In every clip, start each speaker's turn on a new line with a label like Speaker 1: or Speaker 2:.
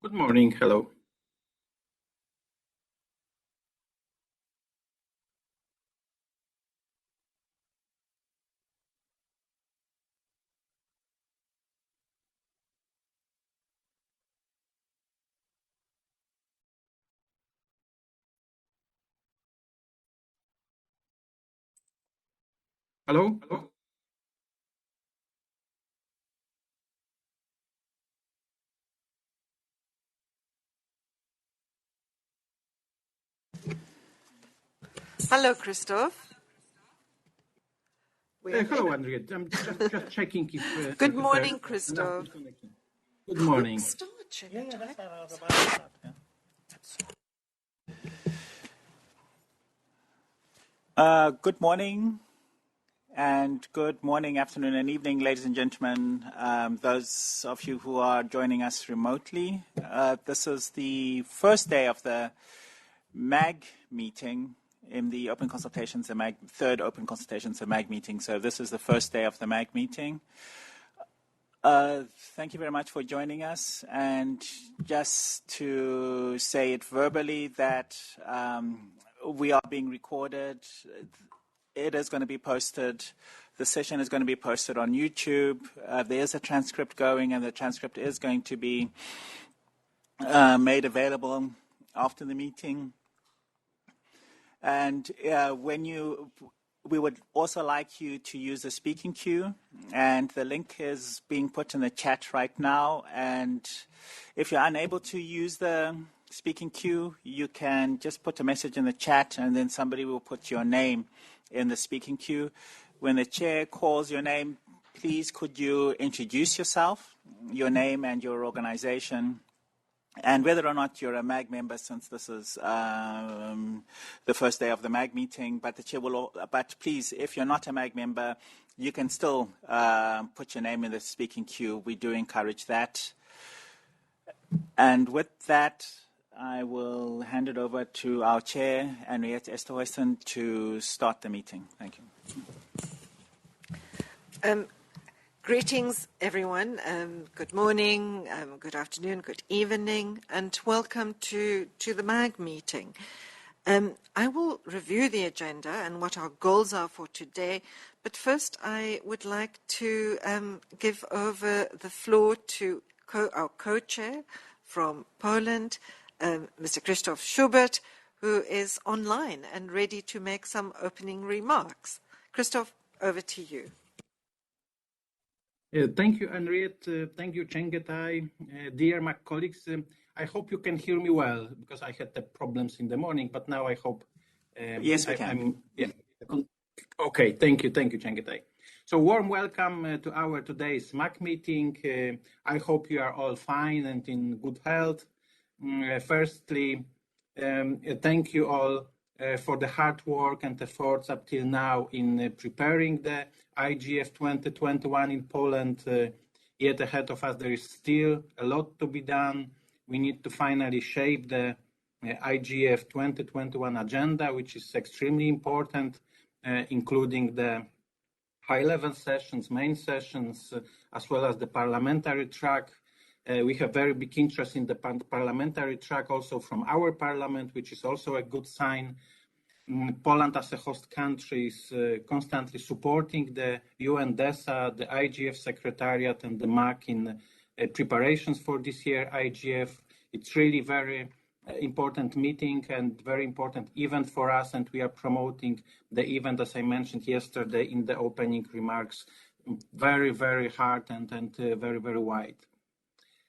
Speaker 1: Good morning. Hello. Hello.
Speaker 2: Hello, Christoph.
Speaker 1: Hello, Andrea. I'm just checking if
Speaker 2: Good
Speaker 1: if there's
Speaker 2: morning, Christoph.
Speaker 1: good connection. Good morning.
Speaker 2: Quick start,
Speaker 3: Good morning and good morning, afternoon, and evening, ladies and gentlemen. Those of you who are joining us remotely, this is the first day of the MAG meeting in the Open Consultations, the third Open Consultations, the MAG meeting. So this is the first day of the MAG meeting. Thank you very much for joining us. And just to say it verbally that we are being recorded. It is going to be posted. The session is going to be posted on YouTube. There's a transcript going, and the transcript is going to be made available after the meeting. And we would also like you to use the speaking queue, and the link is being put in the chat right now. And if you're unable to use the speaking queue, you can just put a message in the chat, and then somebody will put your name in the speaking queue. When the chair calls your name, please could you introduce yourself, your name and your organization, and whether or not you're a MAG member, since this is the first day of the MAG meeting. But the chair will. But please, if you're not a MAG member, you can still put your name in the speaking queue. We do encourage that. And with that, I will hand it over to our chair, Henriette Esterhuizen, to start the meeting. Thank you.
Speaker 2: Greetings, everyone. Good morning, good afternoon, good evening, and welcome to the MAG meeting. I will review the agenda and what our goals are for today, but first I would like to give over the floor to our co-chair from Poland, Mr. Krzysztof Schubert, who is online and ready to make some opening remarks. Krzysztof, over to you.
Speaker 1: Thank you, Henriette. Thank you, Chengetai. Dear my colleagues, I hope you can hear me well, because I had the problems in the morning, but now I hope.
Speaker 3: Yes, we can.
Speaker 1: Okay, thank you, Chengetai. So warm welcome to our today's MAG meeting. I hope you are all fine and in good health. Firstly, thank you all for the hard work and efforts up till now in preparing the IGF 2021 in Poland. Yet ahead of us, there is still a lot to be done. We need to finally shape the IGF 2021 agenda, which is extremely important, including the high-level sessions, main sessions, as well as the parliamentary track. We have very big interest in the parliamentary track also from our parliament, which is also a good sign. Poland as a host country is constantly supporting the UNDESA, the IGF Secretariat, and the MAC in preparations for this year IGF. It's really very important meeting and very important event for us, and we are promoting the event, as I mentioned yesterday in the opening remarks, very, very hard and very, very wide.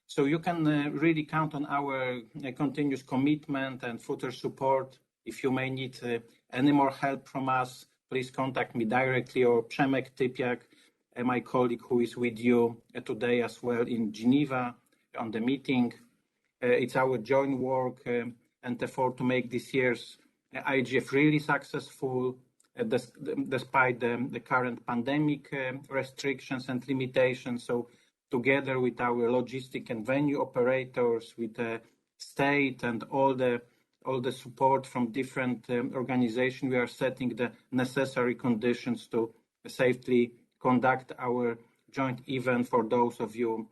Speaker 1: So you can really count on our continuous commitment and further support. If you may need any more help from us, please contact me directly, or Przemek Typiak, my colleague who is with you today as well in Geneva on the meeting. It's our joint work and effort to make this year's IGF really successful, despite the current pandemic restrictions and limitations. So together with our logistic and venue operators, with the state and all the support from different organizations, we are setting the necessary conditions to safely conduct our joint event for those of you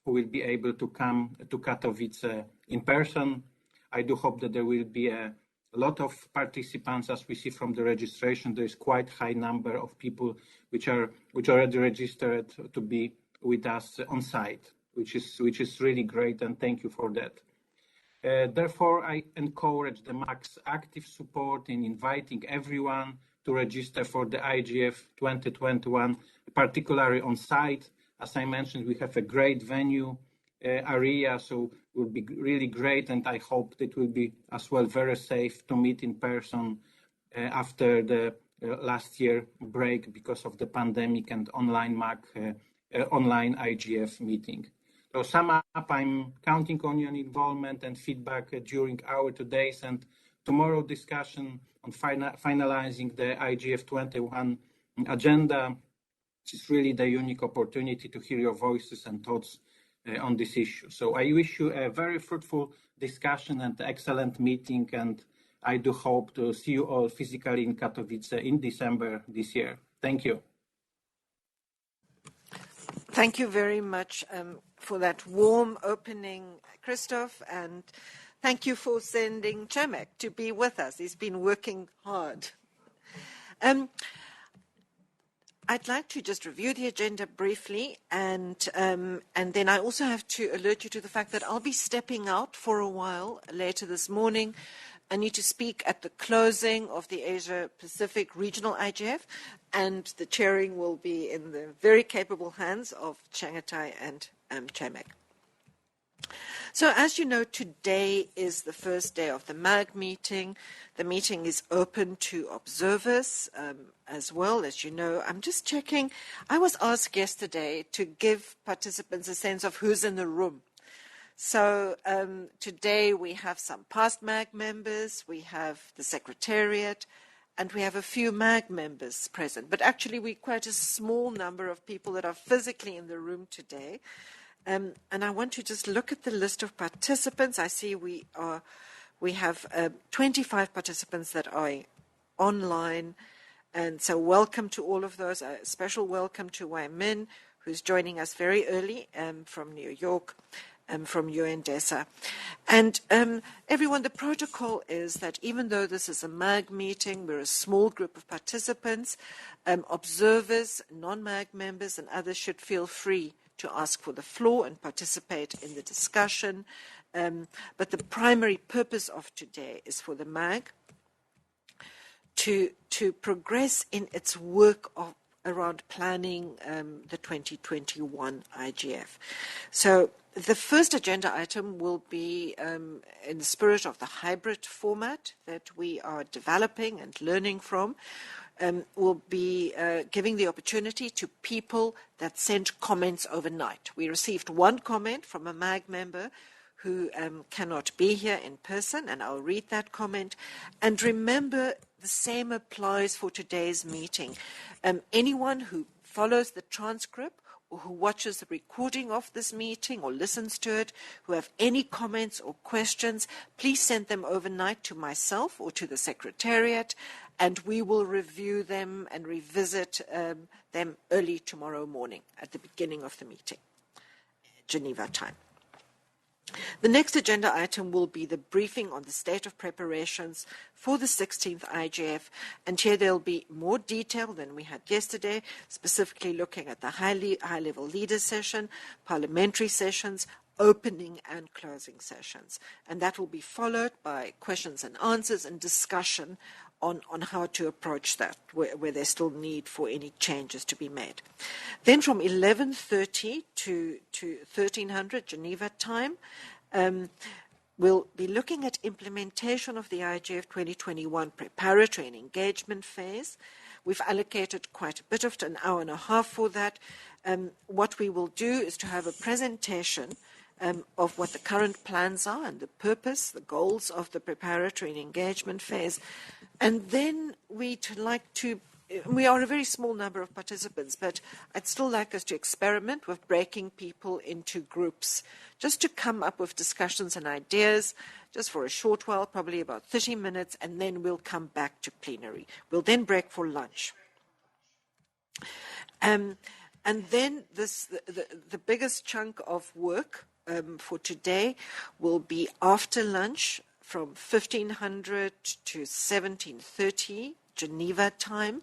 Speaker 1: who will be able to come to Katowice in person. I do hope that there will be a lot of participants. As we see from the registration, there is quite high number of people which already registered to be with us on site, which is really great, and thank you for that. Therefore, I encourage the MAG's active support in inviting everyone to register for the IGF 2021, particularly on site. As I mentioned, we have a great venue area, so it will be really great, and I hope it will be as well very safe to meet in person after the last year break because of the pandemic and online online IGF meeting. So sum up, I'm counting on your involvement and feedback during our today's and tomorrow discussion on finalizing the IGF 21 agenda. It's really the unique opportunity to hear your voices and thoughts on this issue. So I wish you a very fruitful discussion and excellent meeting, and I do hope to see you all physically in Katowice in December this year. Thank you.
Speaker 2: Thank you very much for that warm opening, Christoph, and thank you for sending Przemek to be with us. He's been working hard. I'd like to just review the agenda briefly, and then I also have to alert you to the fact that I'll be stepping out for a while later this morning. I need to speak at the closing of the Asia Pacific Regional IGF, and the chairing will be in the very capable hands of Changatai and Przemek. So as you know, today is the first day of the MAG meeting. The meeting is open to observers as well. As you know, I'm just checking. I was asked yesterday to give participants a sense of who's in the room. So today we have some past MAG members, we have the Secretariat, and we have a few MAG members present. But actually we're quite a small number of people that are physically in the room today. And I want to just look at the list of participants. I see we have 25 participants that are online. And so welcome to all of those. A special welcome to Wei Min, who's joining us very early from New York. From UNDESA. And everyone, the protocol is that even though this is a MAG meeting, we're a small group of participants, observers, non-MAG members and others should feel free to ask for the floor and participate in the discussion. But the primary purpose of today is for the MAG to progress in its work around planning the 2021 IGF. So the first agenda item will be in the spirit of the hybrid format that we are developing and learning from. Will be giving the opportunity to people that sent comments overnight. We received one comment from a MAG member who cannot be here in person, and I'll read that comment. And remember, the same applies for today's meeting. Anyone who follows the transcript or who watches the recording of this meeting or listens to it, who have any comments or questions, please send them overnight to myself or to the Secretariat, and we will review them and revisit them early tomorrow morning at the beginning of the meeting, Geneva time. The next agenda item will be the briefing on the state of preparations for the 16th IGF, and here there'll be more detail than we had yesterday, specifically looking at the high-level leader session, parliamentary sessions, opening and closing sessions, and that will be followed by questions and answers and discussion on how to approach that, where there's still need for any changes to be made. Then from 11:30 to 1300 Geneva time, we'll be looking at implementation of the IGF 2021 preparatory and engagement phase. We've allocated quite a bit of an hour and a half for that. What we will do is to have a presentation of what the current plans are and the purpose, the goals of the preparatory and engagement phase. And then we are a very small number of participants, but I'd still like us to experiment with breaking people into groups, just to come up with discussions and ideas, just for a short while, probably about 30 minutes, and then we'll come back to plenary. We'll then break for lunch. And then the biggest chunk of work for today will be after lunch from 1500 to 17:30 Geneva time,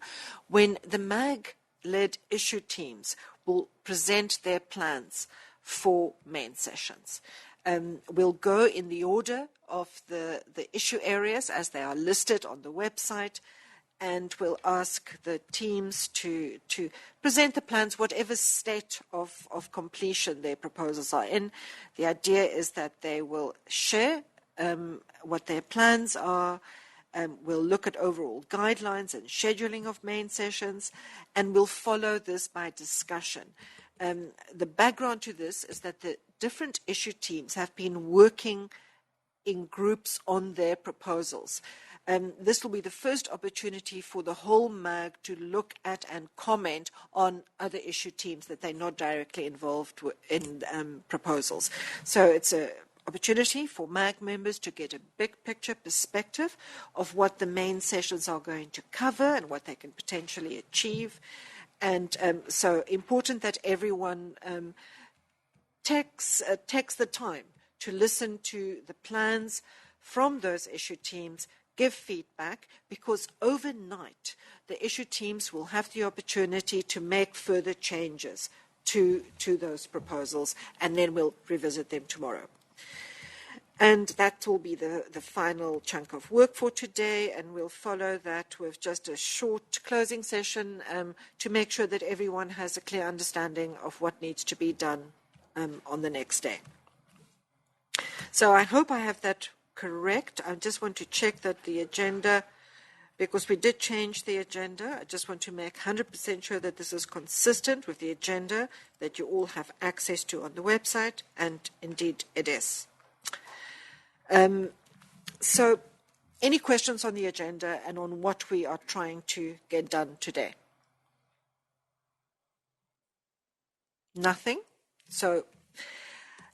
Speaker 2: when the MAG-led issue teams will present their plans for main sessions. We'll go in the order of the issue areas as they are listed on the website, and we'll ask the teams to present the plans, whatever state of completion their proposals are in. The idea is that they will share what their plans are. We'll look at overall guidelines and scheduling of main sessions, and we'll follow this by discussion. The background to this is that the different issue teams have been working in groups on their proposals. This will be the first opportunity for the whole MAG to look at and comment on other issue teams that they're not directly involved in proposals. So it's an opportunity for MAG members to get a big picture perspective of what the main sessions are going to cover and what they can potentially achieve. And so important that everyone takes the time to listen to the plans from those issue teams, give feedback, because overnight the issue teams will have the opportunity to make further changes to those proposals, and then we'll revisit them tomorrow. And that will be the final chunk of work for today, and we'll follow that with just a short closing session to make sure that everyone has a clear understanding of what needs to be done on the next day. So I hope I have that correct. I just want to check that the agenda, because we did change the agenda, I just want to make 100% sure that this is consistent with the agenda that you all have access to on the website, and indeed it is. So any questions on the agenda and on what we are trying to get done today? Nothing? So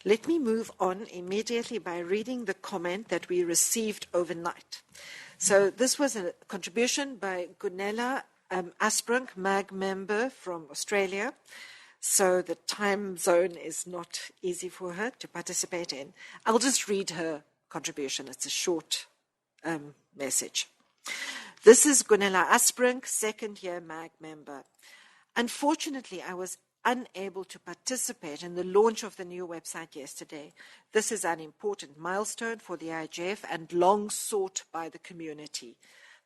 Speaker 2: let me move on immediately by reading the comment that we received overnight. So this was a contribution by Gunella Asprunk, MAG member from Australia. So the time zone is not easy for her to participate in. I'll just read her contribution. It's a short message. This is Gunella Asprink, second-year MAG member. Unfortunately, I was unable to participate in the launch of the new website yesterday. This is an important milestone for the IGF and long sought by the community.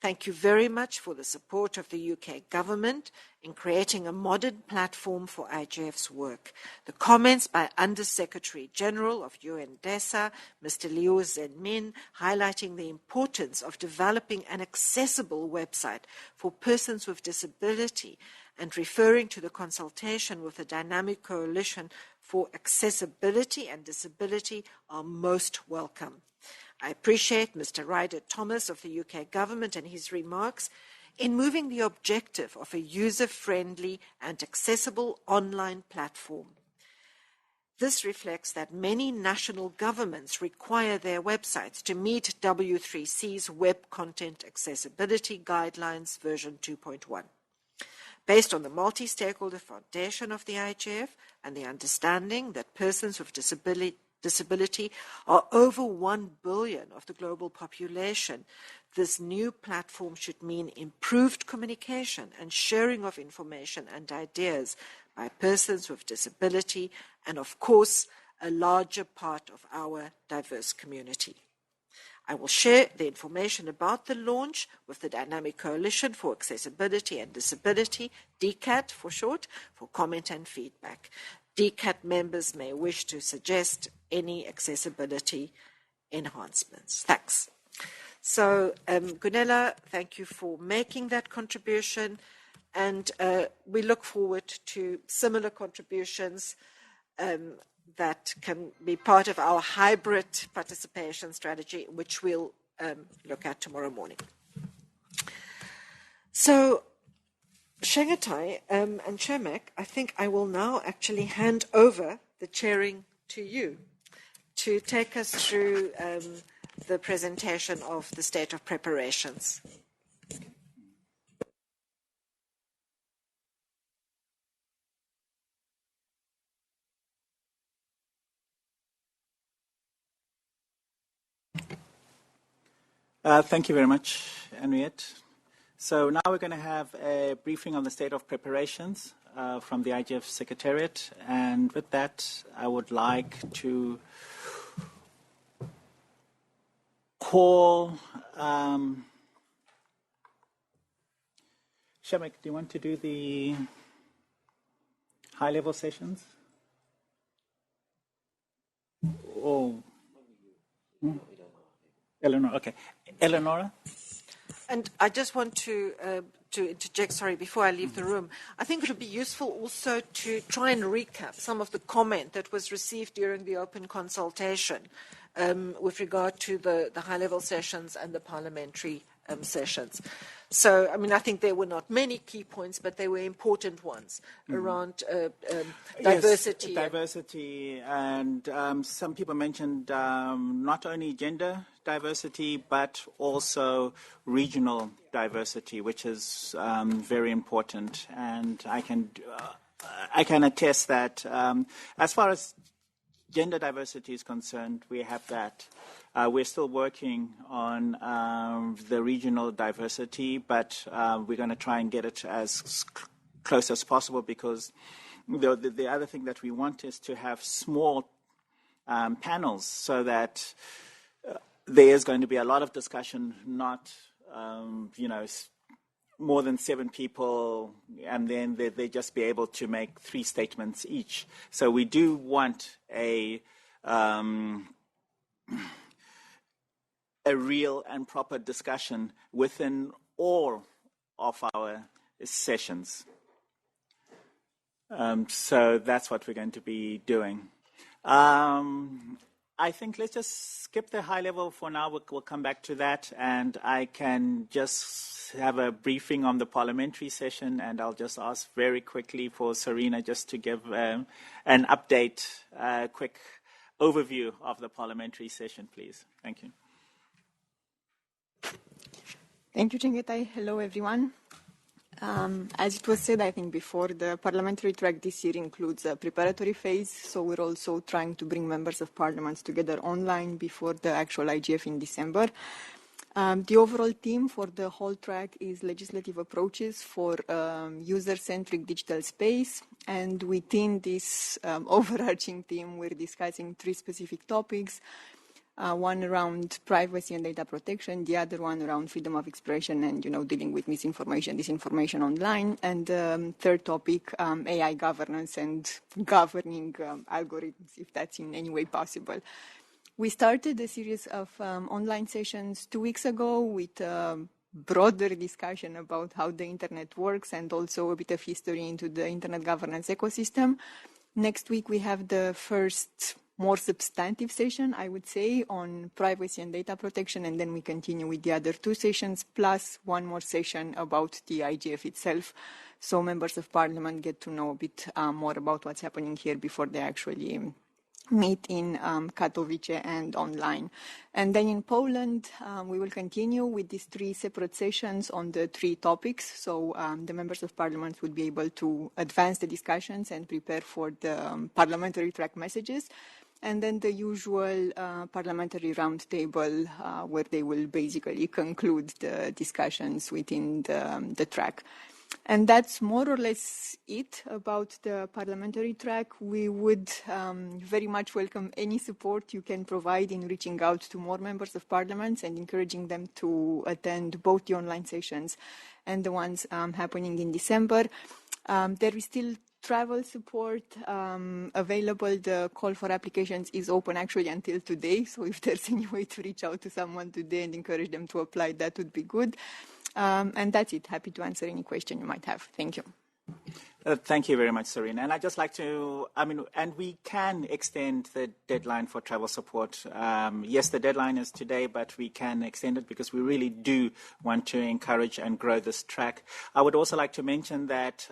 Speaker 2: Thank you very much for the support of the UK government in creating a modern platform for IGF's work. The comments by Under-Secretary General of UNDESA, Mr. Liu Zhenmin, highlighting the importance of developing an accessible website for persons with disability and referring to the consultation with the Dynamic Coalition for Accessibility and Disability are most welcome. I appreciate Mr. Ryder Thomas of the UK government and his remarks in moving the objective of a user-friendly and accessible online platform. This reflects that many national governments require their websites to meet W3C's Web Content Accessibility Guidelines version 2.1. Based on the multi-stakeholder foundation of the IGF and the understanding that persons with disability are over 1 billion of the global population, this new platform should mean improved communication and sharing of information and ideas by persons with disability and, of course, a larger part of our diverse community. I will share the information about the launch with the Dynamic Coalition for Accessibility and Disability, DCAT for short, for comment and feedback. DCAT members may wish to suggest any accessibility enhancements. Thanks. So, Gunella, thank you for making that contribution, and we look forward to similar contributions that can be part of our hybrid participation strategy, which we'll look at tomorrow morning. So, Shangatai and Chermak, I think I will now actually hand over the chairing to you to take us through the presentation of the state of preparations.
Speaker 3: Thank you very much, Henriette. So now we're going to have a briefing on the state of preparations from the IGF Secretariat. And with that, I would like to call Shamek, do you want to do the high-level sessions? Oh, Eleanor, okay. Eleonora?
Speaker 2: And I just want to interject, sorry, before I leave the room. I think it would be useful also to try and recap some of the comment that was received during the open consultation with regard to the high-level sessions and the parliamentary sessions. So, I mean, I think there were not many key points, but they were important ones around diversity.
Speaker 3: Yes, diversity, and some people mentioned not only gender diversity, but also regional diversity, which is very important. And I can attest that as far as gender diversity is concerned, we have that. We're still working on the regional diversity, but we're going to try and get it as close as possible, because the other thing that we want is to have small panels, so that there is going to be a lot of discussion, not more than 7 people, and then they just be able to make 3 statements each. So we do want a real and proper discussion within all of our sessions. So that's what we're going to be doing. I think let's just skip the high level for now. We'll come back to that, and I can just have a briefing on the parliamentary session, and I'll just ask very quickly for Serena just to give an update, quick overview of the parliamentary session, please. Thank you.
Speaker 4: Thank you, Chengetai. Hello, everyone. As it was said, I think before, the parliamentary track this year includes a preparatory phase, so we're also trying to bring members of parliament together online before the actual IGF in December. The overall theme for the whole track is legislative approaches for user-centric digital space, and within this overarching theme, we're discussing 3 specific topics. One around privacy and data protection, the other one around freedom of expression and, dealing with misinformation, disinformation online, and third topic, AI governance and governing algorithms, if that's in any way possible. We started a series of online sessions 2 weeks ago with broader discussion about how the internet works and also a bit of history into the internet governance ecosystem. Next week, we have the first more substantive session, I would say, on privacy and data protection, and then we continue with the other 2 sessions, plus one more session about the IGF itself, so members of parliament get to know a bit more about what's happening here before they actually meet in Katowice and online. And then in Poland, we will continue with these 3 separate sessions on the 3 topics. So the members of parliament would be able to advance the discussions and prepare for the parliamentary track messages. And then the usual parliamentary roundtable where they will basically conclude the discussions within the track. And that's more or less it about the parliamentary track. We would very much welcome any support you can provide in reaching out to more members of parliament and encouraging them to attend both the online sessions and the ones happening in December. There is still travel support available. The call for applications is open actually until today. So if there's any way to reach out to someone today and encourage them to apply, that would be good. And that's it. Happy to answer any question you might have. Thank you.
Speaker 3: Thank you very much, Serena. And I'd just like to, and we can extend the deadline for travel support. Yes, the deadline is today, but we can extend it because we really do want to encourage and grow this track. I would also like to mention that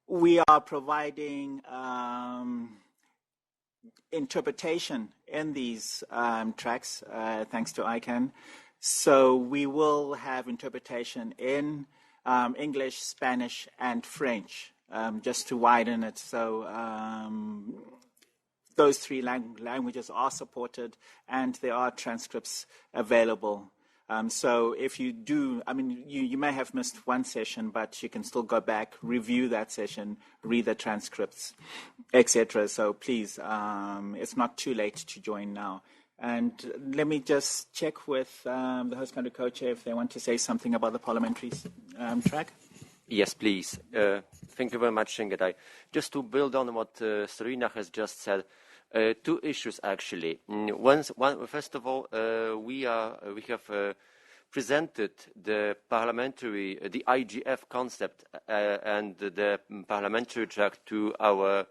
Speaker 3: we are providing interpretation in these tracks, thanks to ICANN. So we will have interpretation in English, Spanish, and French, just to widen it. So those three languages are supported, and there are transcripts available. So if you do, you may have missed one session, but you can still go back, review that session, read the transcripts, etc. So please, it's not too late to join now. And let me just check with the host country co-chair if they want to say something about the parliamentary track.
Speaker 5: Yes, please. Thank you very much, Shingetai. Just to build on what Serena has just said, two issues actually. First of all, we have presented the IGF concept and the parliamentary track to our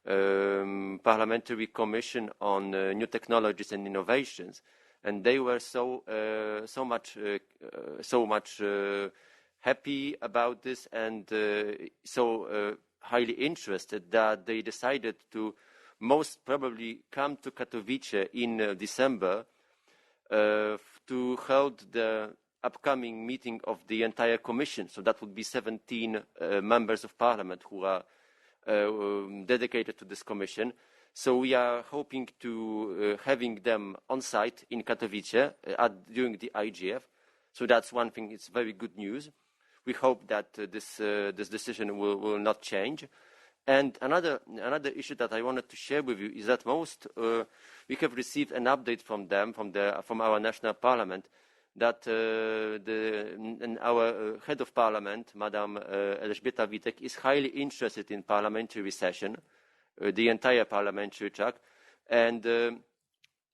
Speaker 5: Parliamentary Commission on New Technologies and Innovations, and they were so much happy about this and so highly interested that they decided to most probably come to Katowice in December to hold the upcoming meeting of the entire Commission. So that would be 17 members of Parliament who are dedicated to this Commission. So we are hoping to having them on site in Katowice during the IGF. So that's one thing. It's very good news. We hope that this decision will not change. And another issue that I wanted to share with you is that we have received an update from them, from our national parliament, that our head of parliament, Madam Elżbieta Witek, is highly interested in parliamentary session, the entire parliamentary track, and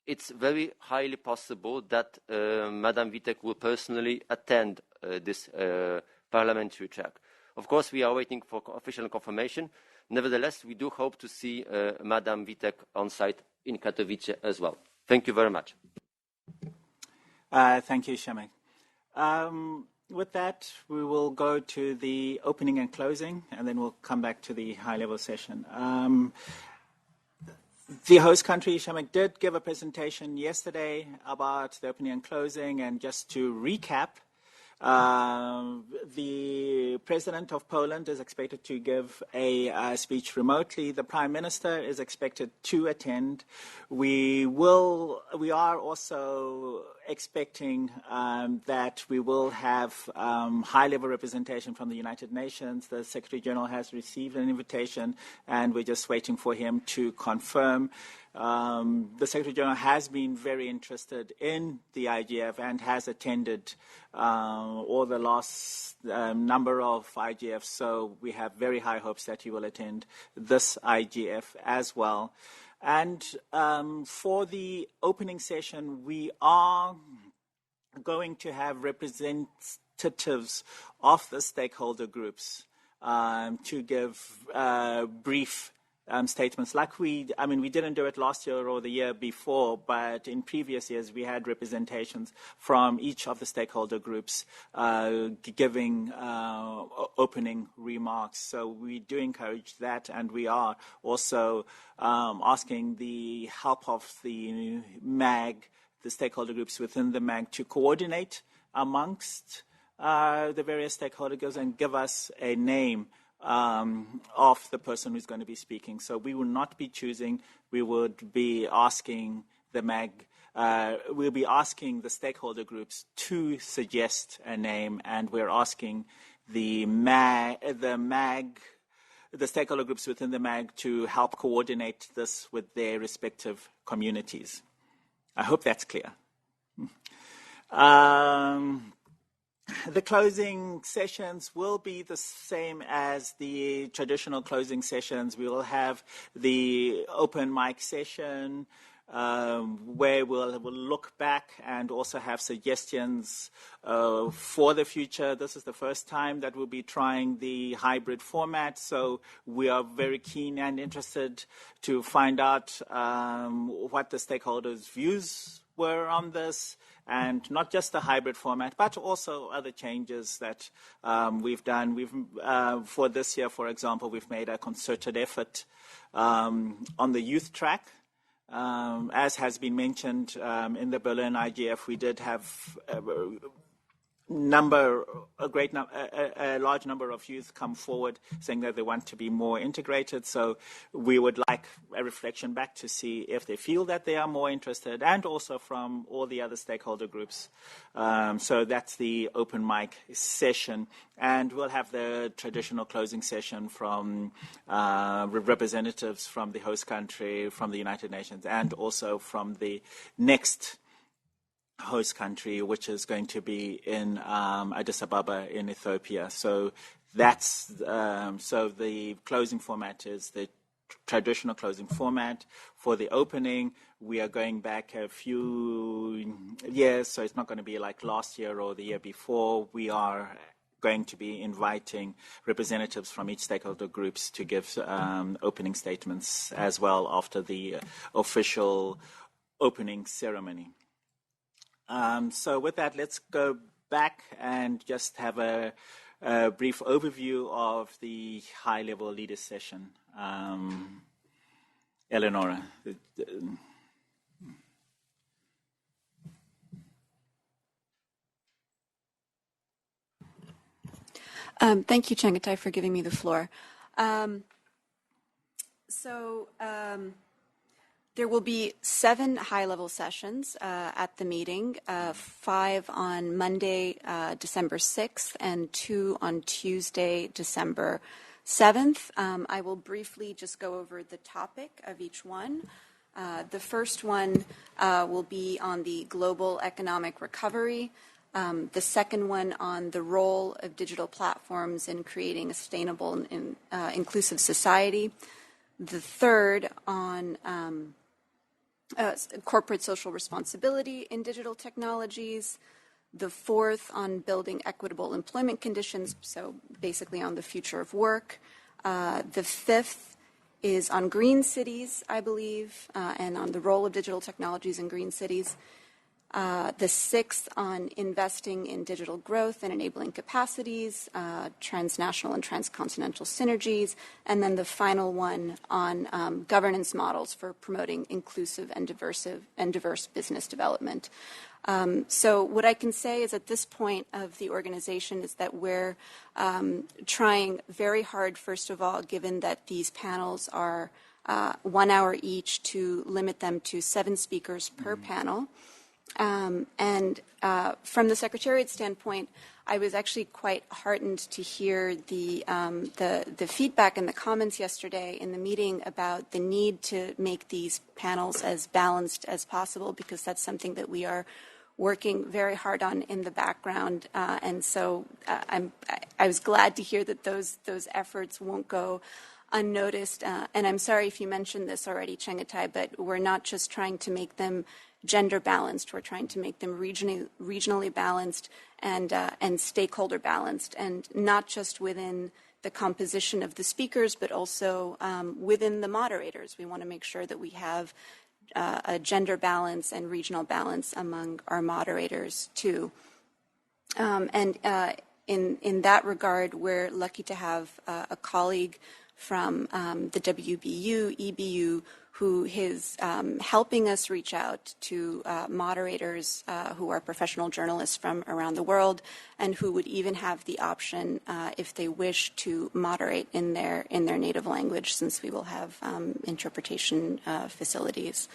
Speaker 5: it's very highly possible that Madam Witek will personally attend this parliamentary track. Of course, we are waiting for official confirmation. Nevertheless, we do hope to see Madam Witek on site in Katowice as well. Thank you very much.
Speaker 3: Thank you, Shemek. With that, we will go to the opening and closing, and then we'll come back to the high-level session. The host country, Shemek, did give a presentation yesterday about the opening and closing, and just to recap, the President of Poland is expected to give a speech remotely. The Prime Minister is expected to attend. We are also expecting that we will have high-level representation from the United Nations. The Secretary General has received an invitation, and we're just waiting for him to confirm. The Secretary General has been very interested in the IGF and has attended all the last number of IGFs, so we have very high hopes that he will attend this IGF as well. And for the opening session, we are going to have representatives of the stakeholder groups to give brief statements. Like we didn't do it last year or the year before, but in previous years we had representations from each of the stakeholder groups giving opening remarks. So we do encourage that, and we are also asking the help of the MAG, the stakeholder groups within the MAG, to coordinate amongst the various stakeholder groups and give us a name of the person who's going to be speaking. So we will not be choosing. We would be asking the MAG. We'll be asking the stakeholder groups to suggest a name, and we're asking the stakeholder groups within the MAG to help coordinate this with their respective communities. I hope that's clear. The closing sessions will be the same as the traditional closing sessions. We will have the open mic session where we'll look back and also have suggestions for the future. This is the first time that we'll be trying the hybrid format, so we are very keen and interested to find out what the stakeholders' views were on this, and not just the hybrid format, but also other changes that we've done. For this year, for example, we've made a concerted effort on the youth track. As has been mentioned in the Berlin IGF, we did have a large number of youth come forward saying that they want to be more integrated. So we would like a reflection back to see if they feel that they are more interested, and also from all the other stakeholder groups. So that's the open mic session. And we'll have the traditional closing session from representatives from the host country, from the United Nations, and also from the next host country, which is going to be in Addis Ababa in Ethiopia. So that's so the closing format is the traditional closing format. For the opening, we are going back a few years, so it's not going to be like last year or the year before. We are going to be inviting representatives from each stakeholder groups to give opening statements as well after the official opening ceremony. So with that, let's go back and just have a brief overview of the high-level leaders session. Eleonora.
Speaker 6: Thank you, Chengetai, for giving me the floor. There will be 7 high-level sessions at the meeting, 5 on Monday, December 6th, and 2 on Tuesday, December 7th. I will briefly just go over the topic of each one. The first one will be on the global economic recovery. The second one on the role of digital platforms in creating a sustainable and inclusive society. The third on corporate social responsibility in digital technologies. The fourth on building equitable employment conditions, so basically on the future of work. The fifth is on green cities, I believe, and on the role of digital technologies in green cities. The sixth on investing in digital growth and enabling capacities, transnational and transcontinental synergies, and then the final one on governance models for promoting inclusive and diverse business development. So what I can say is at this point of the organization is that we're trying very hard, first of all, given that these panels are 1 hour each, to limit them to 7 speakers per panel. And from the Secretariat standpoint, I was actually quite heartened to hear the feedback and the comments yesterday in the meeting about the need to make these panels as balanced as possible, because that's something that we are working very hard on in the background. And so I was glad to hear that those efforts won't go unnoticed. And I'm sorry if you mentioned this already, Chengetai, but we're not just trying to make them gender balanced. We're trying to make them regionally balanced and stakeholder balanced, and not just within the composition of the speakers, but also within the moderators. We want to make sure that we have a gender balance and regional balance among our moderators too. And in that regard, we're lucky to have a colleague from the WBU, EBU, who is helping us reach out to moderators who are professional journalists from around the world, and who would even have the option, if they wish, to moderate in their native language, since we will have interpretation facilities.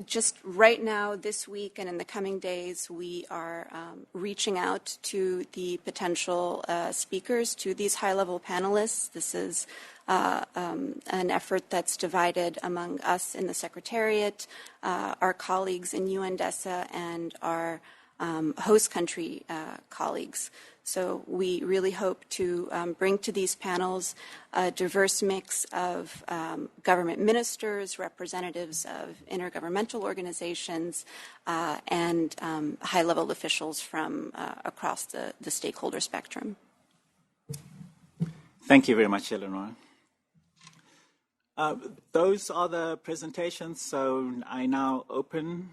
Speaker 6: Just right now, this week and in the coming days, we are reaching out to the potential speakers, to these high-level panelists. This is an effort that's divided among us in the Secretariat, our colleagues in UNDESA, and our host country colleagues. So we really hope to bring to these panels a diverse mix of government ministers, representatives of intergovernmental organizations, and high-level officials from across the stakeholder spectrum.
Speaker 3: Thank you very much, Eleanor. Those are the presentations, so I now open.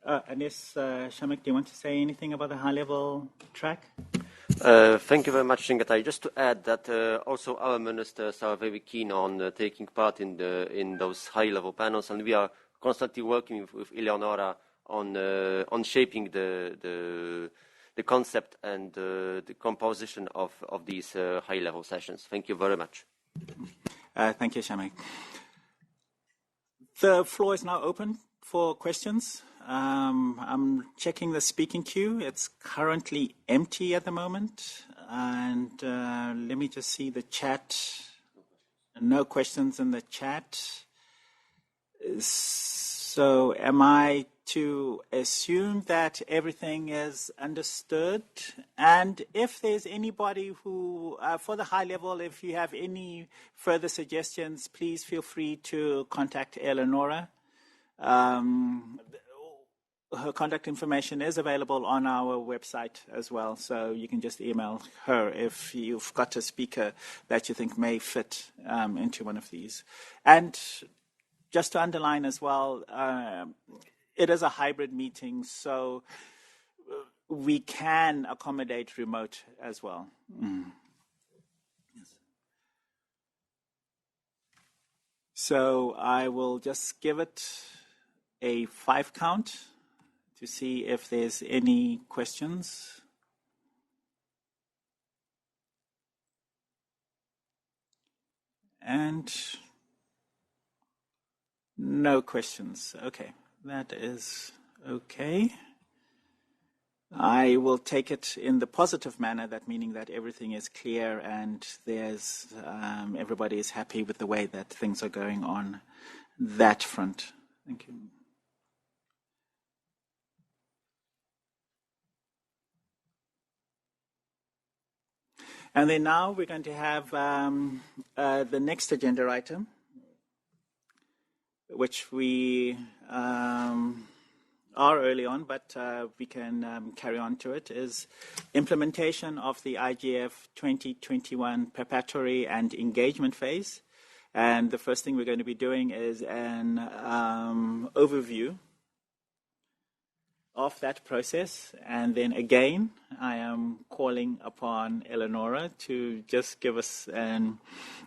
Speaker 3: Anis Shamek, do you want to say anything about the high-level track?
Speaker 5: Thank you very much, Chengetai. Just to add that also our ministers are very keen on taking part in those high-level panels, and we are constantly working with Eleonora on shaping the concept and the composition of these high-level sessions. Thank you very much.
Speaker 3: Thank you, Shamek. The floor is now open for questions. I'm checking the speaking queue. It's currently empty at the moment. And let me just see the chat. No questions in the chat. So am I to assume that everything is understood? And if there's anybody who, for the high level, if you have any further suggestions, please feel free to contact Eleonora. Her contact information is available on our website as well, so you can just email her if you've got a speaker that you think may fit into one of these. And just to underline as well, it is a hybrid meeting, so we can accommodate remote as well. Yes. So I will just give it a 5 count to see if there's any questions. And no questions. Okay, that is okay. I will take it in the positive manner, that meaning that everything is clear and there's everybody is happy with the way that things are going on that front. Thank you. And then now we're going to have the next agenda item, which we are early on, but we can carry on to it, is implementation of the IGF 2021 preparatory and engagement phase. And the first thing we're going to be doing is an overview of that process. And then again, I am calling upon Eleonora to just give us an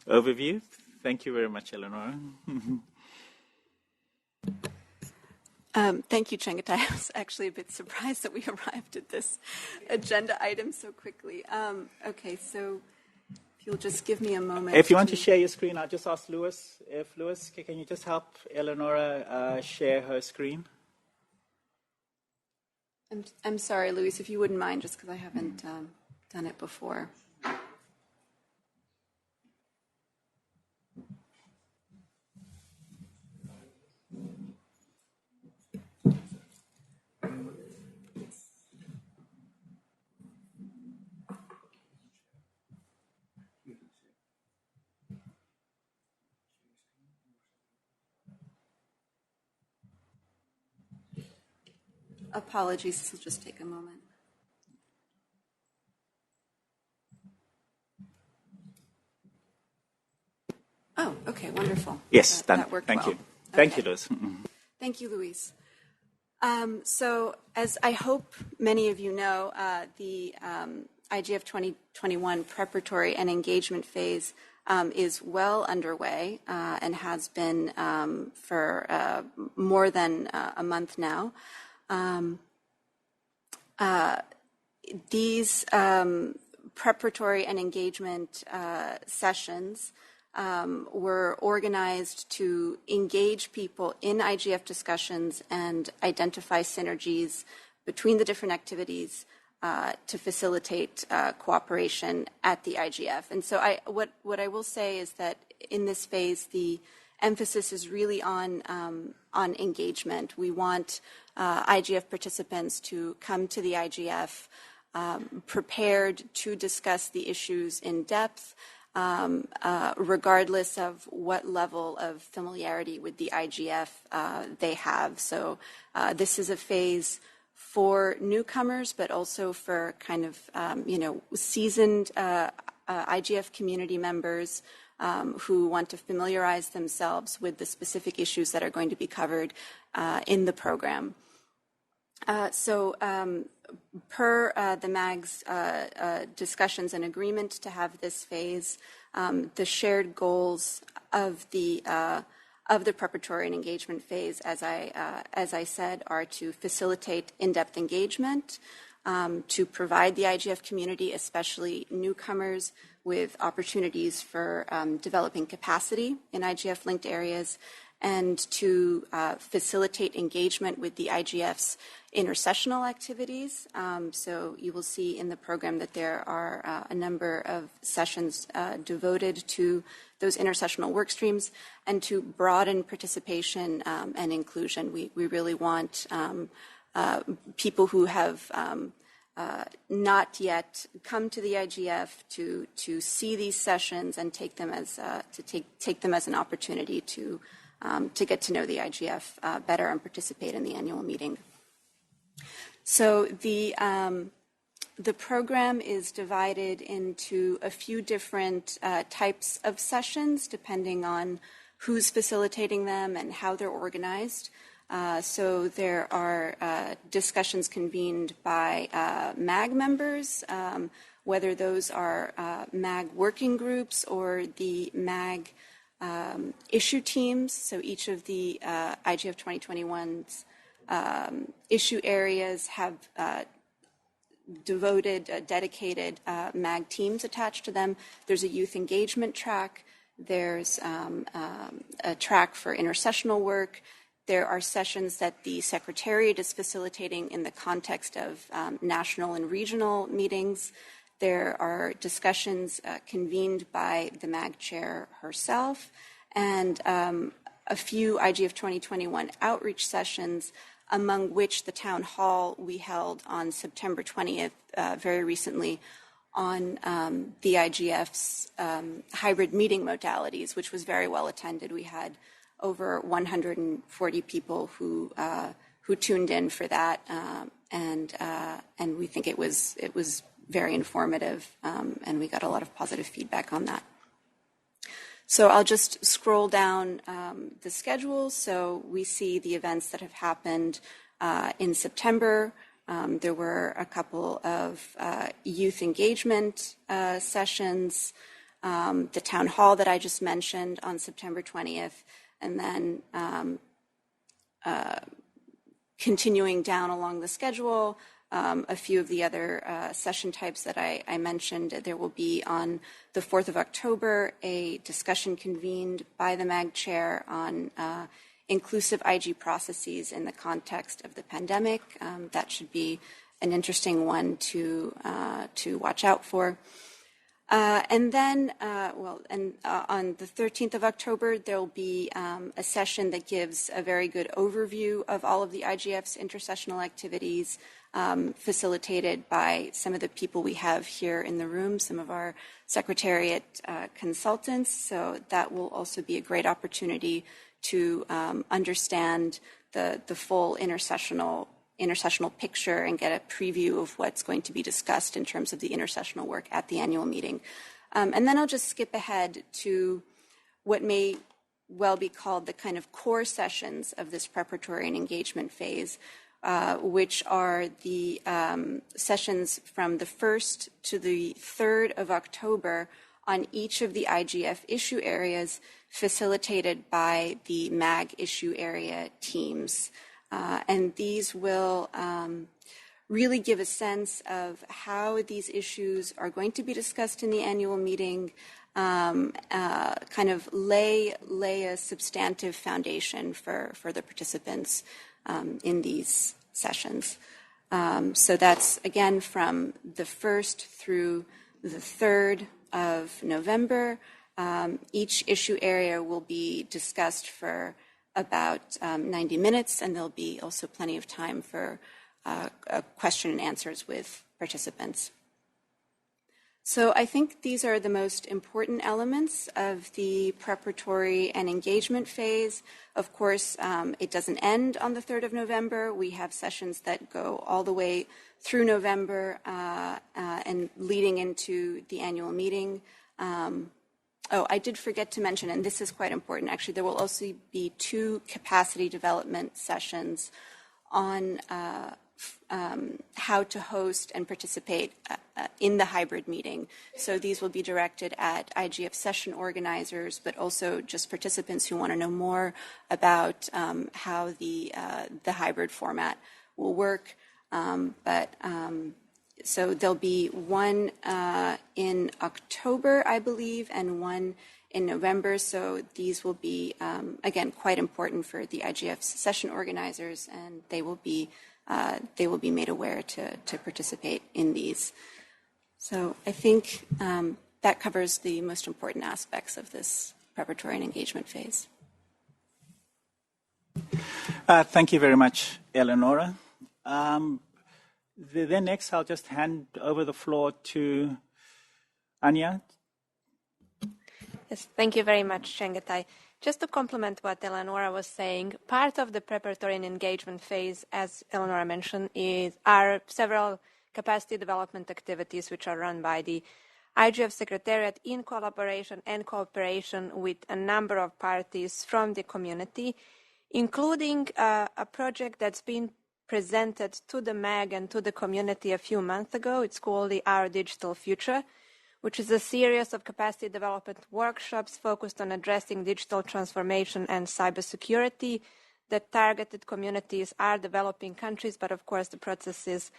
Speaker 3: overview. Thank you very much, Eleonora.
Speaker 6: Thank you, Chengetai. I was actually a bit surprised that we arrived at this agenda item so quickly. Okay, so if you'll just give me a moment.
Speaker 3: If you want to share your screen, I'll just ask Lewis. If Lewis, can you just help Eleonora share her screen?
Speaker 6: I'm sorry, Luis, if you wouldn't mind, just because I haven't done it before. Apologies, this will just take a moment. Oh, okay, wonderful.
Speaker 3: Yes,
Speaker 6: that worked
Speaker 3: Thank
Speaker 6: well.
Speaker 3: you. Thank
Speaker 6: Okay.
Speaker 3: you, Lewis.
Speaker 6: Thank you, Luis. So, as I hope many of you know, the IGF 2021 preparatory and engagement phase is well underway and has been for more than a month now. These preparatory and engagement sessions were organized to engage people in IGF discussions and identify synergies between the different activities to facilitate cooperation at the IGF. And so what I will say is that in this phase, the emphasis is really on engagement. We want IGF participants to come to the IGF prepared to discuss the issues in depth, regardless of what level of familiarity with the IGF they have. So this is a phase for newcomers, but also for kind of, seasoned IGF community members who want to familiarize themselves with the specific issues that are going to be covered in the program. Per the MAG's discussions and agreement to have this phase, the shared goals of the of the preparatory and engagement phase, as I said, are to facilitate in-depth engagement, to provide the IGF community, especially newcomers, with opportunities for developing capacity in IGF-linked areas, and to facilitate engagement with the IGF's intersessional activities. So you will see in the program that there are a number of sessions devoted to those intersessional work streams and to broaden participation and inclusion. We really want people who have not yet come to the IGF to see these sessions and take them as take them as an opportunity to get to know the IGF better and participate in the annual meeting. So the program is divided into a few different types of sessions depending on who's facilitating them and how they're organized. So there are discussions convened by MAG members, whether those are MAG working groups or the MAG issue teams. So each of the IGF 2021's issue areas have dedicated MAG teams attached to them. There's a youth engagement track. There's a track for intersessional work. There are sessions that the Secretariat is facilitating in the context of national and regional meetings. There are discussions convened by the MAG chair herself, and a few IGF 2021 outreach sessions, among which the town hall we held on September 20th, very recently, on the IGF's hybrid meeting modalities, which was very well attended. We had over 140 people who tuned in for that, and we think it was very informative, and we got a lot of positive feedback on that. So I'll just scroll down the schedule. So we see the events that have happened in September. There were a couple of youth engagement sessions, the town hall that I just mentioned on September 20th, and then continuing down along the schedule, a few of the other session types that I mentioned. There will be on the 4th of October a discussion convened by the MAG chair on inclusive IG processes in the context of the pandemic. That should be an interesting one to watch out for. And then, on the 13th of October, there will be a session that gives a very good overview of all of the IGF's intersessional activities, facilitated by some of the people we have here in the room, some of our Secretariat consultants. So that will also be a great opportunity to understand the full intersessional picture and get a preview of what's going to be discussed in terms of the intersessional work at the annual meeting. And then I'll just skip ahead to what may well be called the kind of core sessions of this preparatory and engagement phase, which are the sessions from the 1st to the 3rd of October on each of the IGF issue areas, facilitated by the MAG issue area teams. And these will really give a sense of how these issues are going to be discussed in the annual meeting, kind of lay a substantive foundation for the participants in these sessions. So that's, again, from the 1st through the 3rd of November. Each issue area will be discussed for about 90 minutes, and there'll be also plenty of time for question and answers with participants. So I think these are the most important elements of the preparatory and engagement phase. Of course, it doesn't end on the 3rd of November. We have sessions that go all the way through November and leading into the annual meeting. I did forget to mention, and this is quite important, actually, there will also be 2 capacity development sessions on how to host and participate in the hybrid meeting. So these will be directed at IGF session organizers, but also just participants who want to know more about how the hybrid format will work. So there'll be one in October, I believe, and one in November. So these will be, again, quite important for the IGF session organizers, and they will be made aware to participate in these. So I think that covers the most important aspects of this preparatory and engagement phase.
Speaker 3: Thank you very much, Eleonora. Then next, I'll just hand over the floor to Anya.
Speaker 7: Yes, thank you very much, Chengetai. Just to complement what Eleonora was saying, part of the preparatory and engagement phase, as Eleonora mentioned, are several capacity development activities which are run by the IGF Secretariat in collaboration and cooperation with a number of parties from the community, including a project that's been presented to the MAG and to the community a few months ago. It's called the Our Digital Future, which is a series of capacity development workshops focused on addressing digital transformation and cybersecurity that targeted communities are developing countries, but of course the process is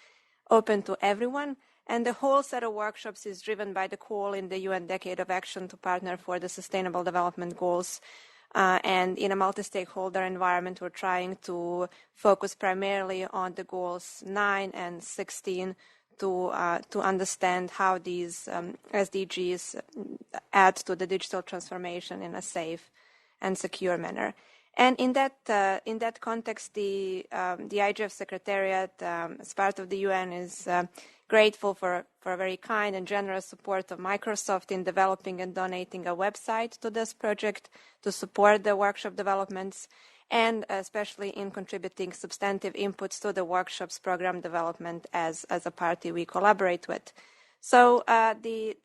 Speaker 7: open to everyone. And the whole set of workshops is driven by the call in the UN Decade of Action to partner for the Sustainable Development Goals. And in a multi-stakeholder environment, we're trying to focus primarily on the goals 9 and 16 to understand how these SDGs add to the digital transformation in a safe and secure manner. And in that context, the IGF Secretariat, as part of the UN, is grateful for a very kind and generous support of Microsoft in developing and donating a website to this project to support the workshop developments, and especially in contributing substantive inputs to the workshop's program development as a party we collaborate with. So the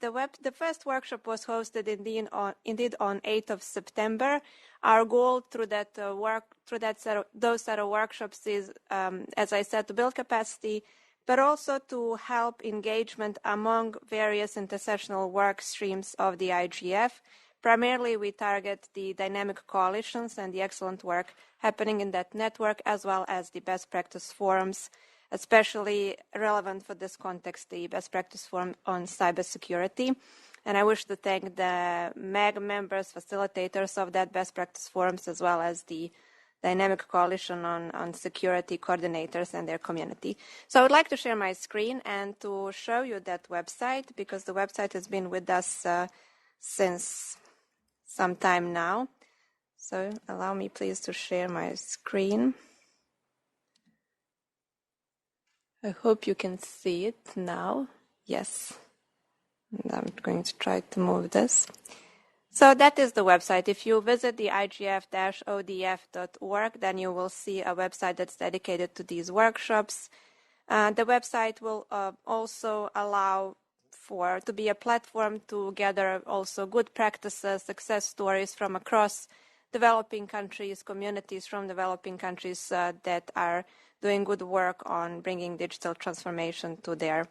Speaker 7: first workshop was hosted indeed on 8th of September. Our goal through those set of workshops is, as I said, to build capacity, but also to help engagement among various intersectional work streams of the IGF. Primarily, we target the dynamic coalitions and the excellent work happening in that network, as well as the best practice forums, especially relevant for this context, the best practice forum on cybersecurity. And I wish to thank the MAG members, facilitators of that best practice forums, as well as the Dynamic Coalition on Security coordinators and their community. So I would like to share my screen and to show you that website, because the website has been with us since some time now. So allow me please to share my screen. I hope you can see it now. Yes. And I'm going to try to move this. So that is the website. If you visit the igf-odf.org, then you will see a website that's dedicated to these workshops. The website will also allow to be a platform to gather also good practices, success stories from across developing countries, communities from developing countries that are doing good work on bringing digital transformation to their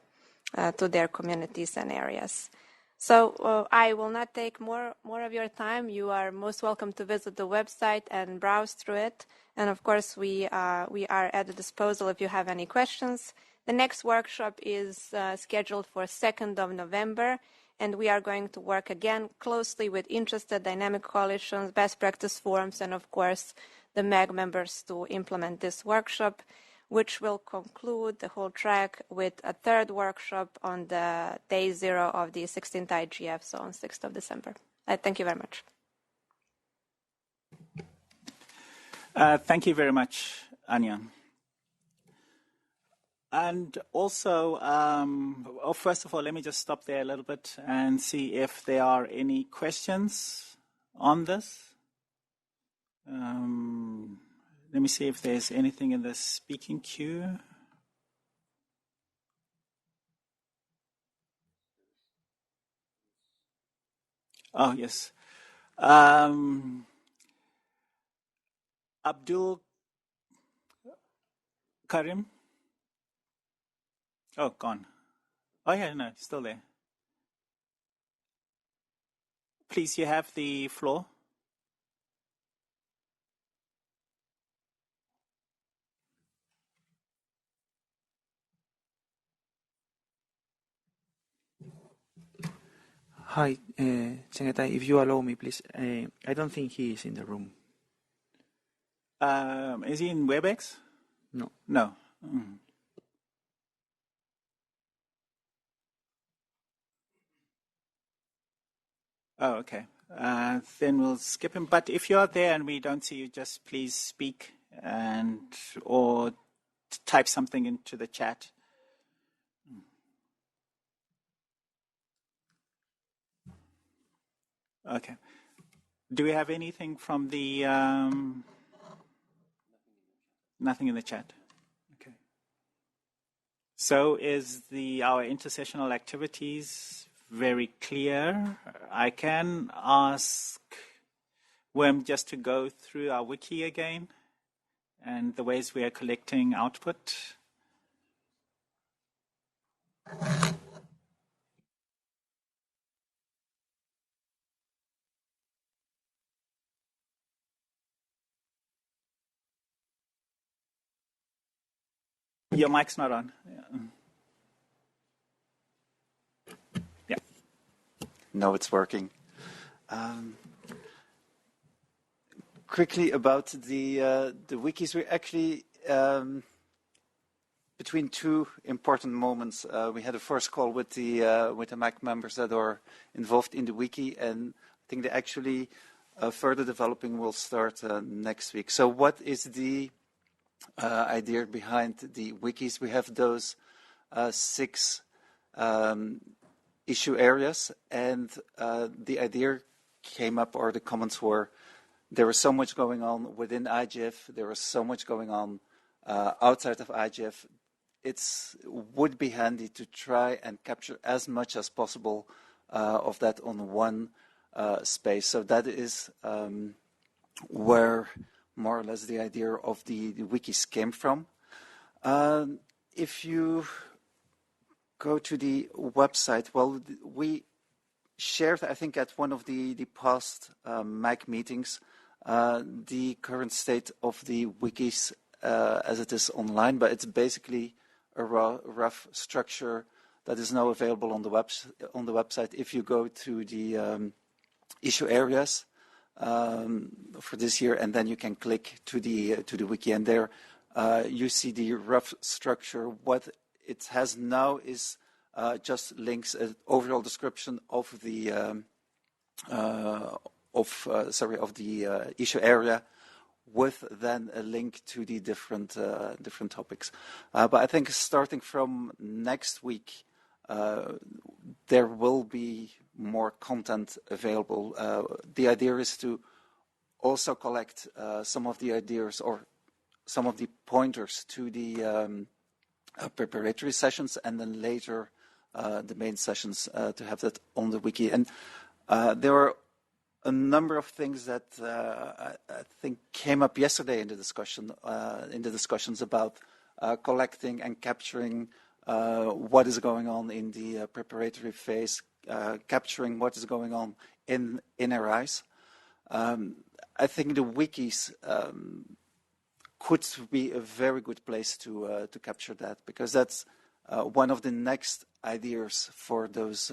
Speaker 7: communities and areas. So I will not take more of your time. You are most welcome to visit the website and browse through it. And of course, we are at the disposal if you have any questions. The next workshop is scheduled for 2nd of November, and we are going to work again closely with interested dynamic coalitions, best practice forums, and of course, the MAG members to implement this workshop, which will conclude the whole track with a third workshop on the day 0 of the 16th IGF, so on 6th of December. Thank you very much.
Speaker 3: Thank you very much, Anya. And also, first of all, let me just stop there a little bit and see if there are any questions on this. Let me see if there's anything in the speaking queue. Oh, yes. Abdul Karim. Oh, gone. Oh, yeah, no, still there. Please, you have the floor.
Speaker 8: Hi, Secretary, if you allow me, please. I don't think he is in the room.
Speaker 3: Is he in WebEx?
Speaker 8: No.
Speaker 3: No. Oh, okay. Then we'll skip him. But if you're there and we don't see you, just please speak or type something into the chat. Okay. Do we have anything from the... Nothing in the chat. Okay. So is our intersessional activities very clear? I can ask Wim just to go through our wiki again and the ways we are collecting output. Your mic's not on. Yeah.
Speaker 9: No, it's working. Quickly about the wikis, we're actually between two important moments. We had a first call with the MAC members that are involved in the wiki, and I think the actually further developing will start next week. So what is the idea behind the wikis? We have those 6 issue areas, and the idea came up, or the comments were, there is so much going on within IGF, there is so much going on outside of IGF. It would be handy to try and capture as much as possible of that on one space. So that is where more or less the idea of the wikis came from. If you go to the website, well, we shared, I think, at one of the past MAC meetings, the current state of the wikis as it is online, but it's basically a rough structure that is now available on the website. If you go to the issue areas for this year, and then you can click to the wiki, and there you see the rough structure. What it has now is just links, an overall description of the issue area, with then a link to the different topics. But I think starting from next week, there will be more content available. The idea is to also collect some of the ideas or some of the pointers to the preparatory sessions, and then later the main sessions to have that on the wiki. And there are a number of things that I think came up yesterday in the discussions about collecting and capturing what is going on in the preparatory phase, capturing what is going on in RIs. I think the wikis could be a very good place to capture that, because that's one of the next ideas for those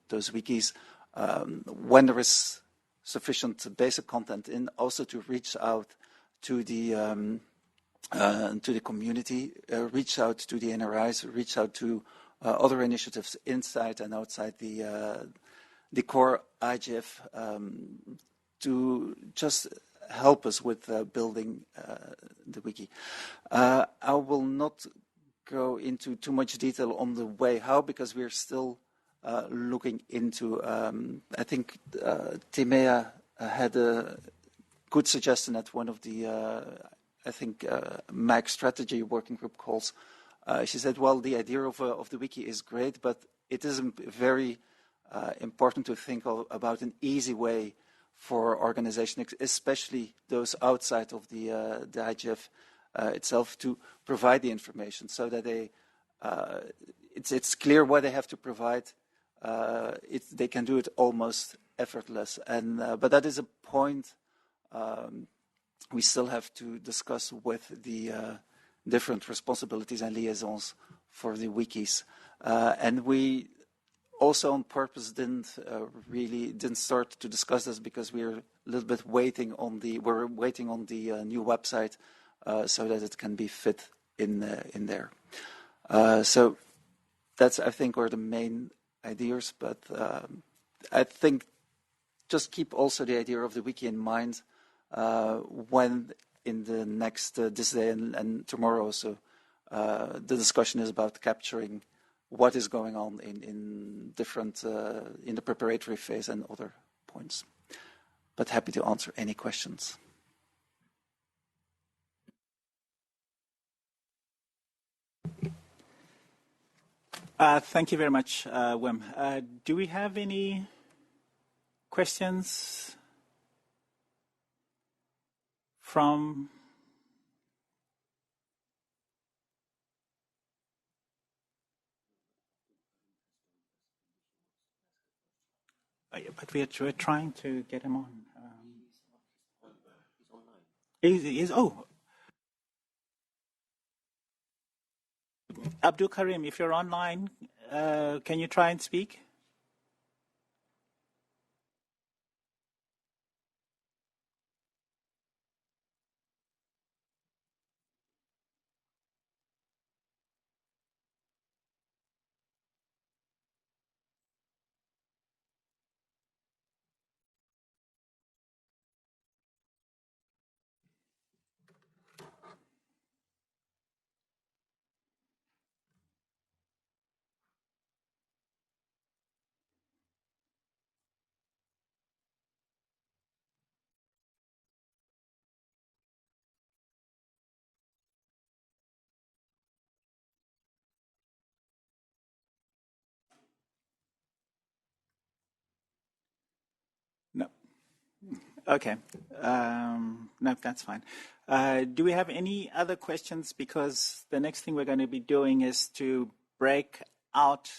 Speaker 9: wikis, when there is sufficient basic content in, also to reach out to the community, reach out to the NRIs, reach out to other initiatives inside and outside the core IGF, to just help us with building the wiki. I will not go into too much detail on the way how, because we're still looking into, I think Timea had a good suggestion at one of the, MAC strategy working group calls. She said, well, the idea of the wiki is great, but it is very important to think about an easy way for organizations, especially those outside of the IGF itself, to provide the information, so that they it's clear what they have to provide. They can do it almost effortless, but that is a point we still have to discuss with the different responsibilities and liaisons for the wikis, and we also on purpose didn't start to discuss this because we're a little bit waiting on the new website so that it can be fit in there. So that's, I think, are the main ideas. But I think just keep also the idea of the wiki in mind when in the next this day and tomorrow also the discussion is about capturing what is going on in different in the preparatory phase and other points. But happy to answer any questions.
Speaker 3: Thank you very much, Wim. Do we have any questions from? But we're trying to get him on. Abdul Karim, if you're online, can you try and speak? No. Okay. No, that's fine. Do we have any other questions? Because the next thing we're going to be doing is to break out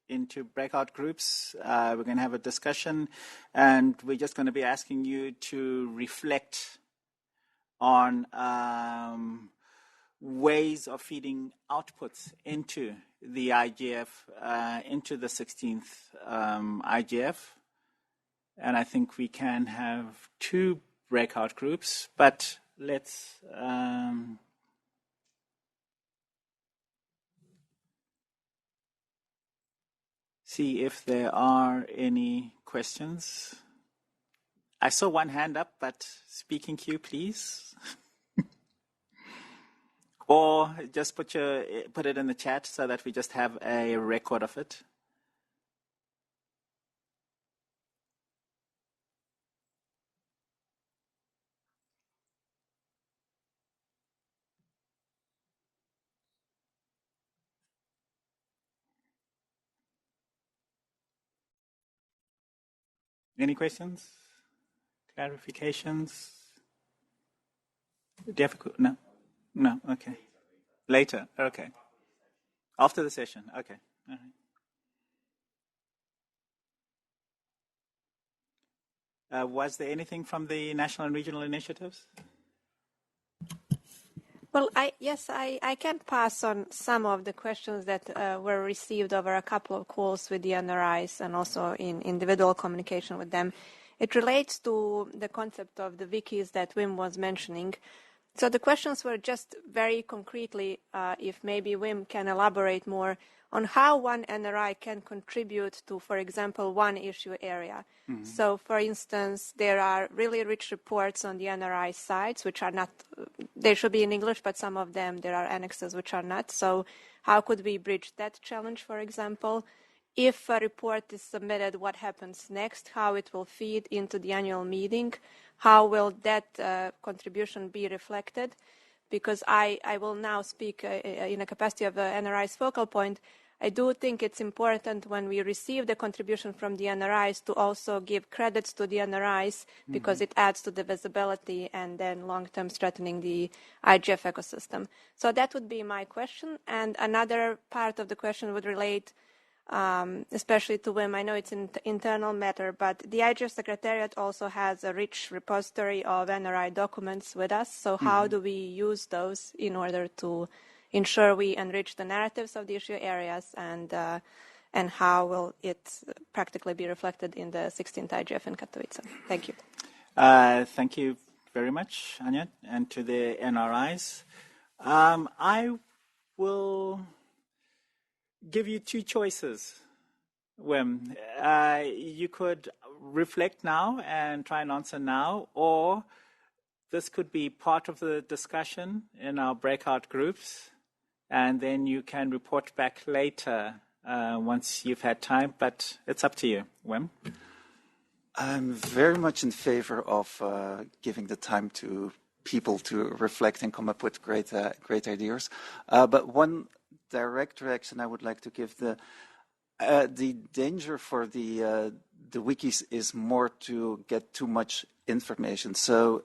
Speaker 3: into breakout groups. We're going to have a discussion, and we're just going to be asking you to reflect on ways of feeding outputs into the IGF, into the 16th IGF. And I think we can have 2 breakout groups, but let's see if there are any questions. I saw one hand up, but speaking queue, please. Or just put it in the chat so that we just have a record of it. Any questions? Clarifications? Do you have no? No, okay. Later, okay. After the session, okay. All right. Was there anything from the national and regional initiatives?
Speaker 7: Well, I can pass on some of the questions that were received over a couple of calls with the NRIs and also in individual communication with them. It relates to the concept of the wikis that Wim was mentioning. So the questions were just very concretely, if maybe Wim can elaborate more on how one NRI can contribute to, for example, one issue area. Mm-hmm. So, for instance, there are really rich reports on the NRI sites, which are not, they should be in English, but some of them, there are annexes which are not. So how could we bridge that challenge, for example? If a report is submitted, what happens next, how it will feed into the annual meeting, how will that contribution be reflected? Because I will now speak in a capacity of the NRI's focal point. I do think it's important when we receive the contribution from the NRIs to also give credits to the NRIs because it adds to the visibility and then long-term strengthening the IGF ecosystem. So that would be my question. And another part of the question would relate especially to Wim. I know it's an internal matter, but the IGF Secretariat also has a rich repository of NRI documents with us. So how do we use those in order to ensure we enrich the narratives of the issue areas, and how will it practically be reflected in the 16th IGF in Katowice? Thank you.
Speaker 3: Thank you very much, Anya, and to the NRIs. I will give you two choices, Wim. You could reflect now and try and answer now, or this could be part of the discussion in our breakout groups, and then you can report back later once you've had time, but it's up to you, Wim.
Speaker 9: I'm very much in favor of giving the time to people to reflect and come up with great ideas. But one direct reaction I would like to give, the danger for the wikis is more to get too much information. So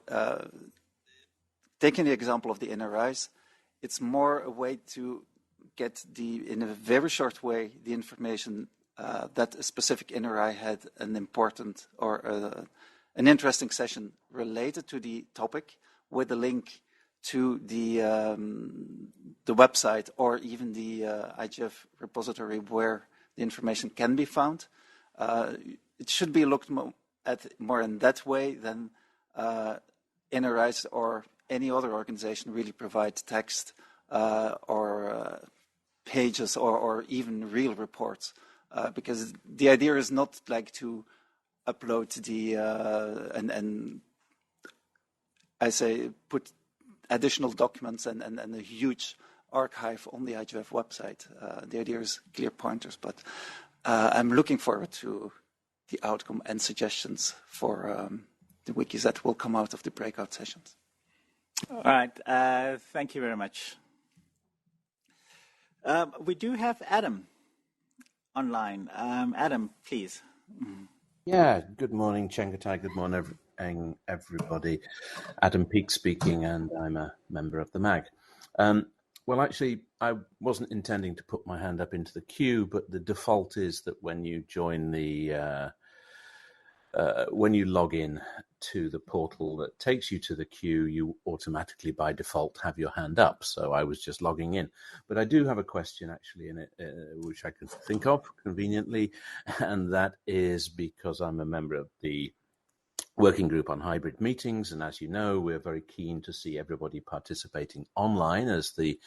Speaker 9: taking the example of the NRIs, it's more a way to get in a very short way, the information that a specific NRI had an important or an interesting session related to the topic with a link to the website or even the IGF repository where the information can be found. It should be looked at more in that way than NRIs or any other organization really provide text or pages or even real reports. Because the idea is not like to upload the and I say put additional documents and a huge archive on the IGF website. The idea is clear pointers, but I'm looking forward to the outcome and suggestions for the wikis that will come out of the breakout sessions.
Speaker 3: All right, thank you very much. We do have Adam online. Adam, please.
Speaker 10: Yeah, good morning, Chengetai. Good morning, everybody. Adam Peake speaking, and I'm a member of the MAG. Well, actually, I wasn't intending to put my hand up into the queue, but the default is that when you join when you log in to the portal that takes you to the queue, you automatically by default have your hand up. So I was just logging in. But I do have a question actually in it, which I could think of conveniently. And that is because I'm a member of the working group on hybrid meetings. And as you know, we're very keen to see everybody participating online as the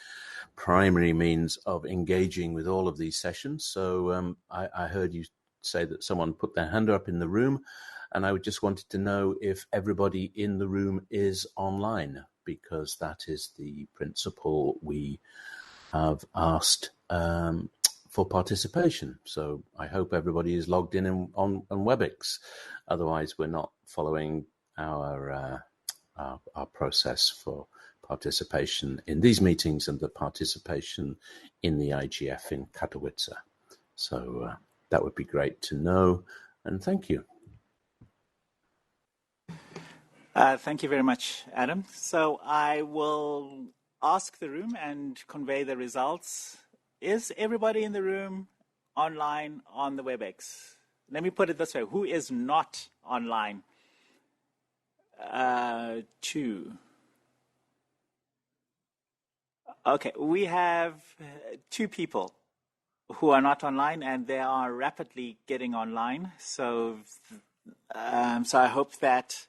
Speaker 10: primary means of engaging with all of these sessions. So I heard you say that someone put their hand up in the room, and I just wanted to know if everybody in the room is online, because that is the principle we have asked for participation. So I hope everybody is logged in on WebEx. Otherwise, we're not following our process for participation in these meetings and the participation in the IGF in Katowice. So that would be great to know, and thank you.
Speaker 3: Thank you very much, Adam. So I will ask the room and convey the results. Is everybody in the room online on the WebEx? Let me put it this way. Who is not online? Two. Okay, we have two people who are not online, and they are rapidly getting online. So I hope that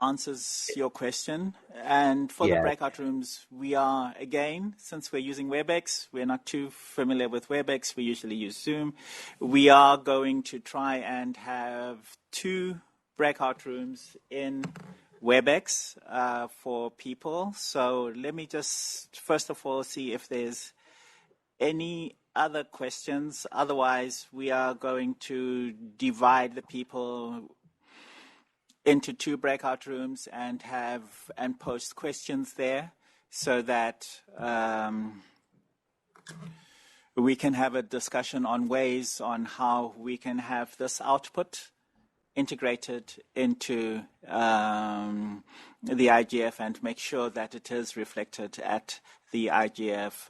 Speaker 3: answers your question. And for the breakout rooms, we are, again, since we're using WebEx, we're not too familiar with WebEx. We usually use Zoom. We are going to try and have 2 breakout rooms in WebEx for people. So let me just, first of all, see if there's any other questions. Otherwise, we are going to divide the people into 2 breakout rooms and post questions there, so that we can have a discussion on ways on how we can have this output integrated into the IGF and make sure that it is reflected at the IGF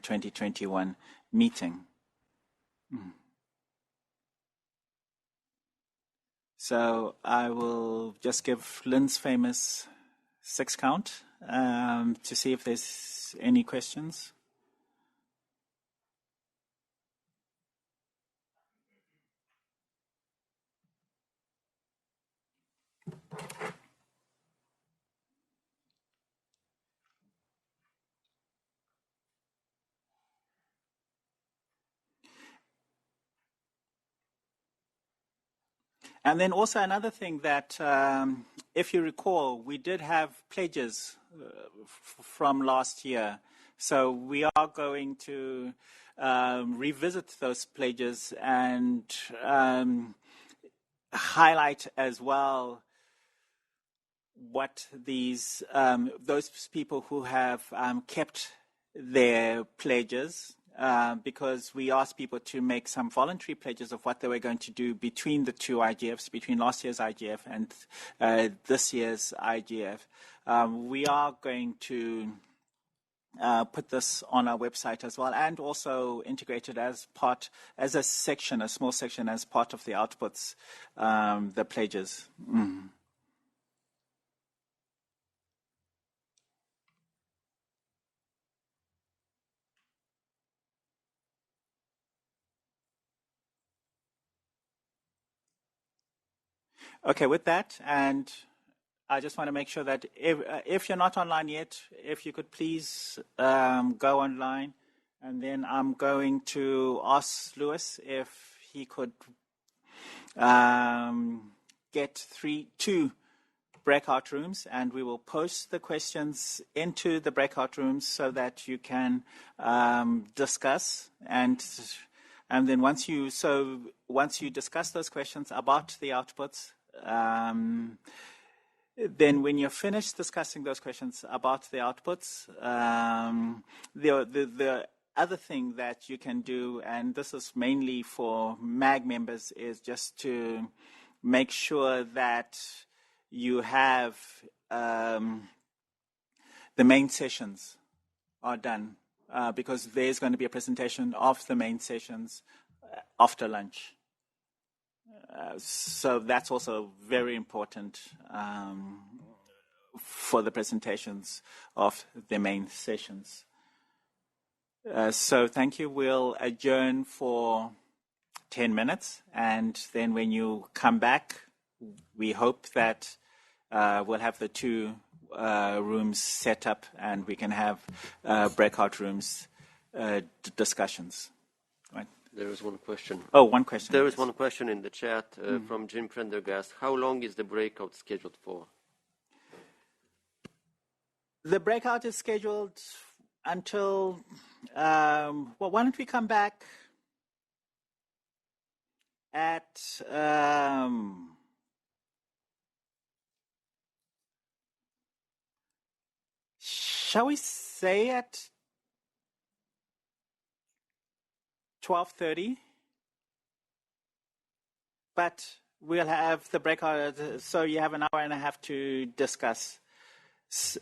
Speaker 3: 2021 meeting. So I will just give Lynn's famous 6 count to see if there's any questions. And then also another thing that, if you recall, we did have pledges from last year. So we are going to revisit those pledges and highlight as well what these those people who have kept their pledges, because we asked people to make some voluntary pledges of what they were going to do between the 2 IGFs, between last year's IGF and this year's IGF. We are going to put this on our website as well, and also integrate it as a section, a small section, as part of the outputs, the pledges. Okay, with that, and I just want to make sure that if you're not online yet, if you could please go online, and then I'm going to ask Lewis if he could get 2 breakout rooms, and we will post the questions into the breakout rooms so that you can discuss, and then once you discuss those questions about the outputs, then when you're finished discussing those questions about the outputs, the other thing that you can do, and this is mainly for MAG members, is just to make sure that you have the main sessions are done, because there's going to be a presentation of the main sessions after lunch. So that's also very important for the presentations of the main sessions. So thank you. We'll adjourn for 10 minutes, and then when you come back, we hope that we'll have the 2 rooms set up, and we can have breakout rooms discussions. Right.
Speaker 5: There is one question.
Speaker 3: Oh, one question.
Speaker 5: There is one question in the chat from Jim Prendergast. How long is the breakout scheduled for?
Speaker 3: The breakout is scheduled until, well, why don't we come back at, shall we say at 12:30? But we'll have the breakout, so you have an hour and a half to discuss.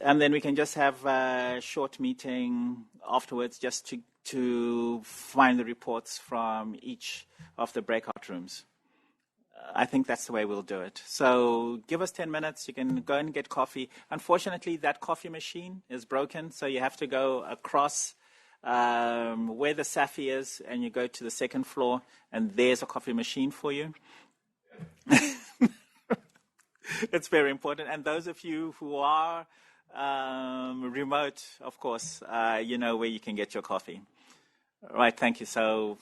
Speaker 3: And then we can just have a short meeting afterwards just to find the reports from each of the breakout rooms. I think that's the way we'll do it. So give us 10 minutes. You can go and get coffee. Unfortunately, that coffee machine is broken, so you have to go across where the Safi is, and you go to the 2nd floor, and there's a coffee machine for you. It's very important. And those of you who are remote, of course, you know where you can get your coffee. Right, thank you. So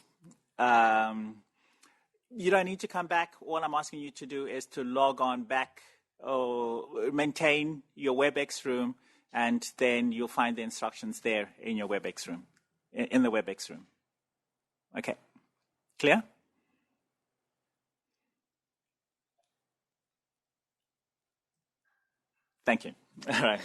Speaker 3: you don't need to come back. All I'm asking you to do is to log on back, or maintain your WebEx room, and then you'll find the instructions there in your WebEx room, in the WebEx room. Okay, clear? Thank you. All right.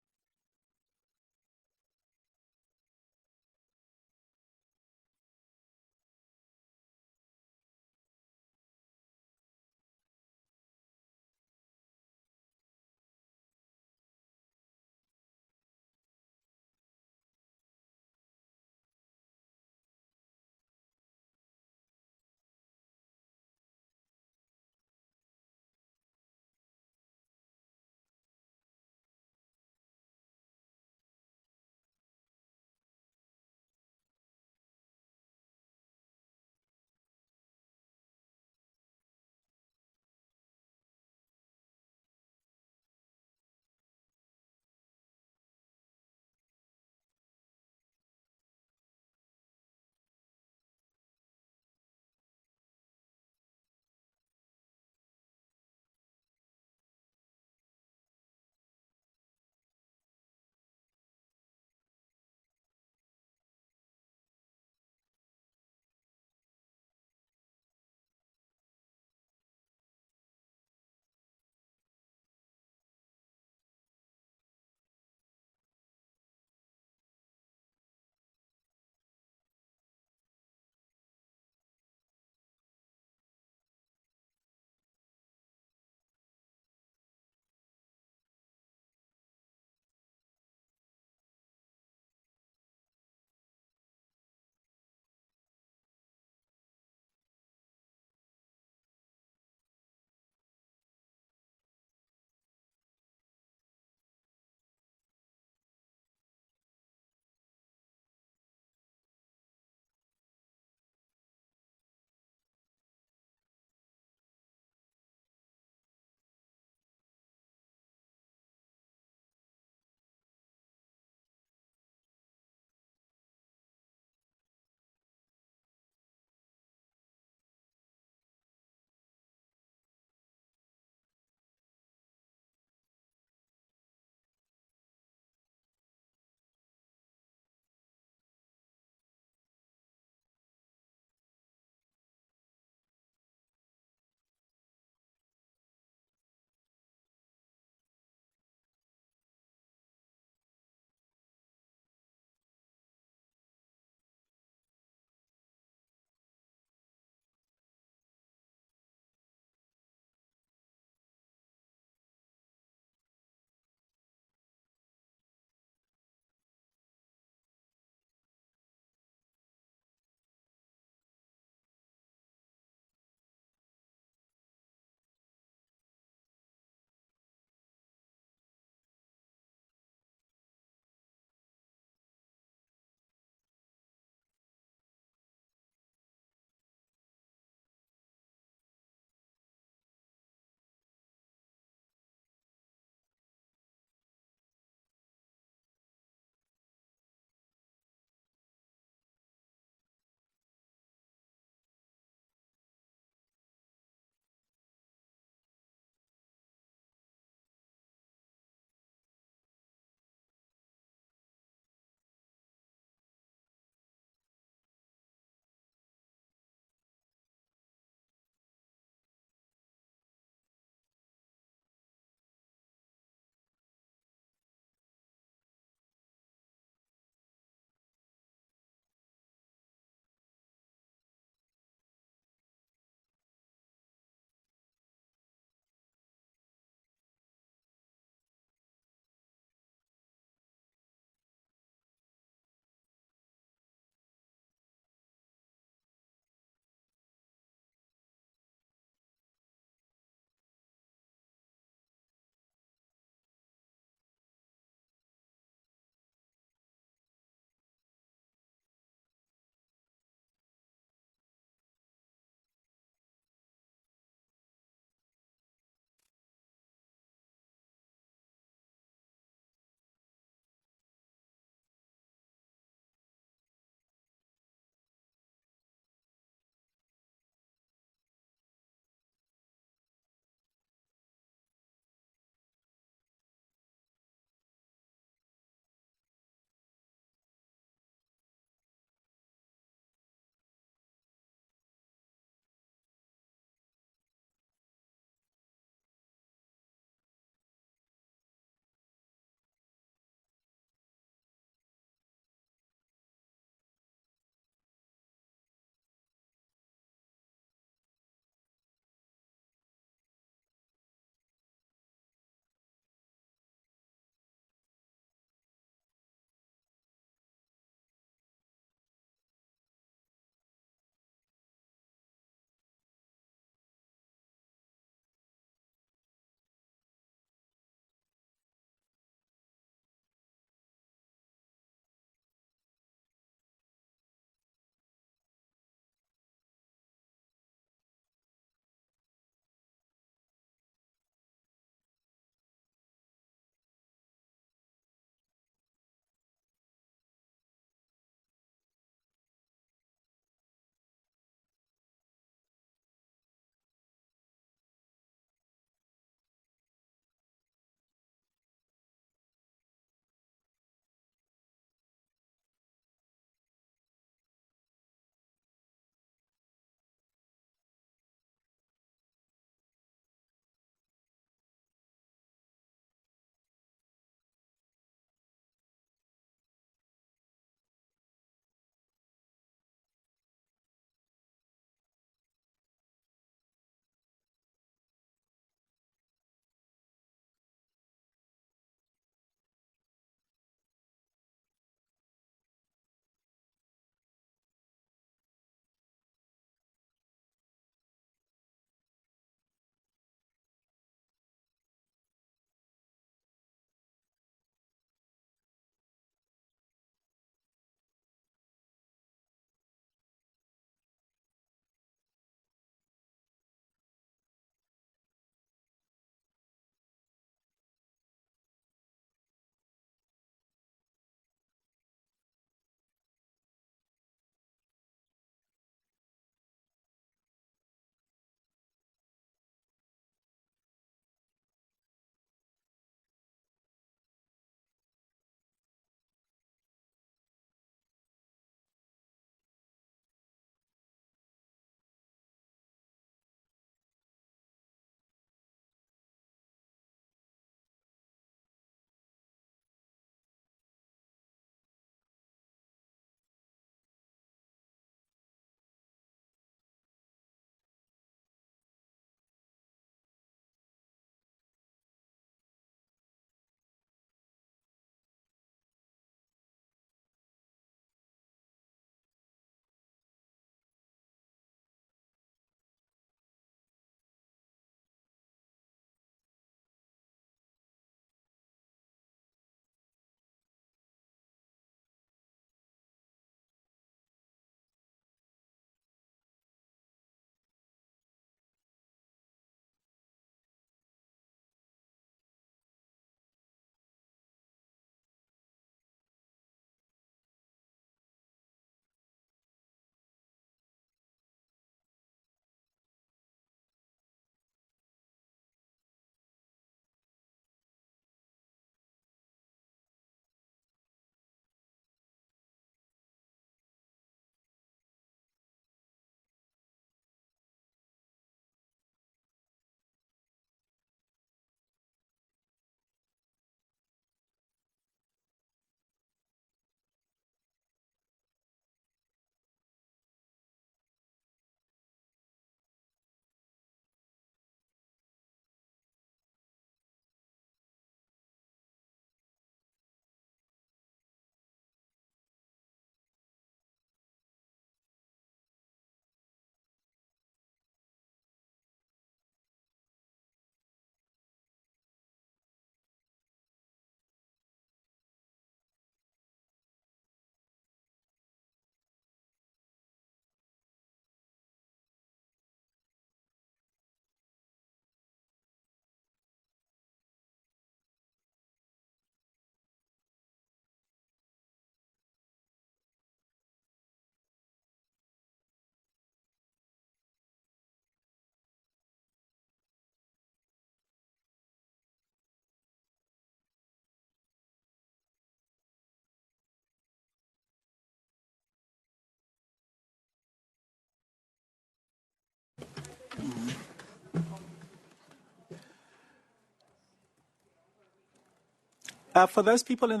Speaker 3: For those people in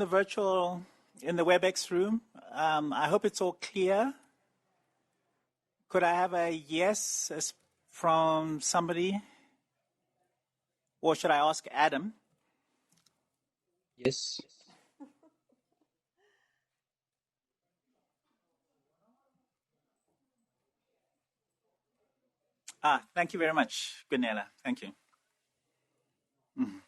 Speaker 3: the WebEx room, I hope it's all clear. Could I have a yes from somebody? Or should I ask Adam?
Speaker 11: Yes.
Speaker 3: Thank you very much, Gunela. Thank you. Mm.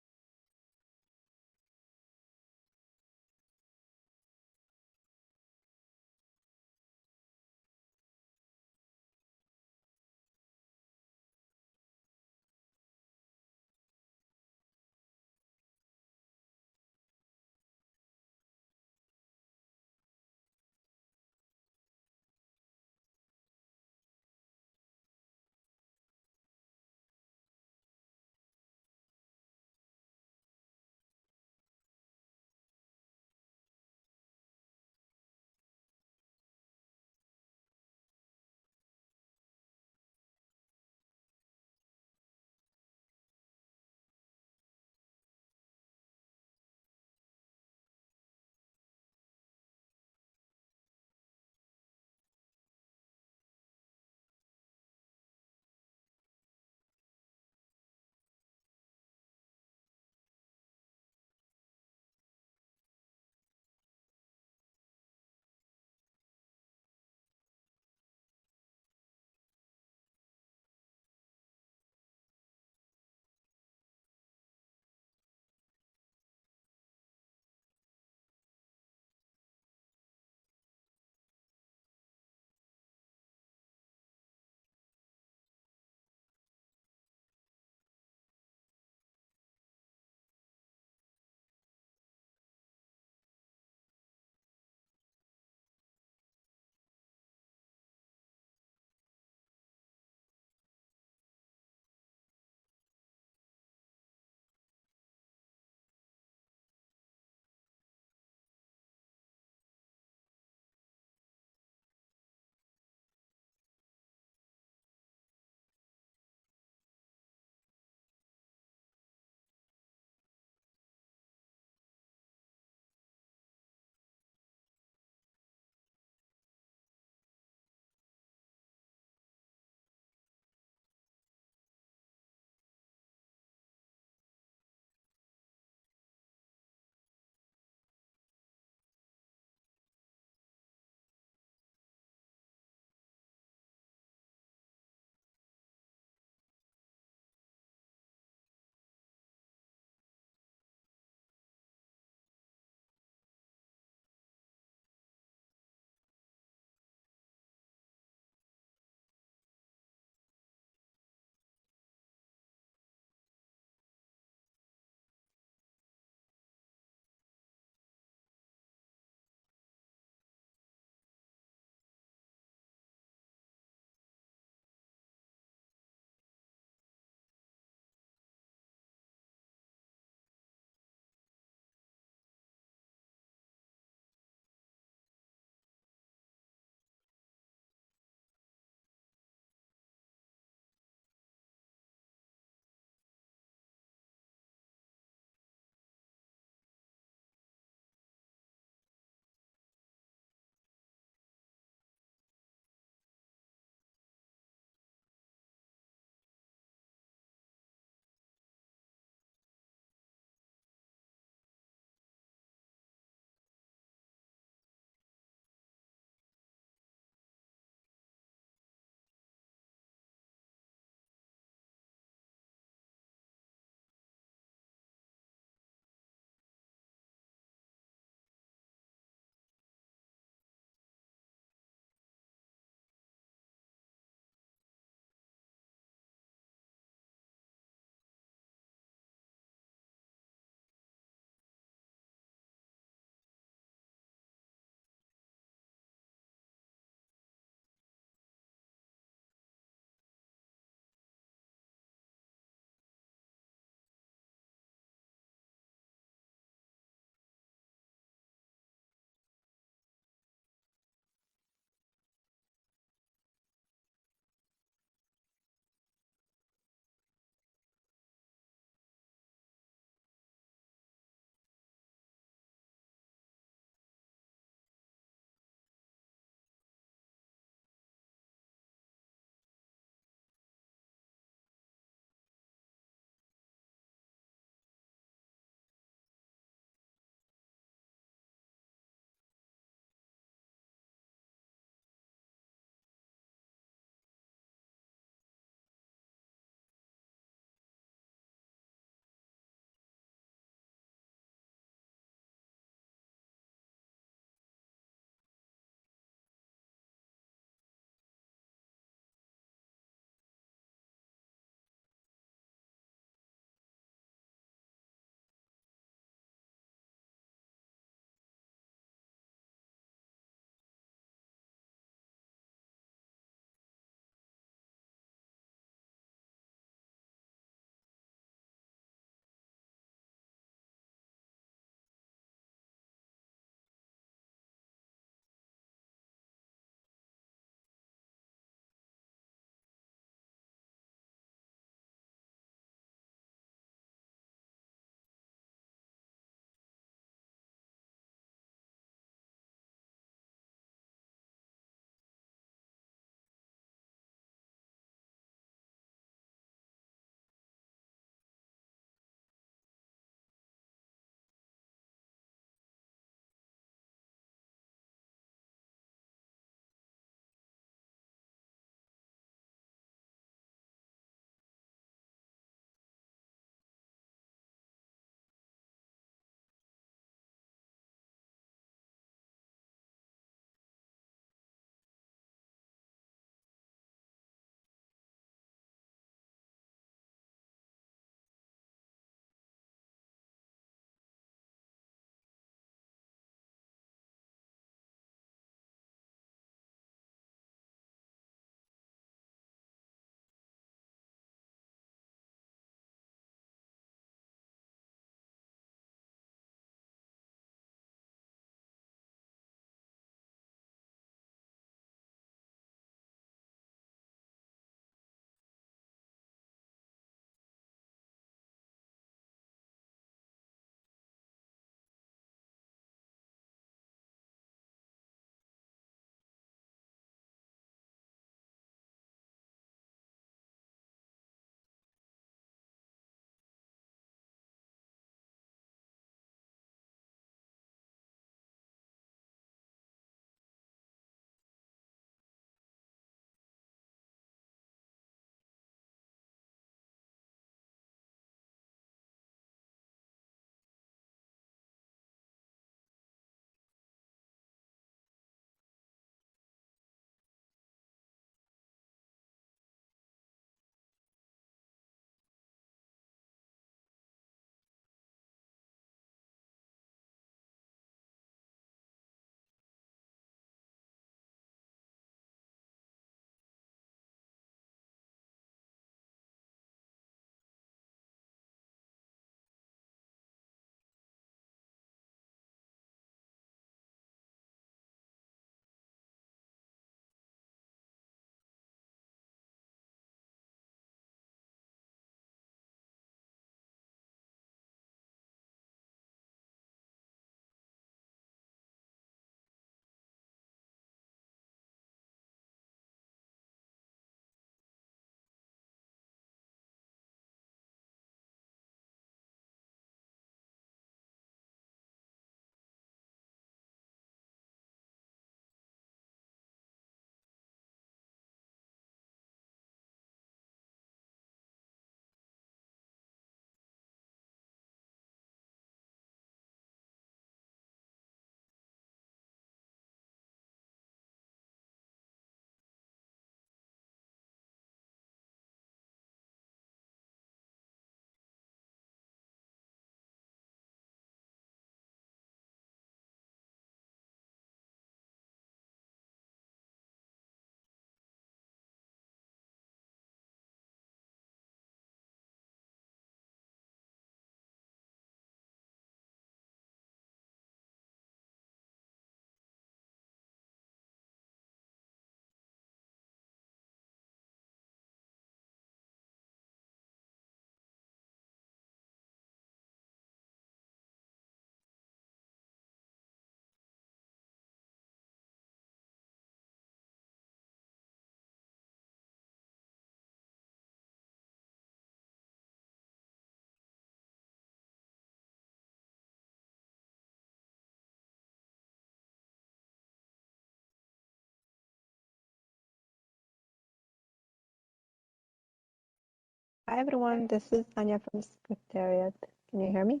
Speaker 7: Hi everyone, this is Anya from Secretariat. Can you hear me?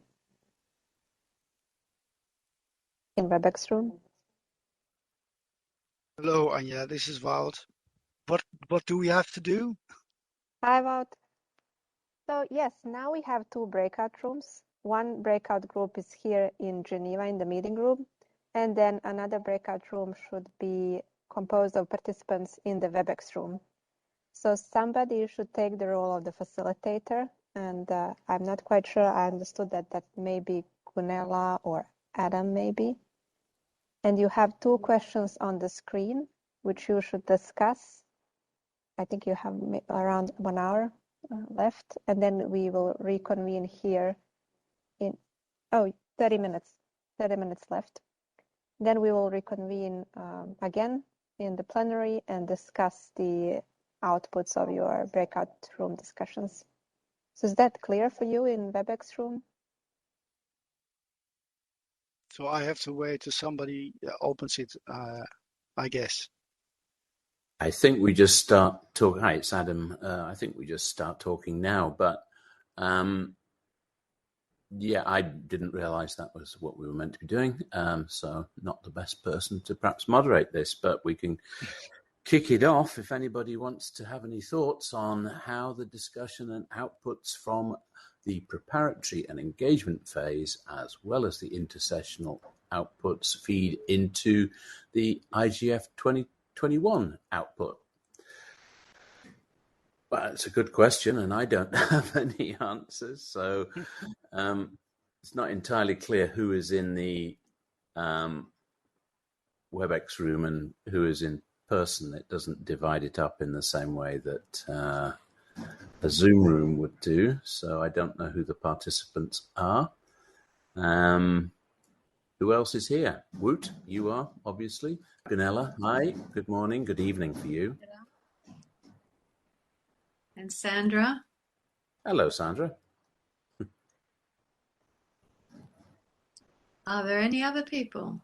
Speaker 7: In WebEx room?
Speaker 11: Hello, Anya. This is Wout. What do we have to do?
Speaker 7: Hi Wout. So yes, now we have 2 breakout rooms. One breakout group is here in Geneva in the meeting room, and then another breakout room should be composed of participants in the WebEx room. So somebody should take the role of the facilitator, and I'm not quite sure I understood that may be Gunella or Adam maybe. And you have 2 questions on the screen, which you should discuss. I think you have around 1 hour left, and then we will reconvene here in 30 minutes left. Then we will reconvene again in the plenary and discuss the outputs of your breakout room discussions. So is that clear for you in WebEx room?
Speaker 11: So I have to wait till somebody opens it, I guess.
Speaker 10: I think we just start talking. Hi, it's Adam. I think we just start talking now, but yeah, I didn't realize that was what we were meant to be doing. So not the best person to perhaps moderate this, but we can kick it off if anybody wants to have any thoughts on how the discussion and outputs from the preparatory and engagement phase, as well as the intersessional outputs, feed into the IGF 2021 output. Well, it's a good question, and I don't have any answers. So it's not entirely clear who is in the WebEx room and who is in person. It doesn't divide it up in the same way that a Zoom room would do. So I don't know who the participants are. Who else is here? Woot, you are, obviously. Gunella, hi. Good morning. Good evening for you.
Speaker 12: And Sandra.
Speaker 10: Hello, Sandra.
Speaker 12: Are there any other people?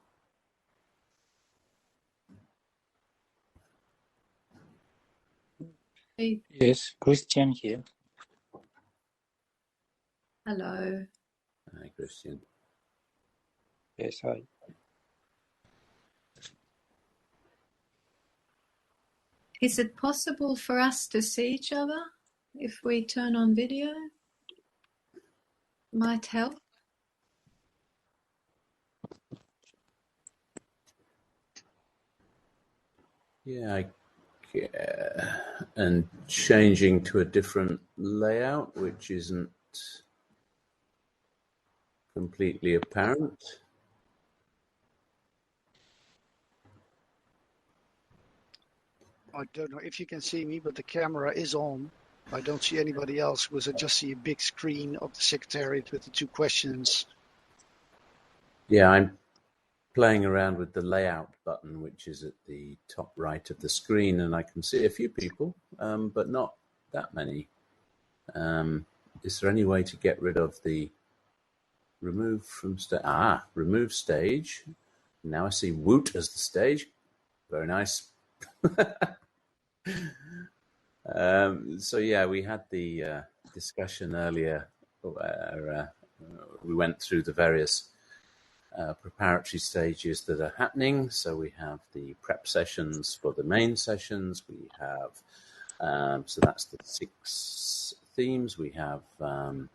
Speaker 13: Yes, Christian here.
Speaker 12: Hello.
Speaker 10: Hi, Christian.
Speaker 13: Yes, hi.
Speaker 12: Is it possible for us to see each other if we turn on video? Might help.
Speaker 10: Yeah, and changing to a different layout, which isn't completely apparent.
Speaker 11: I don't know if you can see me, but the camera is on. I don't see anybody else because I just see a big screen of the Secretariat with the 2 questions.
Speaker 10: Yeah, I'm playing around with the layout button, which is at the top right of the screen, and I can see a few people, but not that many. Is there any way to get rid of the remove from remove stage? Now I see Woot as the stage. Very nice. So yeah, we had the discussion earlier where we went through the various preparatory stages that are happening. So we have the prep sessions for the main sessions. We have, so that's the 6 themes. We have a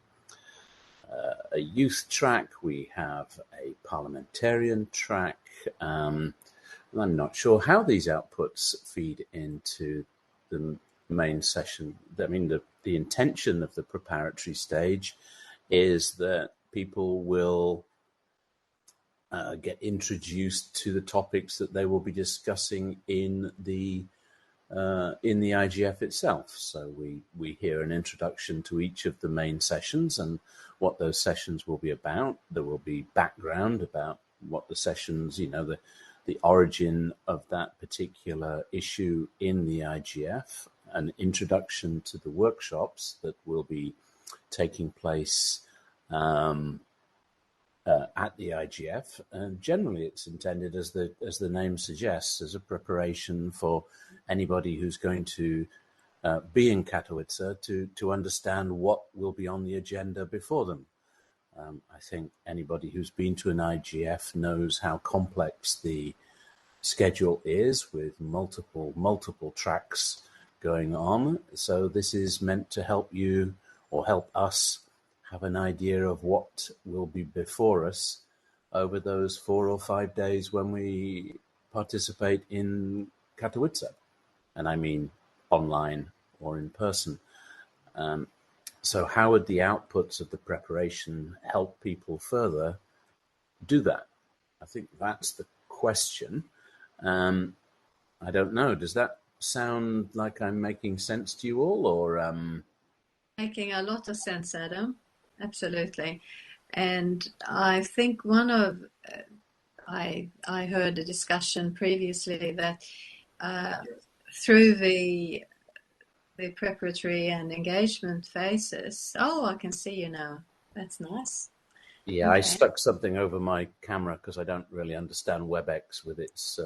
Speaker 10: youth track. We have a parliamentarian track. I'm not sure how these outputs feed into the main session. I mean, the intention of the preparatory stage is that people will get introduced to the topics that they will be discussing in the IGF itself. So we hear an introduction to each of the main sessions and what those sessions will be about. There will be background about what the sessions, the origin of that particular issue in the IGF, an introduction to the workshops that will be taking place at the IGF, and generally it's intended, as the name suggests, as a preparation for anybody who's going to be in Katowice to understand what will be on the agenda before them. I think anybody who's been to an IGF knows how complex the schedule is, with multiple tracks going on. So this is meant to help you, or help us, have an idea of what will be before us over those 4 or 5 days when we participate in Katowice. And I mean online or in person. So how would the outputs of the preparation help people further do that? I think that's the question. I don't know. Does that sound like I'm making sense to you all, or?
Speaker 12: Making a lot of sense, Adam. Absolutely. And I think I heard a discussion previously that through the preparatory and engagement phases. Oh, I can see you now. That's nice.
Speaker 10: Yeah, okay. I stuck something over my camera because I don't really understand WebEx with its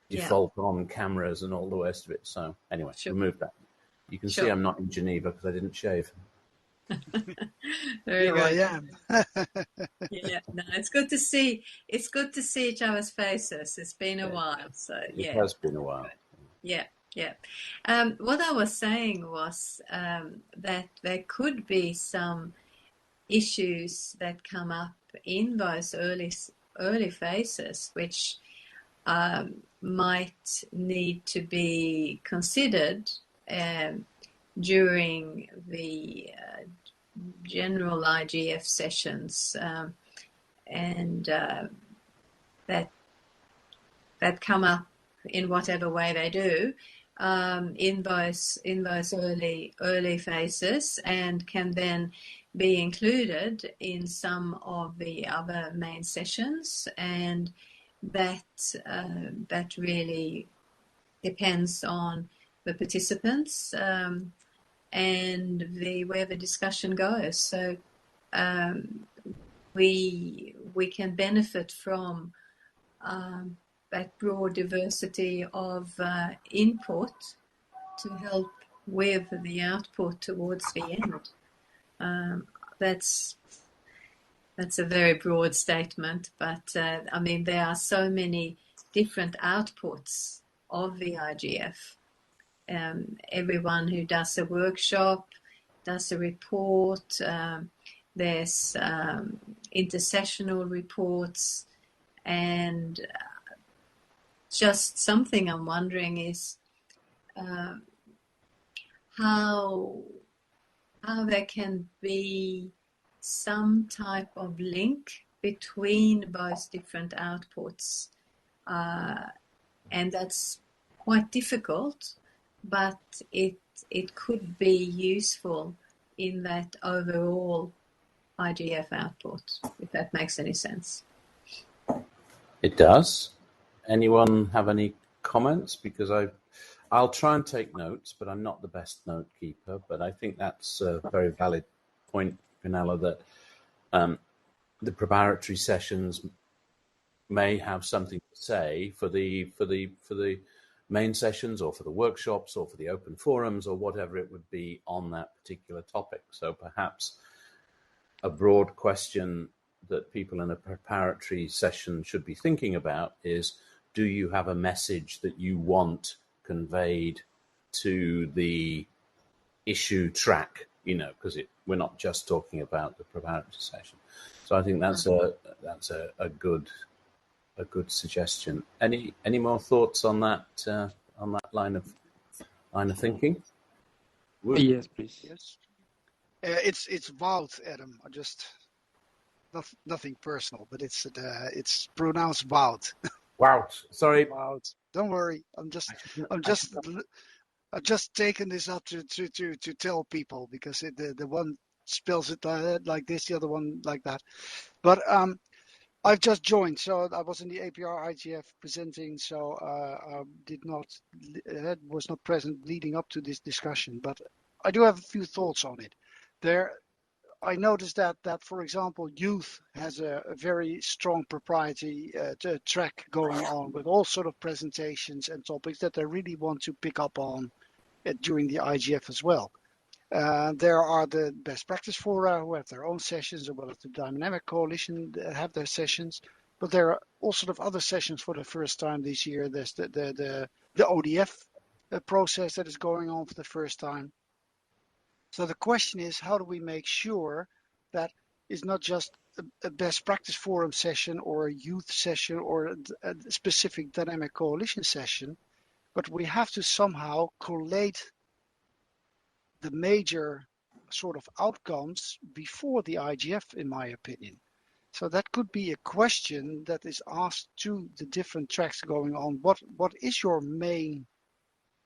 Speaker 10: default on cameras and all the rest of it. So anyway, remove that. You can see I'm not in Geneva because I didn't shave.
Speaker 12: Very
Speaker 11: Here
Speaker 12: good.
Speaker 11: I am.
Speaker 12: Yeah, no, it's good to see. It's good to see each other's faces. It's been a while, so
Speaker 10: it has been a while.
Speaker 12: Yeah. What I was saying was that there could be some issues that come up in those early phases, which might need to be considered during the general IGF sessions, and that come up in whatever way they do in those early phases, and can then be included in some of the other main sessions, and that really depends on the participants and where the discussion goes. So we can benefit from that broad diversity of input to help with the output towards the end. That's a very broad statement, but I mean, there are so many different outputs of the IGF. Everyone who does a workshop does a report. There's intersessional reports, and just something I'm wondering is how there can be some type of link between both different outputs, and that's quite difficult, but it could be useful in that overall IGF output, if that makes any sense.
Speaker 10: It does. Anyone have any comments? Because I'll try and take notes, but I'm not the best note keeper. But I think that's a very valid point, Pinella, that the preparatory sessions may have something to say for the main sessions, or for the workshops, or for the open forums, or whatever it would be on that particular topic. So perhaps a broad question that people in a preparatory session should be thinking about is, do you have a message that you want conveyed to the issue track? Because we're not just talking about the preparatory session. So I think that's a good suggestion. Any more thoughts on that line of thinking?
Speaker 13: Yes, please.
Speaker 11: Yes. It's Wout, Adam. I just nothing personal, but it's pronounced Wout.
Speaker 10: Wout. Sorry.
Speaker 11: Wout. Don't worry. I'm just taking this up to tell people, because the one spells it like this, the other one like that. But I've just joined, so I was in the APR IGF presenting, so was not present leading up to this discussion. But I do have a few thoughts on it. I noticed that for example, youth has a very strong proprietary track going on with all sort of presentations and topics that they really want to pick up on during the IGF as well. There are the best practice fora who have their own sessions, as well as the Dynamic Coalition have their sessions. But there are all sort of other sessions for the first time this year. There's the ODF process that is going on for the first time. So the question is, how do we make sure that it's not just a best practice forum session or a youth session or a specific Dynamic Coalition session, but we have to somehow collate the major sort of outcomes before the IGF, in my opinion. So that could be a question that is asked to the different tracks going on. What is your main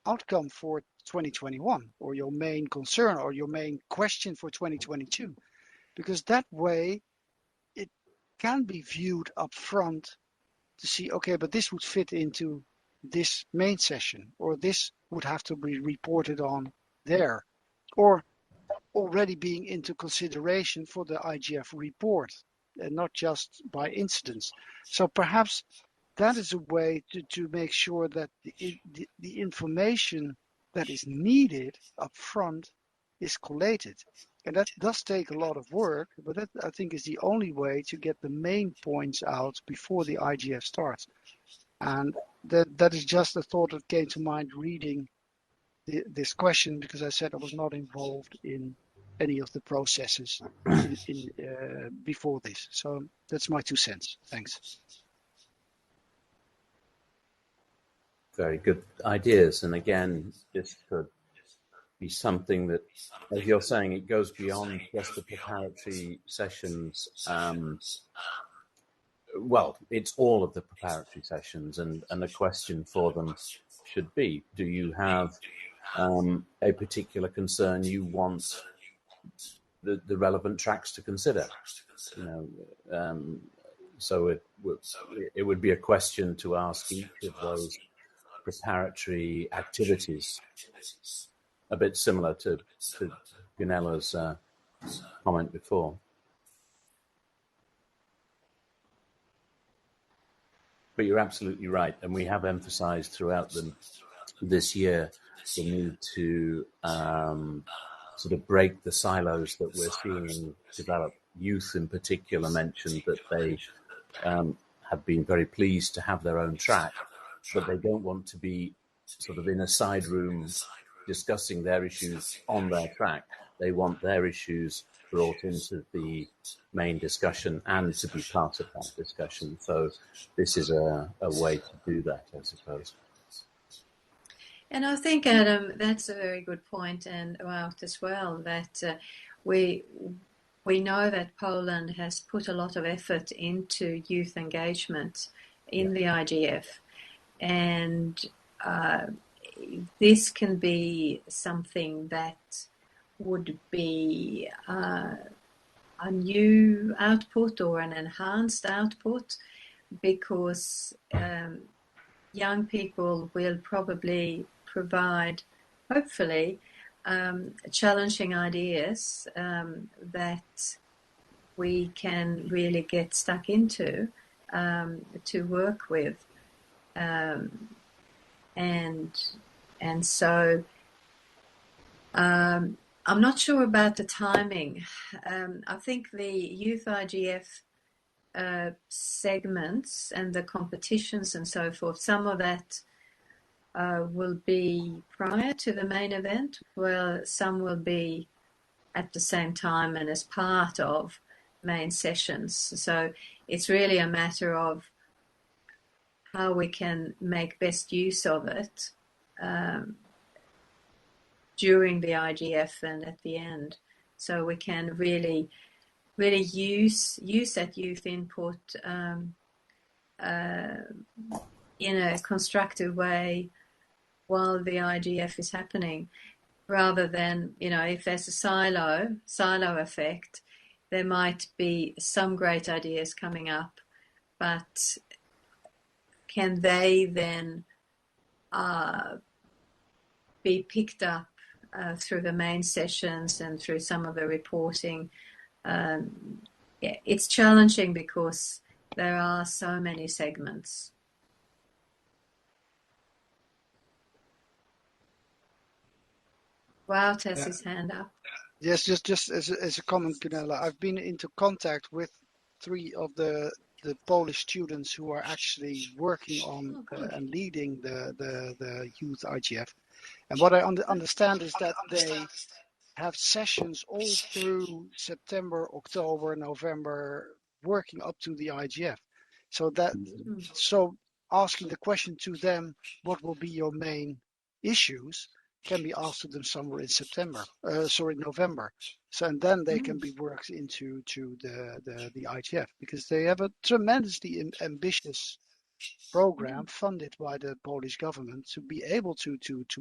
Speaker 11: outcome for 2021, or your main concern, or your main question for 2022? Because that way it can be viewed up front to see, okay, but this would fit into this main session, or this would have to be reported on there, or already being into consideration for the IGF report, and not just by incidents. So perhaps that is a way to make sure that the information that is needed up front is collated. And that does take a lot of work, but that, I think, is the only way to get the main points out before the IGF starts. And that is just a thought that came to mind reading this question, because I said I was not involved in any of the processes before this. So that's my 2 cents. Thanks.
Speaker 10: Very good ideas. And again, this could be something that, as you're saying, it goes beyond just the preparatory sessions. Well, it's all of the preparatory sessions, and the question for them should be, do you have a particular concern you want the relevant tracks to consider? So it would be a question to ask each of those preparatory activities, a bit similar to Gunella's comment before. But you're absolutely right, and we have emphasized throughout this year the need to sort of break the silos that we're seeing develop. Youth in particular mentioned that they have been very pleased to have their own track, but they don't want to be sort of in a side room discussing their issues on their track. They want their issues brought into the main discussion and to be part of that discussion. So this is a way to do that, I suppose.
Speaker 12: And I think, Adam, that's a very good point, and Wout as well, that we know that Poland has put a lot of effort into youth engagement in the IGF, and this can be something that would be a new output or an enhanced output, because young people will probably provide, hopefully, challenging ideas that we can really get stuck into to work with, and so I'm not sure about the timing. I think the Youth IGF segments and the competitions and so forth, some of that will be prior to the main event, while some will be at the same time and as part of main sessions. So it's really a matter of how we can make best use of it during the IGF and at the end, so we can really use that youth input in a constructive way while the IGF is happening, rather than, if there's a silo effect, there might be some great ideas coming up, but can they then be picked up through the main sessions and through some of the reporting? It's challenging because there are so many segments. Wout has his hand up.
Speaker 11: Yes, just as a comment, Gunilla, I've been into contact with 3 of the Polish students who are actually working on and leading the youth IGF. And what I understand is that they have sessions all through September, October, November, working up to the IGF. So asking the question to them, what will be your main issues, can be asked to them somewhere in November. So and then they can be worked into the IGF, because they have a tremendously ambitious program funded by the Polish government to be able to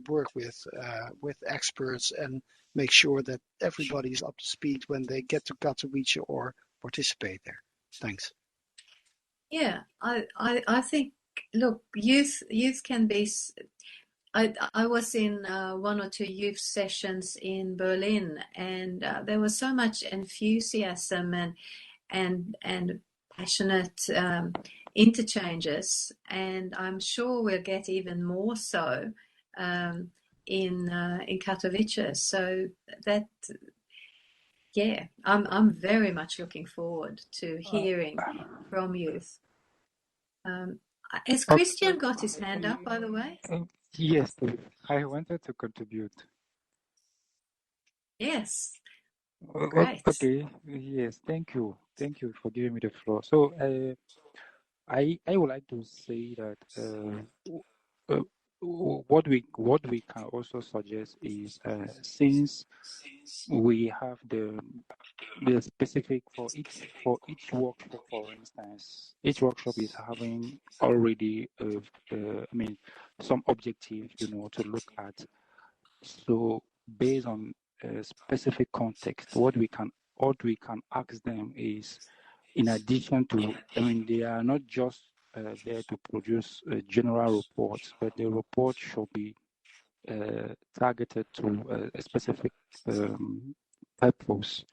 Speaker 11: work with experts and make sure that everybody is up to speed when they get to Katowice or participate there. Thanks.
Speaker 12: Yeah, I think, look, youth can be. I was in 1 or 2 youth sessions in Berlin, and there was so much enthusiasm and passionate interchanges, and I'm sure we'll get even more so in Katowice. So that, yeah, I'm very much looking forward to hearing from youth. Has Christian got his hand up, by the way?
Speaker 13: Yes, please. I wanted to contribute.
Speaker 12: Yes. Great.
Speaker 13: Okay. Yes. Thank you. Thank you for giving me the floor. So, I would like to say that what we can also suggest is since we have the specific for each workshop, for instance, each workshop is having already some objective, to look at. So based on a specific context, what we can ask them is, in addition to, they are not just there to produce general reports, but the report should be targeted to a specific purpose.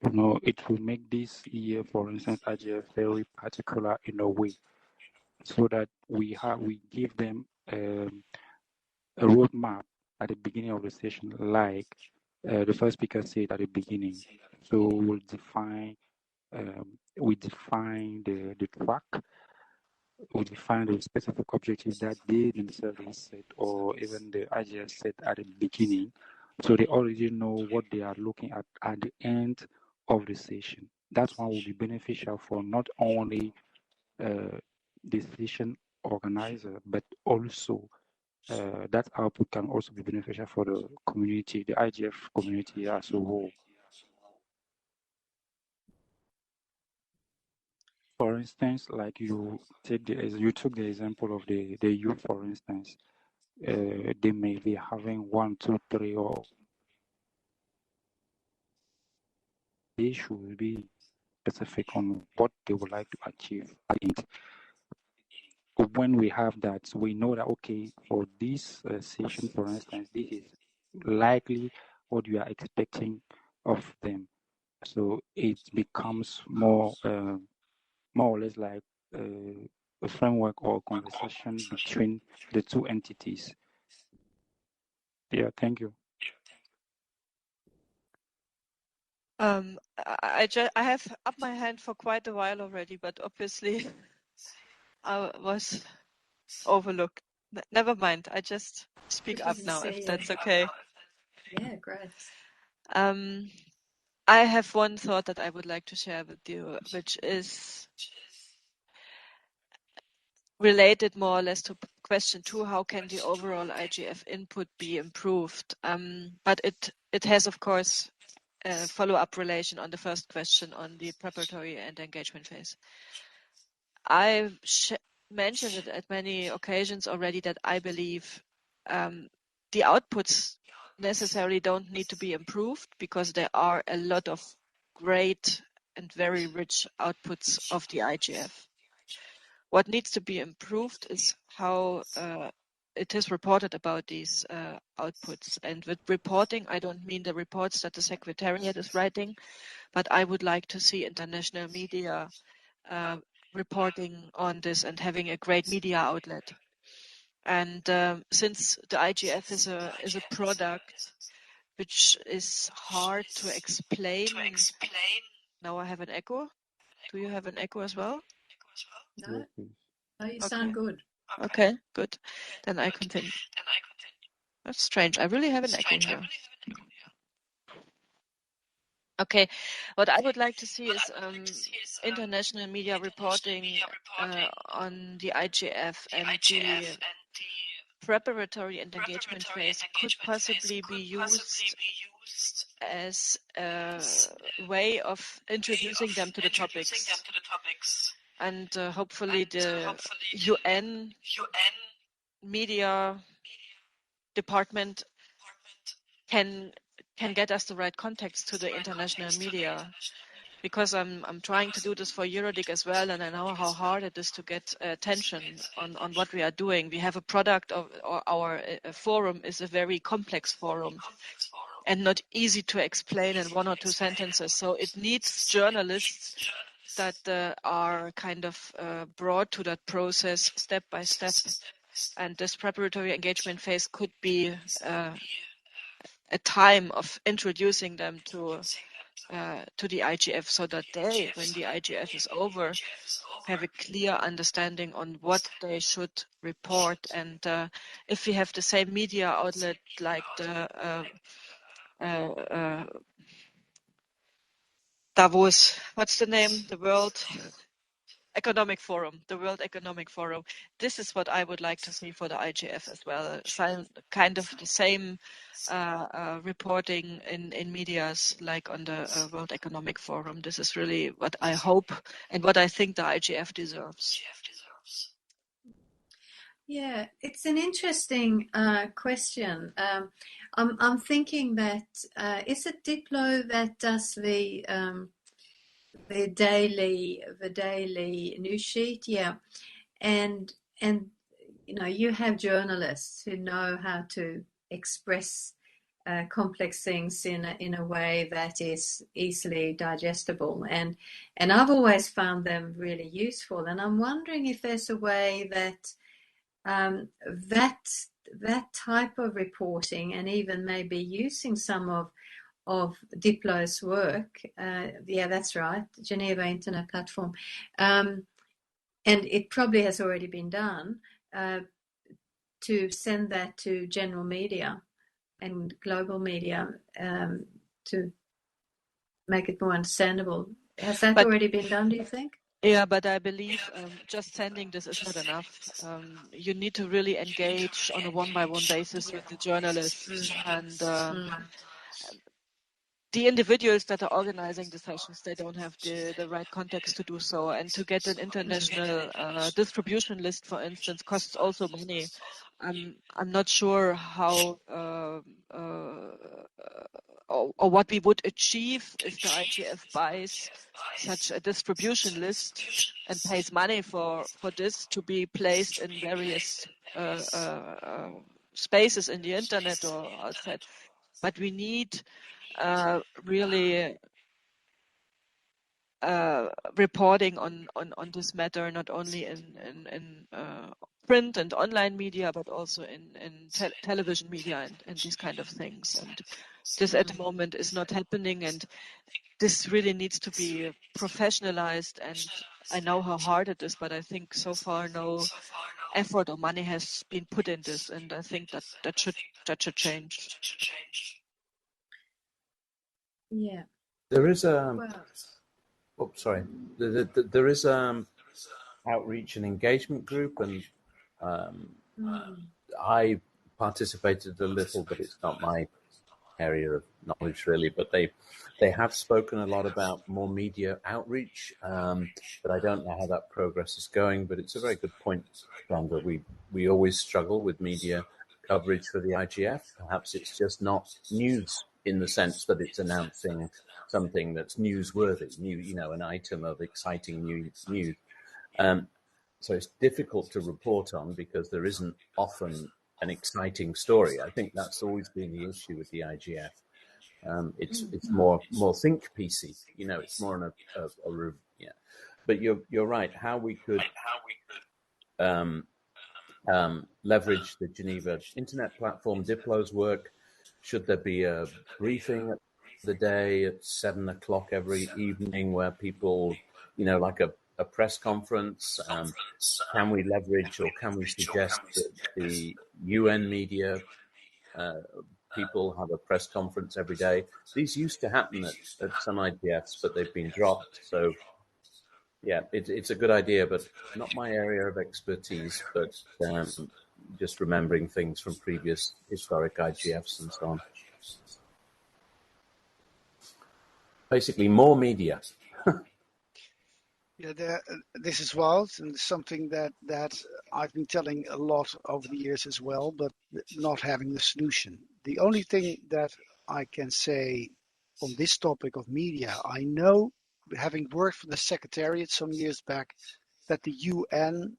Speaker 13: It will make this year, for instance, IGF very particular in a way, so that we give them a roadmap at the beginning of the session, like the first speaker said at the beginning. So we'll define the track, we define the specific objective that they themselves set, or even the IGF set at the beginning, so they already know what they are looking at the end of the session. That one will be beneficial for not only the session organizer, but also that output can also be beneficial for the community, the IGF community as a whole. For instance, like you took the example of the youth, for instance, they may be having 1, 2, 3, or they should be specific on what they would like to achieve. When we have that, we know that, okay, for this session, for instance, this is likely what you are expecting of them. So it becomes more or less like a framework or conversation between the two entities. Yeah, thank you.
Speaker 14: I have up my hand for quite a while already, but obviously I was overlooked. Never mind. I just speak up now, if that's okay.
Speaker 12: Yeah, great.
Speaker 14: I have one thought that I would like to share with you, which is related more or less to question 2, how can the overall IGF input be improved? But it has, of course, a follow-up relation on the first question on the preparatory and engagement phase. I've mentioned it at many occasions already that I believe the outputs necessarily don't need to be improved, because there are a lot of great and very rich outputs of the IGF. What needs to be improved is how it is reported about these outputs. And with reporting, I don't mean the reports that the Secretariat is writing, but I would like to see international media reporting on this and having a great media outlet. And since the IGF is a product which is hard to explain. Now I have an echo. Do you have an echo as well?
Speaker 12: No, you sound good.
Speaker 14: Okay, good. Then I continue. That's strange. I really have an echo here. Okay, what I would like to see is international media reporting on the IGF, and the preparatory and engagement phase could possibly be used as a way of introducing them to the topics. And hopefully the UN media department can get us the right context to the international media, because I'm trying to do this for Eurodic as well, and I know how hard it is to get attention on what we are doing. We have a product of our forum is a very complex forum and not easy to explain in 1 or 2 sentences. So it needs journalists that are kind of brought to that process step by step. And this preparatory engagement phase could be a time of introducing them to the IGF, so that they, when the IGF is over, have a clear understanding on what they should report. And if we have the same media outlet like the Davos, what's the name? The World Economic Forum, This is what I would like to see for the IGF as well. Kind of the same reporting in medias like on the World Economic Forum. This is really what I hope and what I think the IGF deserves.
Speaker 12: Yeah, it's an interesting question. I'm thinking that is it Diplo that does the daily news sheet? Yeah, and you know, you have journalists who know how to express complex things in a way that is easily digestible, and I've always found them really useful. And I'm wondering if there's a way that that type of reporting, and even maybe using some of Diplo's work, yeah, that's right, Geneva Internet Platform, and it probably has already been done, to send that to general media and global media, to make it more understandable. Has that already been done, do you think?
Speaker 14: Yeah, but I believe just sending this is not enough. You need to really engage on a one-by-one basis with the journalists, and the individuals that are organizing the sessions, they don't have the right context to do so. And to get an international distribution list, for instance, costs also money. I'm not sure how or what we would achieve if the IGF buys such a distribution list and pays money for this to be placed in various spaces in the internet or outside. But we need really reporting on this matter, not only in print and online media, but also in television media and these kind of things. And this at the moment is not happening, and this really needs to be professionalized. And I know how hard it is, but I think so far no effort or money has been put in this, and I think that should change.
Speaker 12: Yeah.
Speaker 10: There is there is outreach and engagement group, and I participated a little, but it's not my area of knowledge really. But they have spoken a lot about more media outreach, but I don't know how that progress is going. But it's a very good point, Sandra. We always struggle with media coverage for the IGF. Perhaps it's just not news in the sense that it's announcing something that's newsworthy, an item of exciting news. So it's difficult to report on because there isn't often an exciting story. I think that's always been the issue with the IGF. It's more think piecey, it's more on a But you're right. How we could leverage the Geneva Internet Platform, Diplo's work, Should there be a briefing at the day at 7 o'clock every evening where people, like a press conference? Can we leverage or can we suggest that the UN media people have a press conference every day? These used to happen at some IGFs, but they've been dropped. So, yeah, it's a good idea, but not my area of expertise, but just remembering things from previous historic IGFs and so on. Basically, more media.
Speaker 11: Yeah, this is wild and something that I've been telling a lot over the years as well, but not having the solution. The only thing that I can say on this topic of media, I know, having worked for the Secretariat some years back, that the UN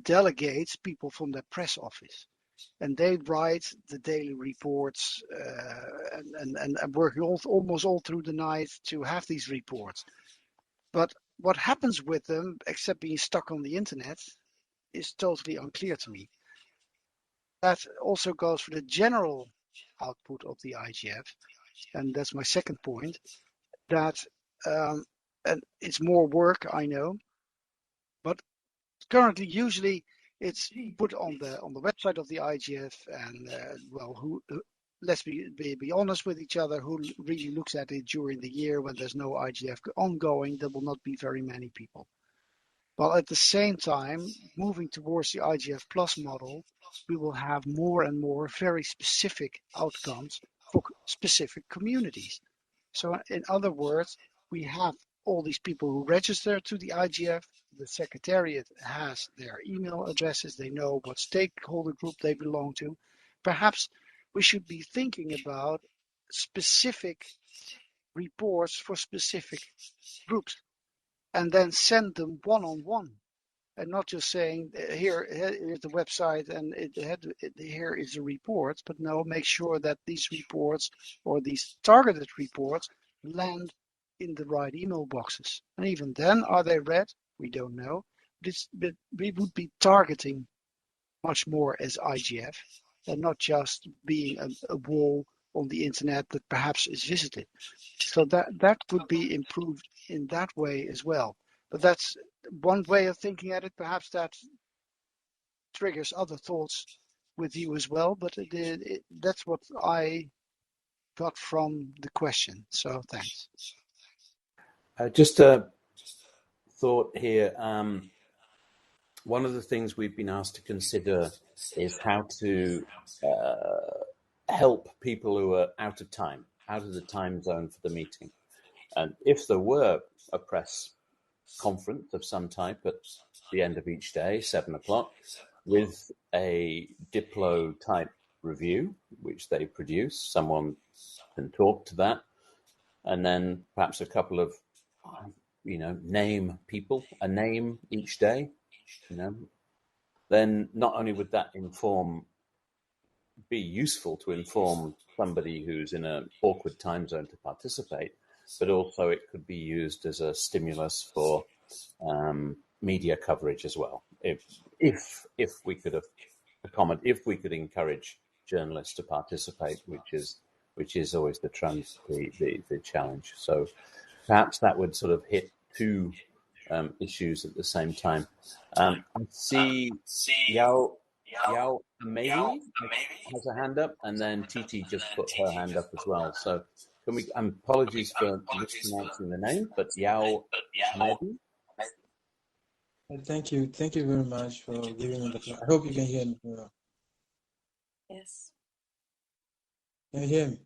Speaker 11: delegates people from their press office, and they write the daily reports and working almost all through the night to have these reports. But what happens with them, except being stuck on the internet, is totally unclear to me. That also goes for the general output of the IGF, and that's my second point. That and it's more work, I know, but currently, usually, it's put on the website of the IGF, and let's be honest with each other. Who really looks at it during the year when there's no IGF ongoing? There will not be very many people. While at the same time, moving towards the IGF Plus model, we will have more and more very specific outcomes for specific communities. So in other words, we have all these people who register to the IGF. The Secretariat has their email addresses. They know what stakeholder group they belong to. Perhaps we should be thinking about specific reports for specific groups and then send them one-on-one. And not just saying, here is the website and here is the report, but no, make sure that these reports or these targeted reports land in the right email boxes. And even then, are they read? We don't know. But we would be targeting much more as IGF and not just being a wall on the internet that perhaps is visited. So that could be improved in that way as well. But that's one way of thinking at it. Perhaps that triggers other thoughts with you as well. But that's what I got from the question. So thanks.
Speaker 10: Just a thought here. One of the things we've been asked to consider is how to help people who are out of time, out of the time zone for the meeting. And if there were a press conference of some type at the end of each day, 7 o'clock, with a Diplo type review, which they produce, someone can talk to that, and then perhaps a couple of, name people, a name each day, then not only would that be useful to inform somebody who's in an awkward time zone to participate, but also it could be used as a stimulus for media coverage as well. If we could accommodate, if we could encourage journalists to participate, which is always the challenge. So perhaps that would sort of hit two issues at the same time. I see Yao Amehi has a hand up, and then Titi just put her hand up as well. So can we? Apologies for mispronouncing the name, but Yao Amehi.
Speaker 15: Thank you very much for giving me the floor. I hope you can hear me well.
Speaker 6: Yes.
Speaker 15: Can you hear me?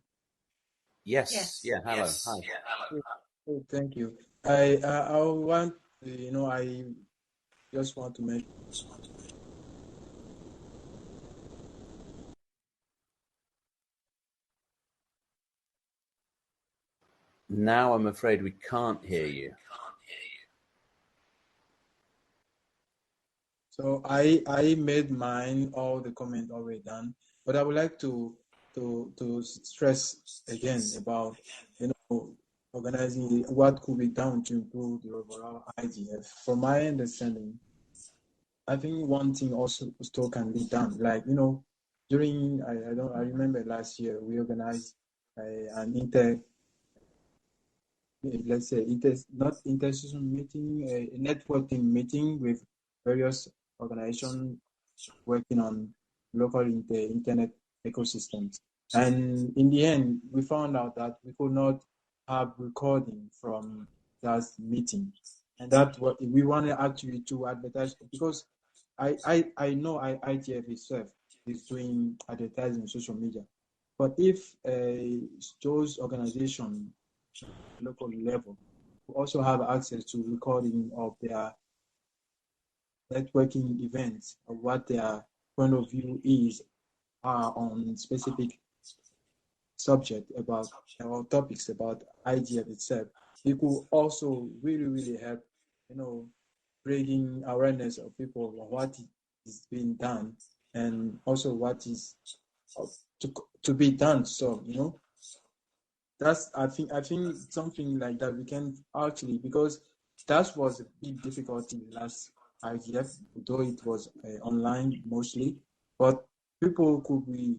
Speaker 10: Yes. Yeah. Hello.
Speaker 6: Yes.
Speaker 10: Hi.
Speaker 6: Yeah, hello.
Speaker 15: Oh, thank you. I want, I just want to mention.
Speaker 10: Now I'm afraid we can't hear you.
Speaker 15: So I made mine, all the comment already done, but I would like to stress again about organizing what could be done to improve the overall IGF. From my understanding, I think one thing also still can be done, like during I remember last year we organized an not institutional meeting, a networking meeting with various organizations working on local internet ecosystems. And in the end, we found out that we could not have recording from that meeting. And that's what we wanted actually to advertise, because I know IGF itself is doing advertising on social media. But if those organizations local level also have access to recording of their networking events, of what their point of view is on specific subject about or topics about IGF itself, it could also really help, bringing awareness of people on what is being done and also what is to be done. So that's I think something like that we can actually, because that was a big difficulty last IGF, though it was online mostly, but people could be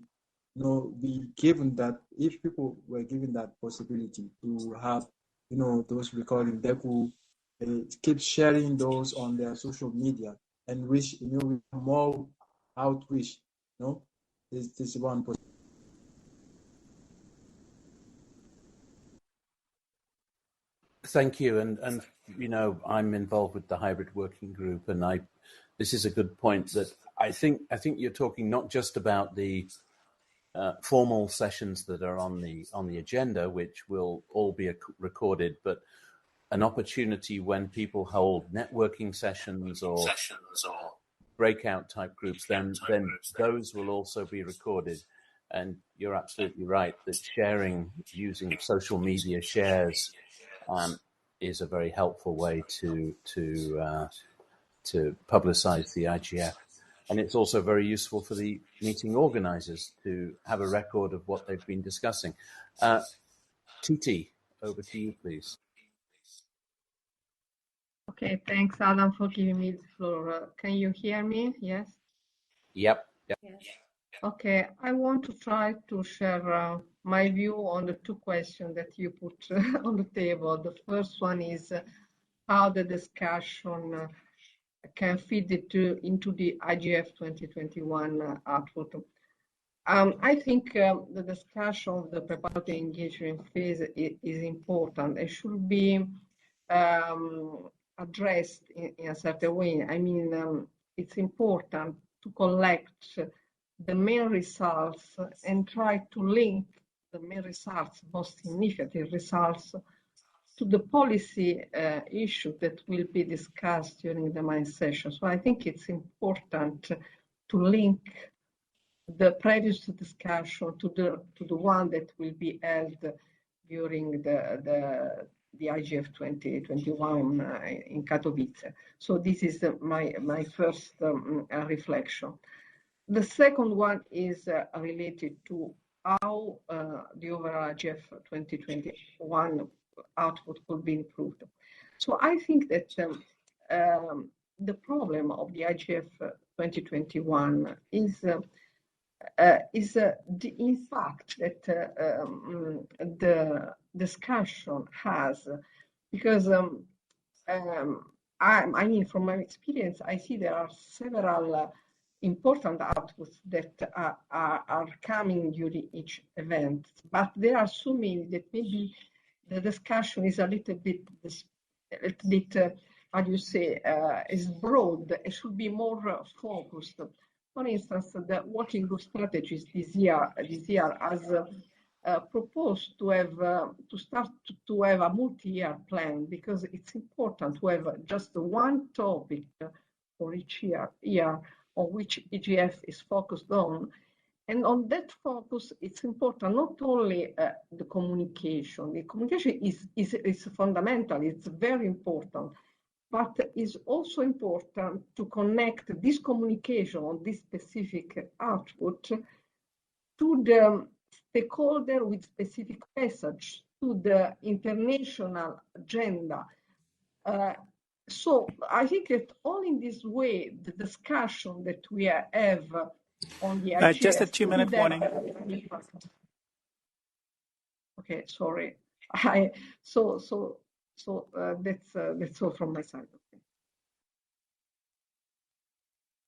Speaker 15: given that, if people were given that possibility to have those recordings, they could keep sharing those on their social media and reach more outreach. This is one possibility.
Speaker 10: Thank you. And I'm involved with the hybrid working group, and this is a good point that I think you're talking not just about the formal sessions that are on the agenda, which will all be recorded, but an opportunity when people hold networking sessions or breakout type groups, then those will also be recorded. And you're absolutely right that sharing using social media shares is a very helpful way to publicize the IGF. And it's also very useful for the meeting organizers to have a record of what they've been discussing. Titi, over to you, please.
Speaker 16: Okay, thanks, Adam, for giving me the floor. Can you hear me? Yes?
Speaker 10: Yep.
Speaker 16: Yes. Okay, I want to try to share my view on the two questions that you put on the table. The first one is how the discussion can fit into the IGF 2021 output. I think the discussion of the preparatory engagement phase is important. It should be addressed in a certain way. I mean, it's important to collect the main results and try to link the main results, most significant results, to the policy issue that will be discussed during the main session. So I think it's important to link the previous discussion to the one that will be held during the IGF 2021 in Katowice. So this is my first reflection. The second one is related to how the overall IGF 2021 output could be improved. So I think that the problem of the IGF 2021 is in fact that the discussion has, because I mean, from my experience, I see there are several important outputs that are coming during each event, but there are so many that maybe the discussion is a little bit how do you say, is broad. It should be more focused. For instance, the working group strategies this year has proposed to have to have a multi-year plan, because it's important to have just one topic for each year on which IGF is focused on. And on that focus, it's important not only the communication. The communication is fundamental, it's very important, but it's also important to connect this communication on this specific output to the stakeholder with specific message, to the international agenda. So I think that all in this way, the discussion that we have on the IGF.
Speaker 3: Just a 2-minute warning.
Speaker 16: Okay, sorry. That's all from my side. Okay.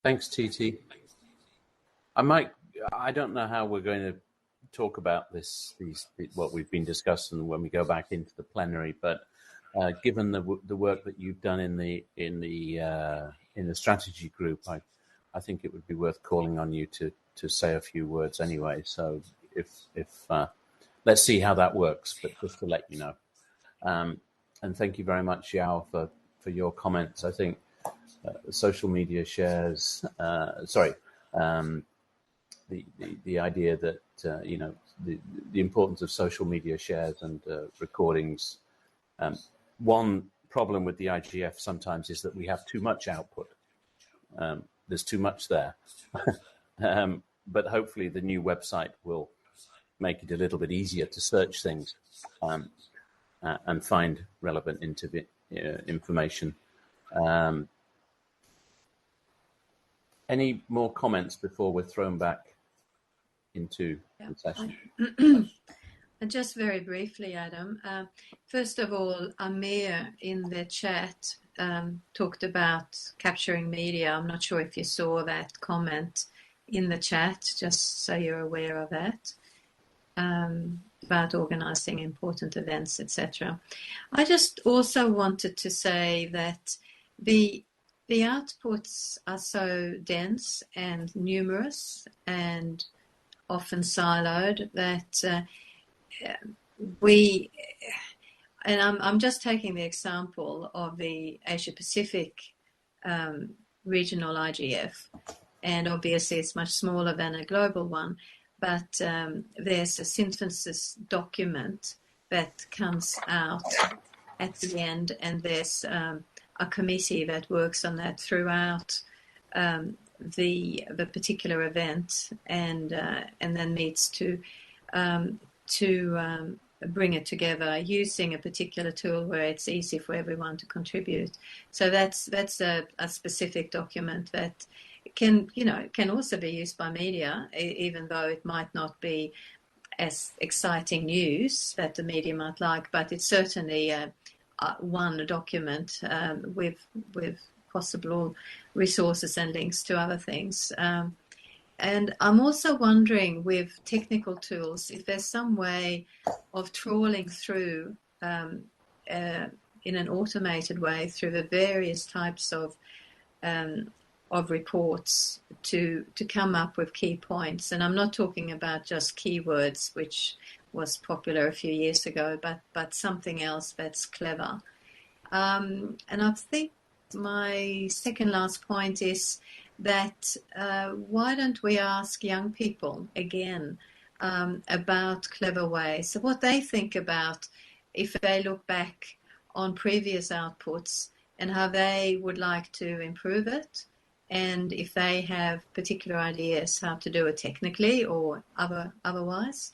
Speaker 10: Thanks, TT. I don't know how we're going to talk about what we've been discussing when we go back into the plenary, but given the work that you've done in the strategy group, I think it would be worth calling on you to say a few words anyway. So if let's see how that works, but just to let you know. And thank you very much, Yao, for your comments. I think social media shares. The idea that the importance of social media shares and recordings. One problem with the IGF sometimes is that we have too much output. There's too much there, but hopefully the new website will make it a little bit easier to search things and find relevant information. Any more comments before we're thrown back into the session?
Speaker 12: Just very briefly, Adam. First of all, Amir in the chat talked about capturing media. I'm not sure if you saw that comment in the chat, just so you're aware of that, about organising important events, etc. I just also wanted to say that the outputs are so dense and numerous and often siloed that I'm just taking the example of the Asia Pacific regional IGF, and obviously it's much smaller than a global one, but there's a synthesis document that comes out at the end, and there's a committee that works on that throughout the particular event, and then meets to bring it together using a particular tool where it's easy for everyone to contribute. So that's a specific document that can also be used by media, even though it might not be as exciting news that the media might like, but it's certainly one document with possible resources and links to other things. And I'm also wondering, with technical tools, if there's some way of trawling through in an automated way through the various types of reports to come up with key points. And I'm not talking about just keywords, which was popular a few years ago, but something else that's clever. And I think my second last point is that why don't we ask young people again about clever ways, so what they think about if they look back on previous outputs and how they would like to improve it, and if they have particular ideas how to do it technically or otherwise.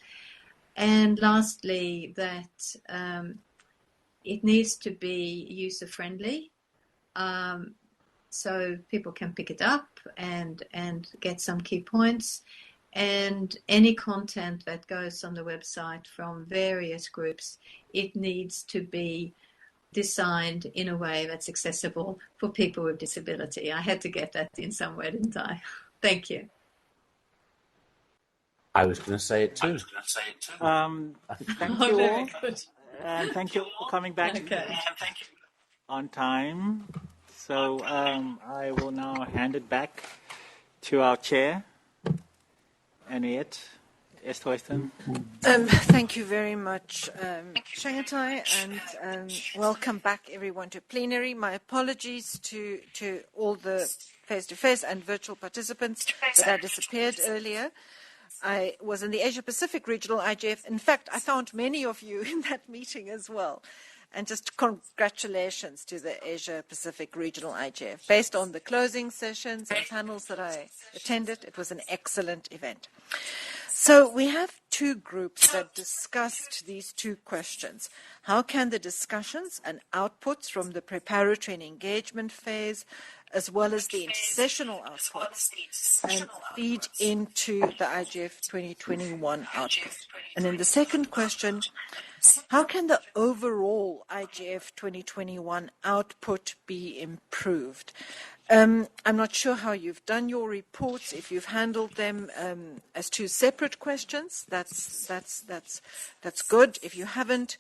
Speaker 12: And lastly, that it needs to be user-friendly, so people can pick it up and get some key points. And any content that goes on the website from various groups, it needs to be designed in a way that's accessible for people with disability. I had to get that in somewhere, didn't I? Thank you.
Speaker 10: I was going to say it too.
Speaker 3: Thank you all. And thank you for coming back on time. So I will now hand it back to our chair, Henriette Esthuijten.
Speaker 2: Thank you very much, Shangatai, and welcome back everyone to plenary. My apologies to all the face-to-face and virtual participants that I disappeared earlier. I was in the Asia Pacific Regional IGF. In fact, I found many of you in that meeting as well. And just congratulations to the Asia Pacific Regional IGF. Based on the closing sessions and panels that I attended, it was an excellent event. So we have two groups that discussed these two questions. How can the discussions and outputs from the preparatory and engagement phase as well as the intersessional outputs, and feed into the IGF 2021 output? And then the second question, how can the overall IGF 2021 output be improved? I'm not sure how you've done your reports. If you've handled them as two separate questions, that's good. If you haven't,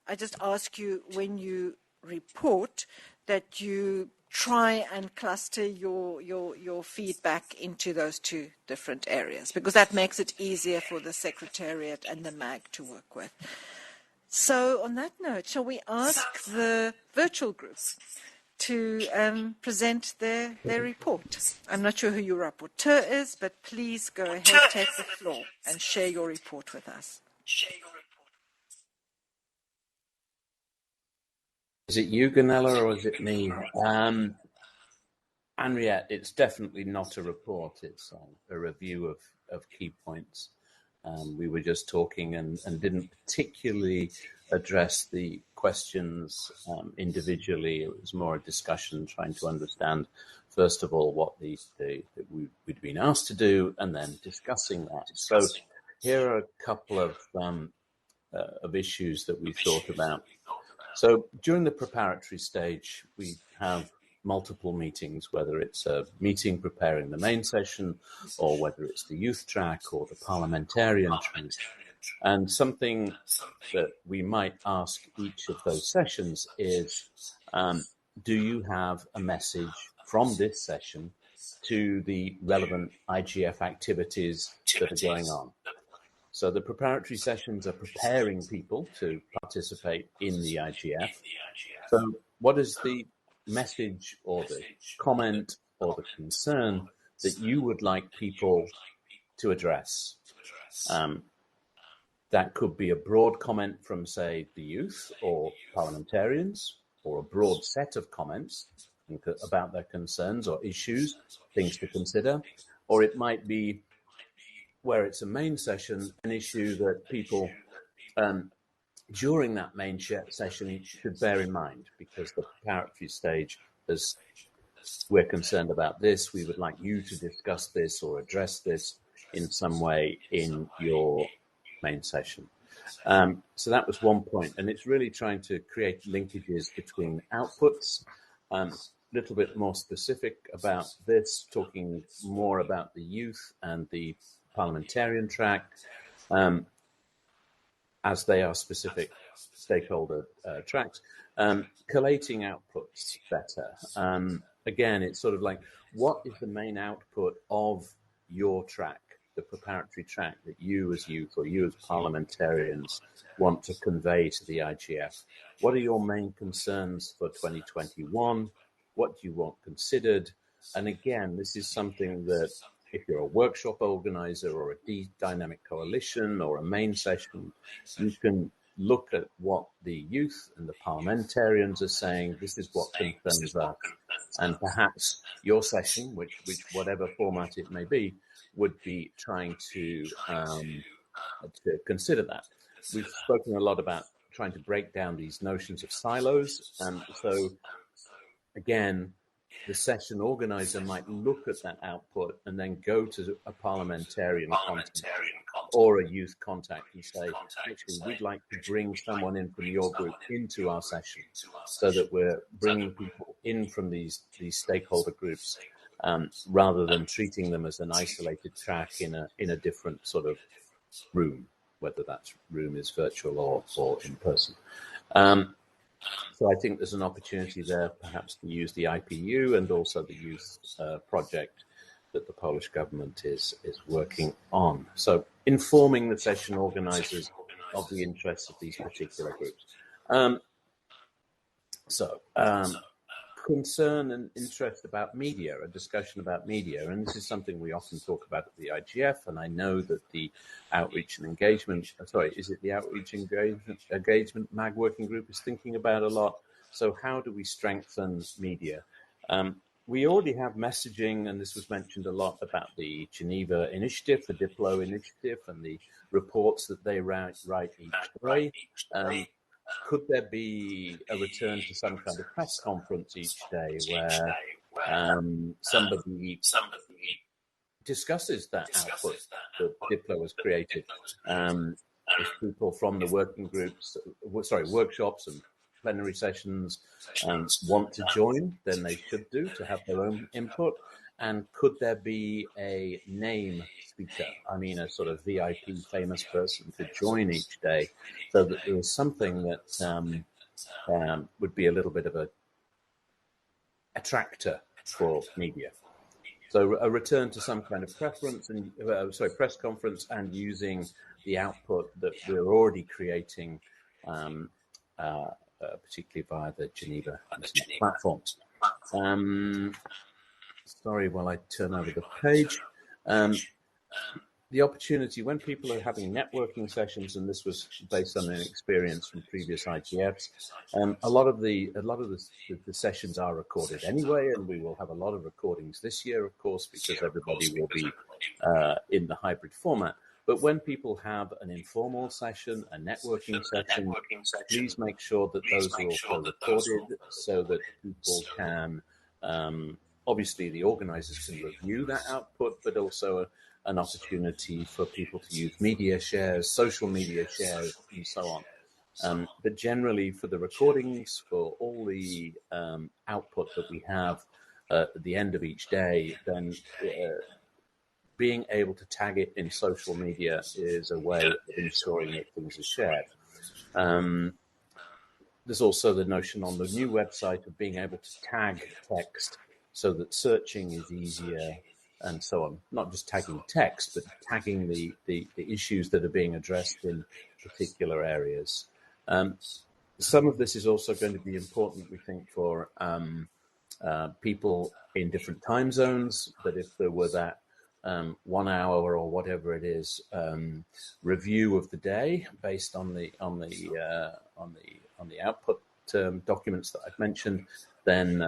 Speaker 2: I just ask you when you report that you try and cluster your feedback into those two different areas, because that makes it easier for the Secretariat and the MAG to work with. So on that note, shall we ask the virtual group to present their report? I'm not sure who your rapporteur is, but please go ahead, take the floor and share your report with us.
Speaker 10: Is it you, Gunilla, or is it me? Henriette, it's definitely not a report. It's a review of key points. We were just talking and didn't particularly address the questions individually. It was more a discussion trying to understand, first of all, what we'd been asked to do, and then discussing that. So here are a couple of issues that we thought about. So during the preparatory stage, we have multiple meetings, whether it's a meeting preparing the main session, or whether it's the youth track or the parliamentarian track. And something that we might ask each of those sessions is, do you have a message from this session to the relevant IGF activities that are going on? So the preparatory sessions are preparing people to participate in the IGF. So what is the message or the comment or the concern that you would like people to address? That could be a broad comment from, say, the youth or parliamentarians, or a broad set of comments about their concerns or issues, things to consider. Or it might be, where it's a main session, an issue that people during that main session should bear in mind, because the preparatory stage, as we're concerned about this, we would like you to discuss this or address this in some way in your main session. So that was one point, and it's really trying to create linkages between outputs. Little bit more specific about this, talking more about the youth and the parliamentarian track, as they are specific stakeholder tracks, collating outputs better. Again, it's sort of like, what is the main output of your track, the preparatory track that you as youth or you as parliamentarians want to convey to the IGF? What are your main concerns for 2021? What do you want considered? And again, this is something that if you're a workshop organizer or a dynamic coalition or a main session, you can look at what the youth and the parliamentarians are saying. This is what concerns us. And perhaps your session, which whatever format it may be, would be trying to consider that. We've spoken a lot about trying to break down these notions of silos. And so, again, the session organizer might look at that output and then go to a parliamentarian contact or a youth contact and say, actually, we'd like to bring someone in from your group into our session, so that we're bringing people in from these stakeholder groups, rather than treating them as an isolated track in a different sort of room, whether that room is virtual or in person. So I think there's an opportunity there perhaps to use the IPU and also the youth project that the Polish government is working on. So informing the session organizers of the interests of these particular groups. Concern and interest about media, a discussion about media, and this is something we often talk about at the IGF, and I know that the outreach and engagement, the outreach engagement MAG working group is thinking about a lot. So how do we strengthen media? We already have messaging, and this was mentioned a lot, about the Geneva Initiative, the Diplo Initiative, and the reports that they write each day. Could there be a return to some kind of press conference each day where somebody discusses that output that Diplo has created. If people from the working groups, workshops and plenary sessions want to join, then they should do to have their own input. And could there be a name speaker? I mean, a sort of VIP famous person to join each day, so that there was something that would be a little bit of a attractor for media. So a return to some kind of press conference, and using the output that we're already creating, particularly via the Geneva Internet platforms. Sorry, while I turn over the page. The opportunity when people are having networking sessions, and this was based on an experience from previous IGFs, a lot of the sessions are recorded anyway, and we will have a lot of recordings this year, of course, because everybody will be in the hybrid format. But when people have an informal session, a networking session, please make sure that those are also recorded, so that people can, obviously the organizers can review that output, but also an opportunity for people to use media shares, social media shares, and so on. But generally, for the recordings, for all the output that we have at the end of each day, then being able to tag it in social media is a way of ensuring that things are shared. There's also the notion on the new website of being able to tag text so that searching is easier, and so on. Not just tagging text, but tagging the issues that are being addressed in particular areas. Some of this is also going to be important, we think, for people in different time zones, that if there were that 1 hour or whatever it is review of the day based on the output documents that I've mentioned, then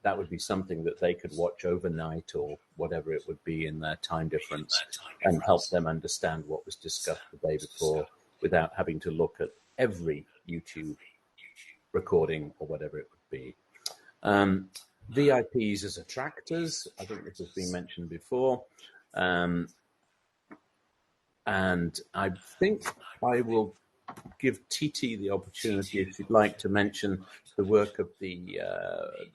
Speaker 10: that would be something that they could watch overnight or whatever it would be in their time difference, and help them understand what was discussed the day before without having to look at every YouTube recording or whatever it would be. VIPs as attractors, I think this has been mentioned before. And I think I will give Titi the opportunity, if you'd like, to mention the work of the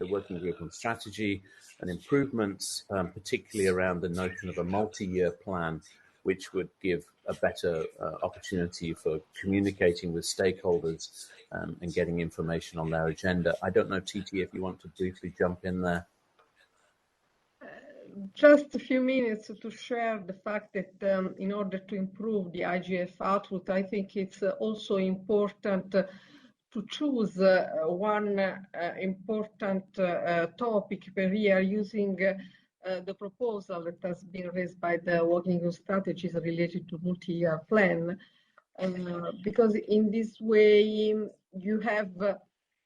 Speaker 10: working group on strategy and improvements, particularly around the notion of a multi-year plan, which would give a better opportunity for communicating with stakeholders and getting information on their agenda. I don't know, Titi, if you want to briefly jump in there.
Speaker 16: Just a few minutes to share the fact that in order to improve the IGF output, I think it's also important to choose one important topic per year, using the proposal that has been raised by the working group strategies related to multi-year plan, because in this way you have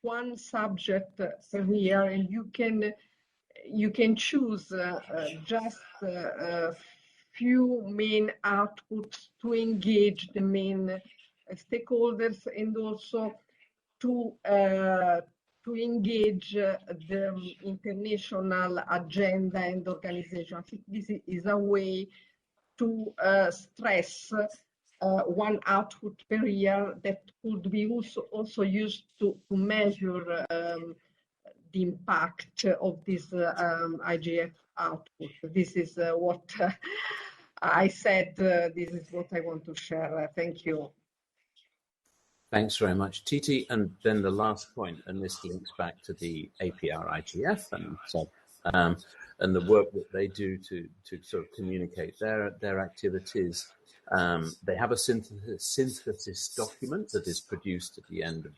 Speaker 16: one subject per year, and you can choose just a few main outputs to engage the main stakeholders, and also to engage the international agenda and organization. I think this is a way to stress one output per year that could be also used to measure the impact of this IGF output. This is what I said. This is what I want to share. Thank you.
Speaker 10: Thanks very much, Titi. And then the last point, and this links back to the APR IGF, and so and the work that they do to sort of communicate their activities. They have a synthesis document that is produced at the end of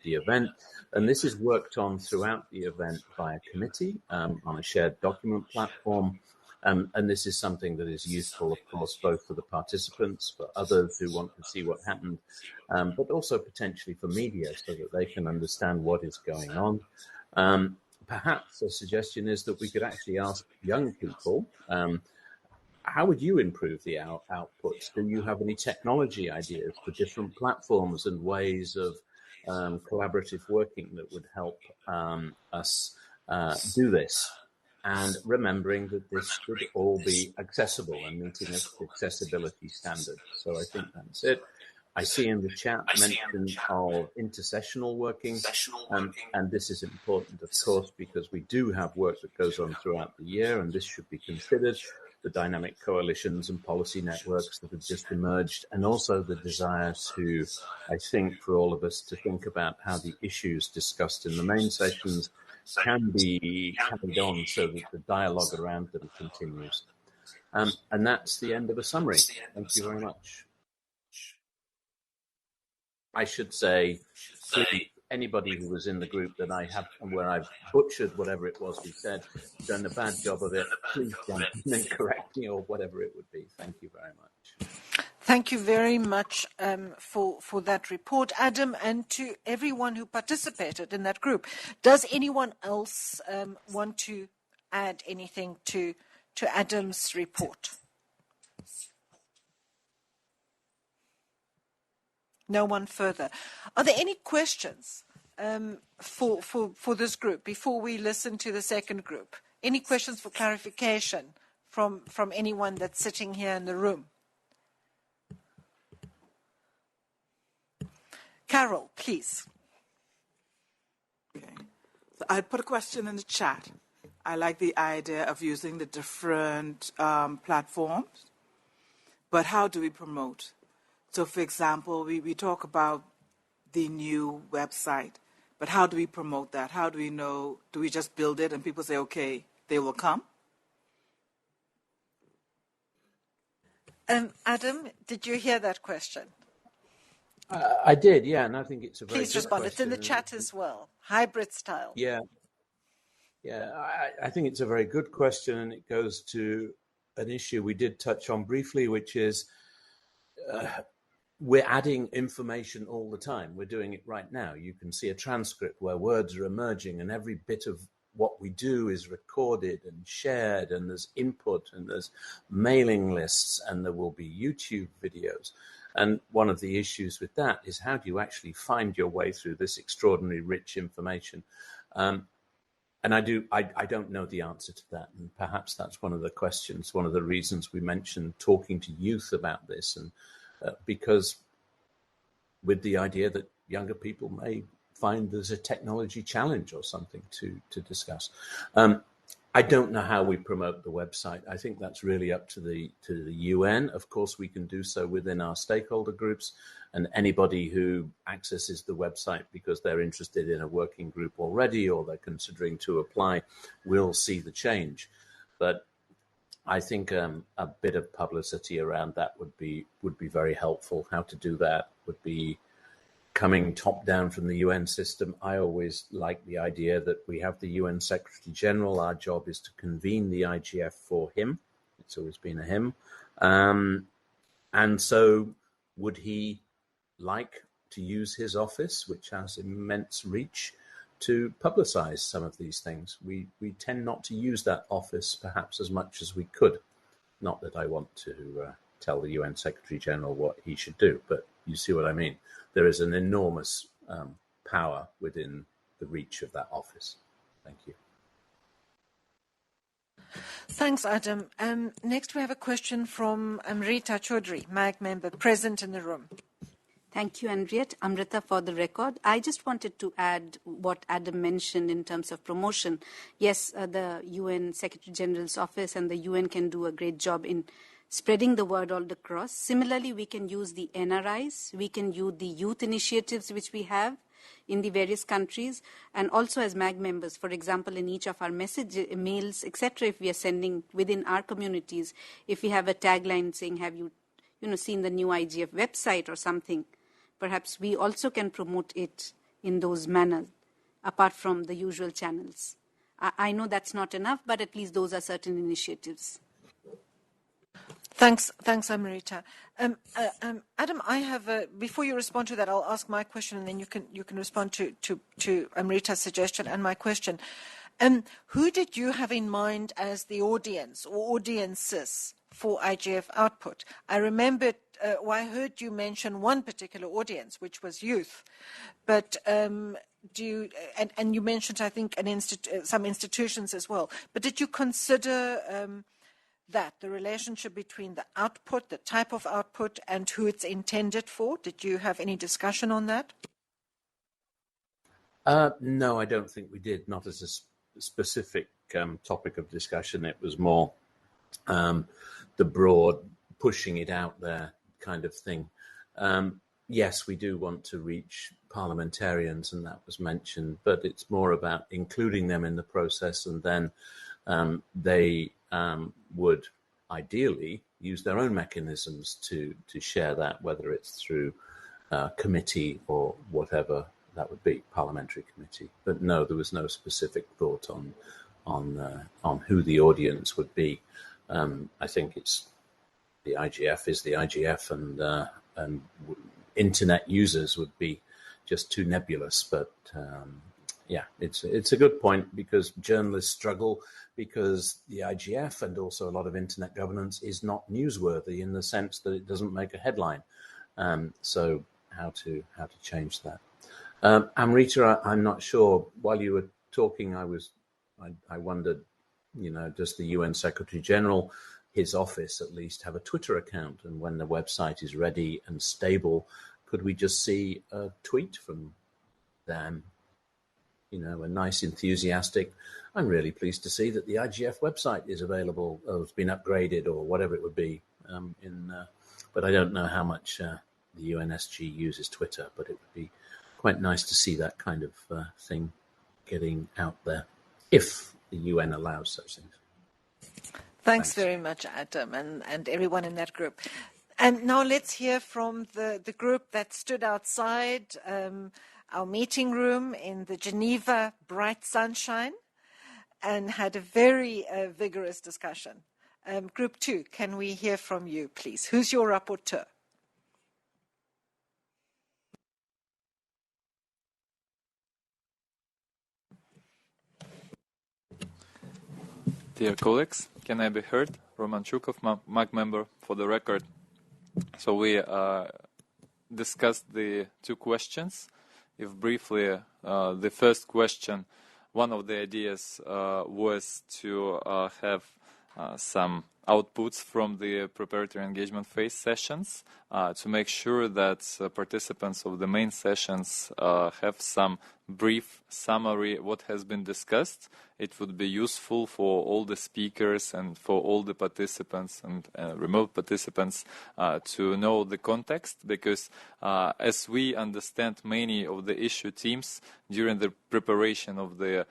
Speaker 10: the event, and this is worked on throughout the event by a committee on a shared document platform. And this is something that is useful, of course, both for the participants, for others who want to see what happened, but also potentially for media, so that they can understand what is going on. Perhaps a suggestion is that we could actually ask young people, how would you improve the outputs? Do you have any technology ideas for different platforms and ways of collaborative working that would help us do this, and remembering that this should all be accessible and meeting accessibility standards. So I think that's it. I see in the chat mention of intersessional working, and this is important, of course, because we do have work that goes on throughout the year, and this should be considered. The dynamic coalitions and policy networks that have just emerged, and also the desire to, I think, for all of us to think about how the issues discussed in the main sessions can be carried on so that the dialogue around them continues. And that's the end of a summary. Thank you very much. I should say, please, anybody who was in the group that I have, and where I've butchered whatever it was we said, done a bad job of it, please jump in and correct me or whatever it would be. Thank you very much.
Speaker 2: Thank you very much for that report, Adam, and to everyone who participated in that group. Does anyone else want to add anything to Adam's report? No one further. Are there any questions for this group before we listen to the second group? Any questions for clarification from anyone that's sitting here in the room? Carol, please.
Speaker 17: Okay. So I put a question in the chat. I like the idea of using the different platforms, but how do we promote? So, for example, we talk about the new website, but how do we promote that? How do we know? Do we just build it and people say, okay, they will come?
Speaker 2: Adam, did you hear that question?
Speaker 10: I did, yeah, and I think it's a very
Speaker 2: Please
Speaker 10: good
Speaker 2: respond.
Speaker 10: question.
Speaker 2: It's in the chat as well, hybrid style.
Speaker 10: Yeah, I think it's a very good question, and it goes to an issue we did touch on briefly, which is we're adding information all the time. We're doing it right now. You can see a transcript where words are emerging, and every bit of what we do is recorded and shared, and there's input, and there's mailing lists, and there will be YouTube videos. And one of the issues with that is, how do you actually find your way through this extraordinary rich information? And I don't know the answer to that. And perhaps that's one of the questions, one of the reasons we mentioned talking to youth about this, and because with the idea that younger people may find there's a technology challenge or something to discuss. I don't know how we promote the website. I think that's really up to the UN. Of course, we can do so within our stakeholder groups, and anybody who accesses the website because they're interested in a working group already or they're considering to apply will see the change. But I think a bit of publicity around that would be very helpful. How to do that would be coming top down from the UN system. I always like the idea that we have the UN Secretary General. Our job is to convene the IGF for him. It's always been a him. And so would he like to use his office, which has immense reach, to publicize some of these things? We tend not to use that office perhaps as much as we could. Not that I want to tell the UN Secretary General what he should do, but you see what I mean. There is an enormous power within the reach of that office. Thank you.
Speaker 2: Thanks, Adam. Next, we have a question from Amrita Chaudhry, MAG member, present in the room.
Speaker 18: Thank you, Henriette. Amrita, for the record. I just wanted to add what Adam mentioned in terms of promotion. Yes, the UN Secretary General's office and the UN can do a great job in spreading the word all across. Similarly, we can use the NRIs, we can use the youth initiatives which we have in the various countries, and also as MAG members, for example, in each of our mails, etc., if we are sending within our communities, if we have a tagline saying, have you seen the new IGF website or something, perhaps we also can promote it in those manners, apart from the usual channels. I know that's not enough, but at least those are certain initiatives.
Speaker 2: Thanks, Amrita. Adam, I have before you respond to that, I'll ask my question, and then you can respond to Amrita's suggestion and my question. Who did you have in mind as the audience or audiences for IGF output? I remember I heard you mention one particular audience, which was youth, but do you, and you mentioned, I think, some institutions as well, but did you consider that the relationship between the output, the type of output, and who it's intended for? Did you have any discussion on that?
Speaker 10: No, I don't think we did, not as a specific topic of discussion. It was more the broad pushing it out there kind of thing. Yes, we do want to reach parliamentarians, and that was mentioned, but it's more about including them in the process, and then they would ideally use their own mechanisms to share that, whether it's through committee or whatever that would be, parliamentary committee. But no, there was no specific thought on who the audience would be. I think it's the IGF is the IGF, and internet users would be just too nebulous. But yeah, it's a good point, because journalists struggle because the IGF and also a lot of internet governance is not newsworthy in the sense that it doesn't make a headline. So how to change that? Amrita, I'm not sure. While you were talking, I wondered, does the UN Secretary General, his office at least, have a Twitter account? And when the website is ready and stable, could we just see a tweet from them? A nice, enthusiastic, I'm really pleased to see that the IGF website is available, or has been upgraded, or whatever it would be. But I don't know how much the UNSG uses Twitter, but it would be quite nice to see that kind of thing getting out there, if the UN allows such things.
Speaker 2: Thanks very much, Adam, and everyone in that group. And now let's hear from the group that stood outside our meeting room in the Geneva bright sunshine and had a very vigorous discussion. Group 2, can we hear from you, please? Who's your rapporteur?
Speaker 19: Dear colleagues, can I be heard? Roman Chukov, MAG member, for the record. So we discussed the two questions. If briefly, the first question, one of the ideas was to have some outputs from the preparatory engagement phase sessions to make sure that participants of the main sessions have some brief summary what has been discussed. It would be useful for all the speakers and for all the participants and remote participants to know the context, because as we understand, many of the issue teams during the preparation of the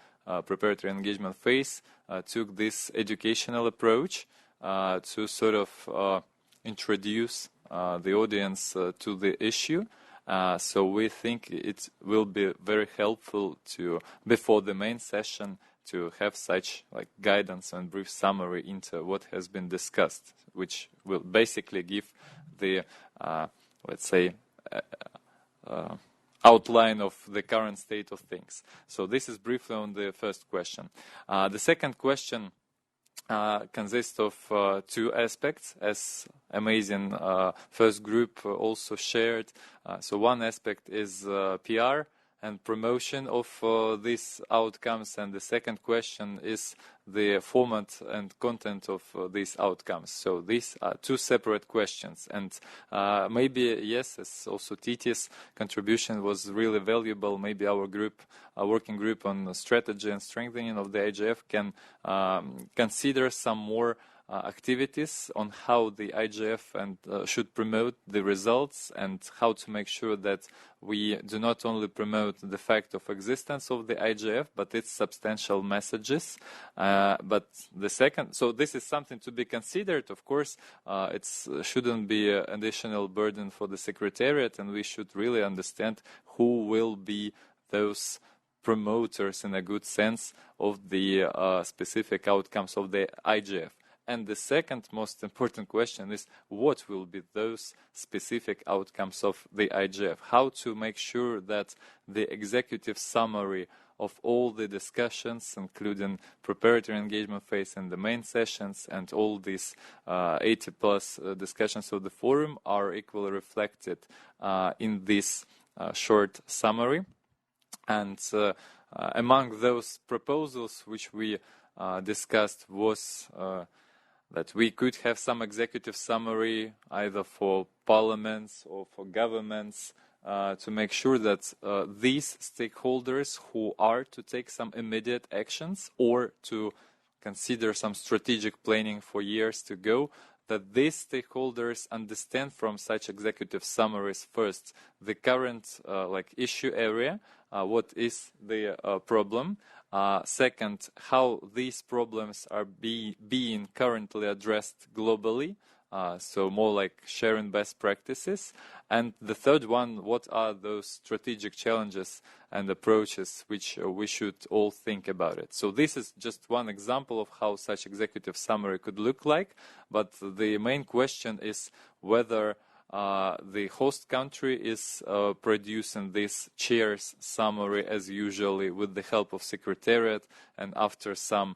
Speaker 19: preparatory engagement phase took this educational approach to sort of introduce the audience to the issue. So we think it will be very helpful to, before the main session, to have such guidance and brief summary into what has been discussed, which will basically give the, let's say, outline of the current state of things. So this is briefly on the first question. The second question consists of two aspects, as amazing first group also shared. So one aspect is PR and promotion of these outcomes, and the second question is the format and content of these outcomes. So these are two separate questions, and maybe, yes, as also Titi's contribution was really valuable, maybe our group, our working group on strategy and strengthening of the IGF can consider some more activities on how the IGF and should promote the results, and how to make sure that we do not only promote the fact of existence of the IGF, but its substantial messages. But the second, so this is something to be considered. Of course, it shouldn't be an additional burden for the Secretariat, and we should really understand who will be those promoters in a good sense of the specific outcomes of the IGF. And the second most important question is, what will be those specific outcomes of the IGF? How to make sure that the executive summary of all the discussions, including preparatory engagement phase and the main sessions, and all these 80 plus discussions of the forum are equally reflected in this short summary. And among those proposals which we discussed was that we could have some executive summary either for parliaments or for governments to make sure that these stakeholders who are to take some immediate actions or to consider some strategic planning for years to go, that these stakeholders understand from such executive summaries first the current issue area, what is the problem, second, how these problems are being currently addressed globally, so more like sharing best practices, and the third one, what are those strategic challenges and approaches which we should all think about it. So this is just one example of how such executive summary could look like, but the main question is whether the host country is producing this chair's summary as usually with the help of secretariat and after some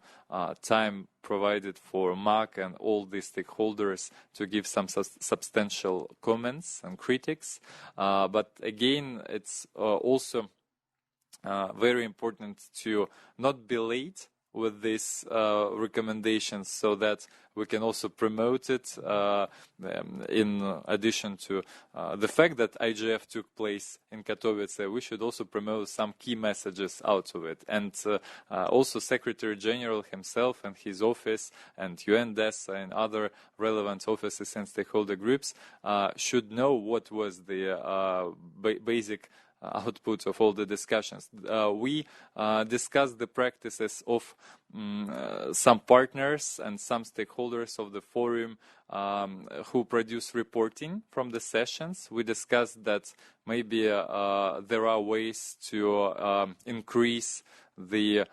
Speaker 19: time provided for MAC and all the stakeholders to give some substantial comments and critiques. But again, it's also very important to not be late with these recommendations so that we can also promote it in addition to the fact that IGF took place in Katowice. We should also promote some key messages out of it. And also Secretary General himself and his office and UNDESA and other relevant offices and stakeholder groups should know what was the basic output of all the discussions. We discussed the practices of some partners and some stakeholders of the forum who produce reporting from the sessions. We discussed that maybe there are ways to increase the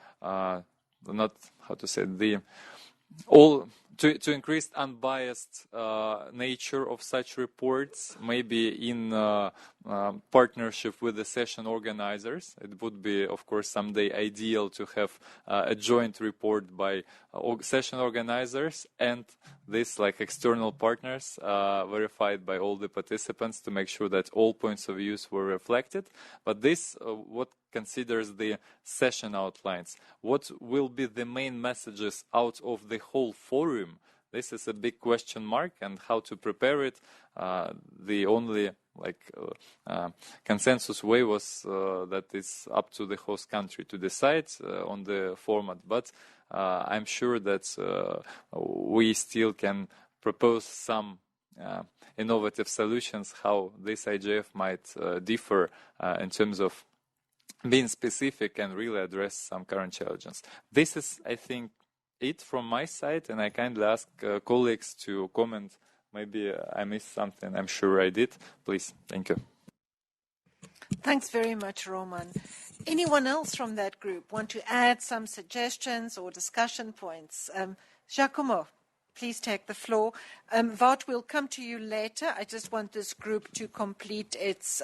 Speaker 19: to increase unbiased nature of such reports, maybe in partnership with the session organizers. It would be, of course, someday ideal to have a joint report by session organizers and this, like external partners, verified by all the participants to make sure that all points of views were reflected. But this, what considers the session outlines. What will be the main messages out of the whole forum? This is a big question mark, and how to prepare it. The only consensus way was that it's up to the host country to decide on the format. But I'm sure that we still can propose some innovative solutions how this IGF might differ in terms of being specific and really address some current challenges. This is, I think, it from my side, and I kindly ask colleagues to comment. Maybe I missed something. I'm sure I did. Please, thank you.
Speaker 2: Thanks very much, Roman. Anyone else from that group want to add some suggestions or discussion points? Giacomo, please take the floor. Wout, we'll come to you later. I just want this group to complete its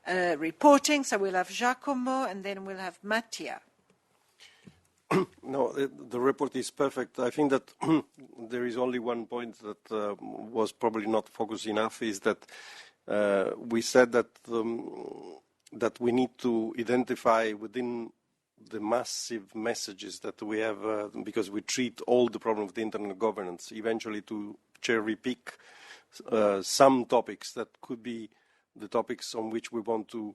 Speaker 2: reporting. So we'll have Giacomo and then we'll have Mattia.
Speaker 20: No, the report is perfect. I think that there is only one point that was probably not focused enough, is that we said that that we need to identify within the massive messages that we have, because we treat all the problem of the internet governance, eventually to cherry pick some topics that could be the topics on which we want to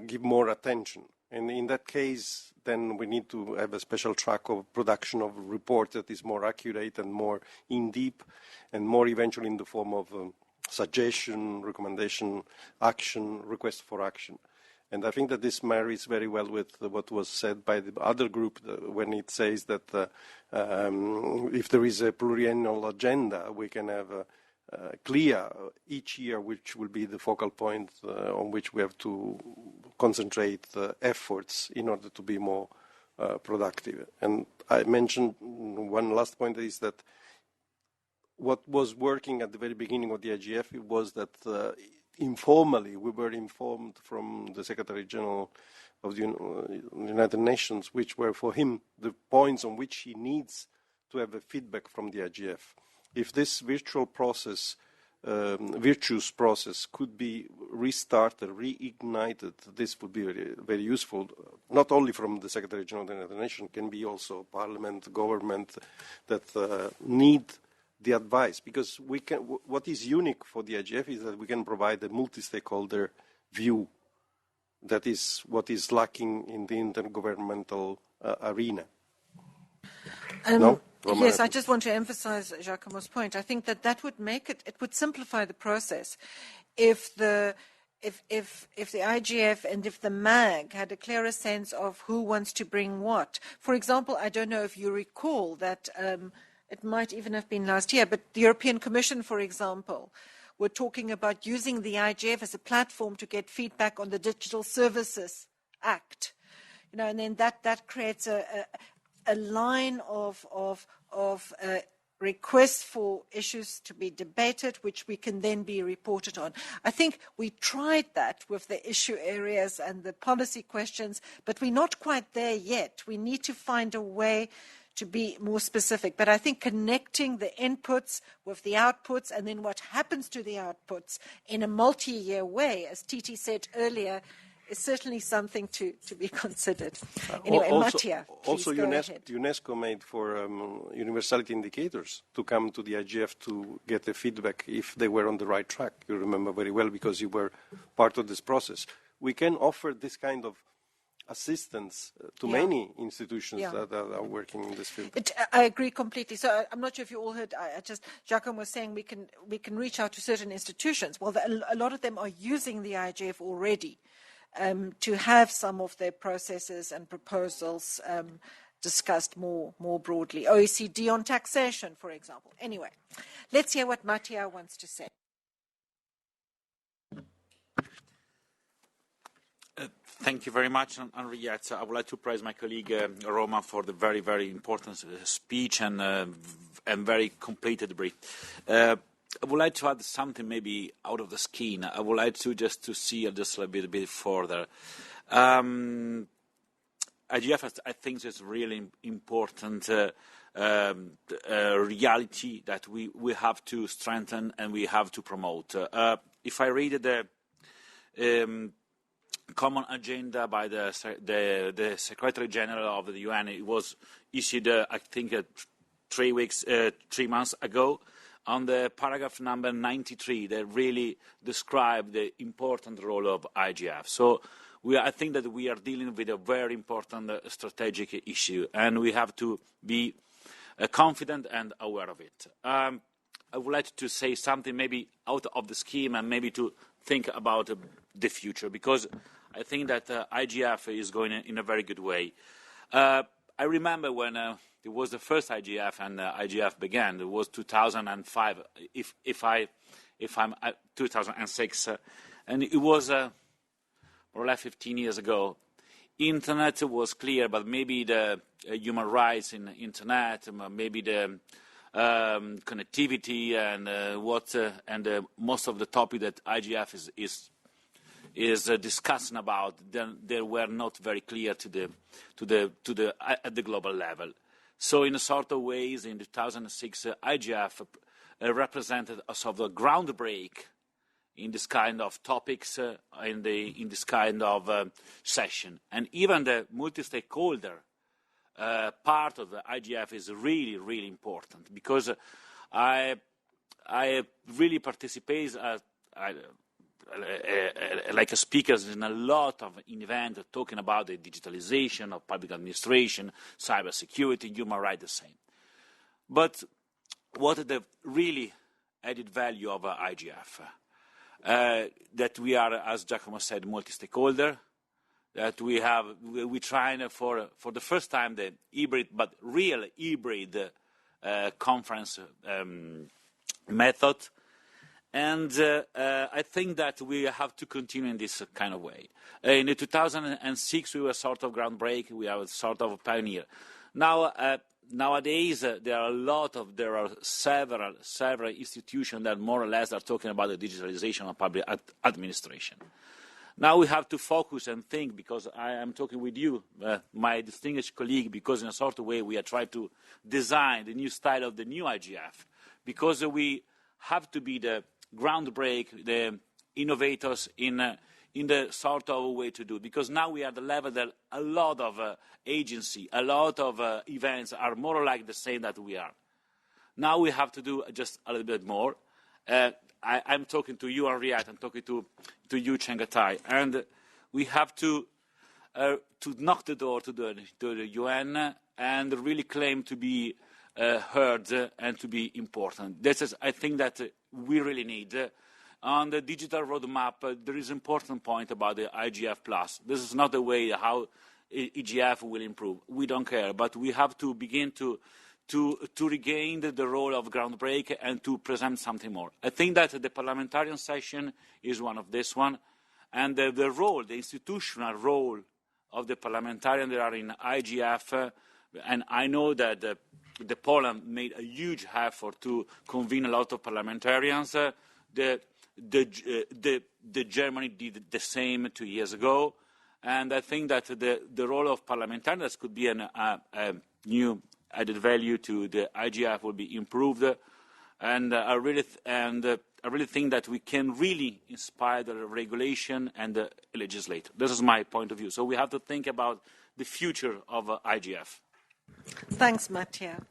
Speaker 20: give more attention. And in that case, then we need to have a special track of production of a report that is more accurate and more in-depth and more eventually in the form of suggestion, recommendation, action, request for action. And I think that this marries very well with what was said by the other group when it says that if there is a pluriannual agenda, we can have clear each year which will be the focal point on which we have to concentrate efforts in order to be more productive. And I mentioned one last point is that what was working at the very beginning of the IGF was that informally, we were informed from the Secretary General of the United Nations, which were for him the points on which he needs to have a feedback from the IGF. If this virtuous process could be restarted, reignited, this would be very, very useful, not only from the Secretary General of the United Nations, can be also Parliament, government that need the advice, because we can. What is unique for the IGF is that we can provide a multi-stakeholder view. That is what is lacking in the intergovernmental arena. No?
Speaker 2: Yes, I just want to emphasize Giacomo's point. I think that would make it would simplify the process if the IGF and if the MAG had a clearer sense of who wants to bring what. For example, I don't know if you recall that it might even have been last year, but the European Commission, for example, were talking about using the IGF as a platform to get feedback on the Digital Services Act. You know, and then that creates a line of requests for issues to be debated, which we can then be reported on. I think we tried that with the issue areas and the policy questions, but we're not quite there yet. We need to find a way to be more specific. But I think connecting the inputs with the outputs and then what happens to the outputs in a multi-year way, as Titi said earlier, is certainly something to be considered. Anyway, Mattia, please go ahead.
Speaker 20: UNESCO made for universality indicators to come to the IGF to get a feedback if they were on the right track. You remember very well because you were part of this process. We can offer this kind of assistance to many institutions that are working in this field.
Speaker 2: I agree completely. So I'm not sure if you all heard. Giacomo was saying we can reach out to certain institutions. Well, a lot of them are using the IGF already to have some of their processes and proposals discussed more broadly. OECD on taxation, for example. Anyway, let's hear what Mattia wants to say.
Speaker 21: Thank you very much, Henriette. I would like to praise my colleague Roma for the very, very important speech and very completed brief. I would like to add something maybe out of the skin. I would like to just see just a bit further. IGF, I think, is really important reality that we have to strengthen and we have to promote. If I read the common agenda by the Secretary General of the UN, it was issued, I think, 3 months ago. On the paragraph number 93, they really describe the important role of IGF. So I think that we are dealing with a very important strategic issue, and we have to be confident and aware of it. I would like to say something maybe out of the scheme and maybe to think about the future, because I think that IGF is going in a very good way. I remember when it was the first IGF and IGF began. It was 2005, if I'm 2006, and it was more or less 15 years ago. Internet was clear, but maybe the human rights in the internet, maybe the connectivity and most of the topic that IGF is discussing about, then they were not very clear at the global level. So in a sort of ways, in 2006, IGF represented a sort of groundbreak in this kind of topics, in this kind of session. And even the multi-stakeholder part of the IGF is really, really important, because I really participate like a speaker in a lot of events talking about the digitalization of public administration, cybersecurity, human rights, the same. But what is the really added value of IGF? That we are, as Giacomo said, multi-stakeholder, that we're trying for the first time the hybrid, but real hybrid conference method. And I think that we have to continue in this kind of way. In 2006, we were sort of groundbreak. We are sort of a pioneer. Now, nowadays there are several institutions that more or less are talking about the digitalization of public administration. Now we have to focus and think, because I am talking with you, my distinguished colleague, because in a sort of way we are trying to design the new style of the new IGF, because we have to be the groundbreak, the innovators in the sort of way to do. Because now we are at the level that a lot of agency, a lot of events are more or less the same that we are. Now we have to do just a little bit more. I'm talking to you, Henriette, I'm talking to you, Chengetai, and we have to knock the door to the UN and really claim to be heard and to be important. This is, I think, that we really need. On the digital roadmap, there is an important point about the IGF+. This is not the way how IGF will improve. We don't care, but we have to begin to regain the role of groundbreak and to present something more. I think that the parliamentarian session is one of this one, and the role, the institutional role of the parliamentarians that are in IGF, and I know that the Poland made a huge effort to convene a lot of parliamentarians. The Germany did the same 2 years ago, and I think that the role of parliamentarians could be a new added value to the IGF will be improved, and I really think that we can really inspire the regulation and the legislator. This is my point of view. So we have to think about the future of IGF.
Speaker 2: Thanks, Mattia.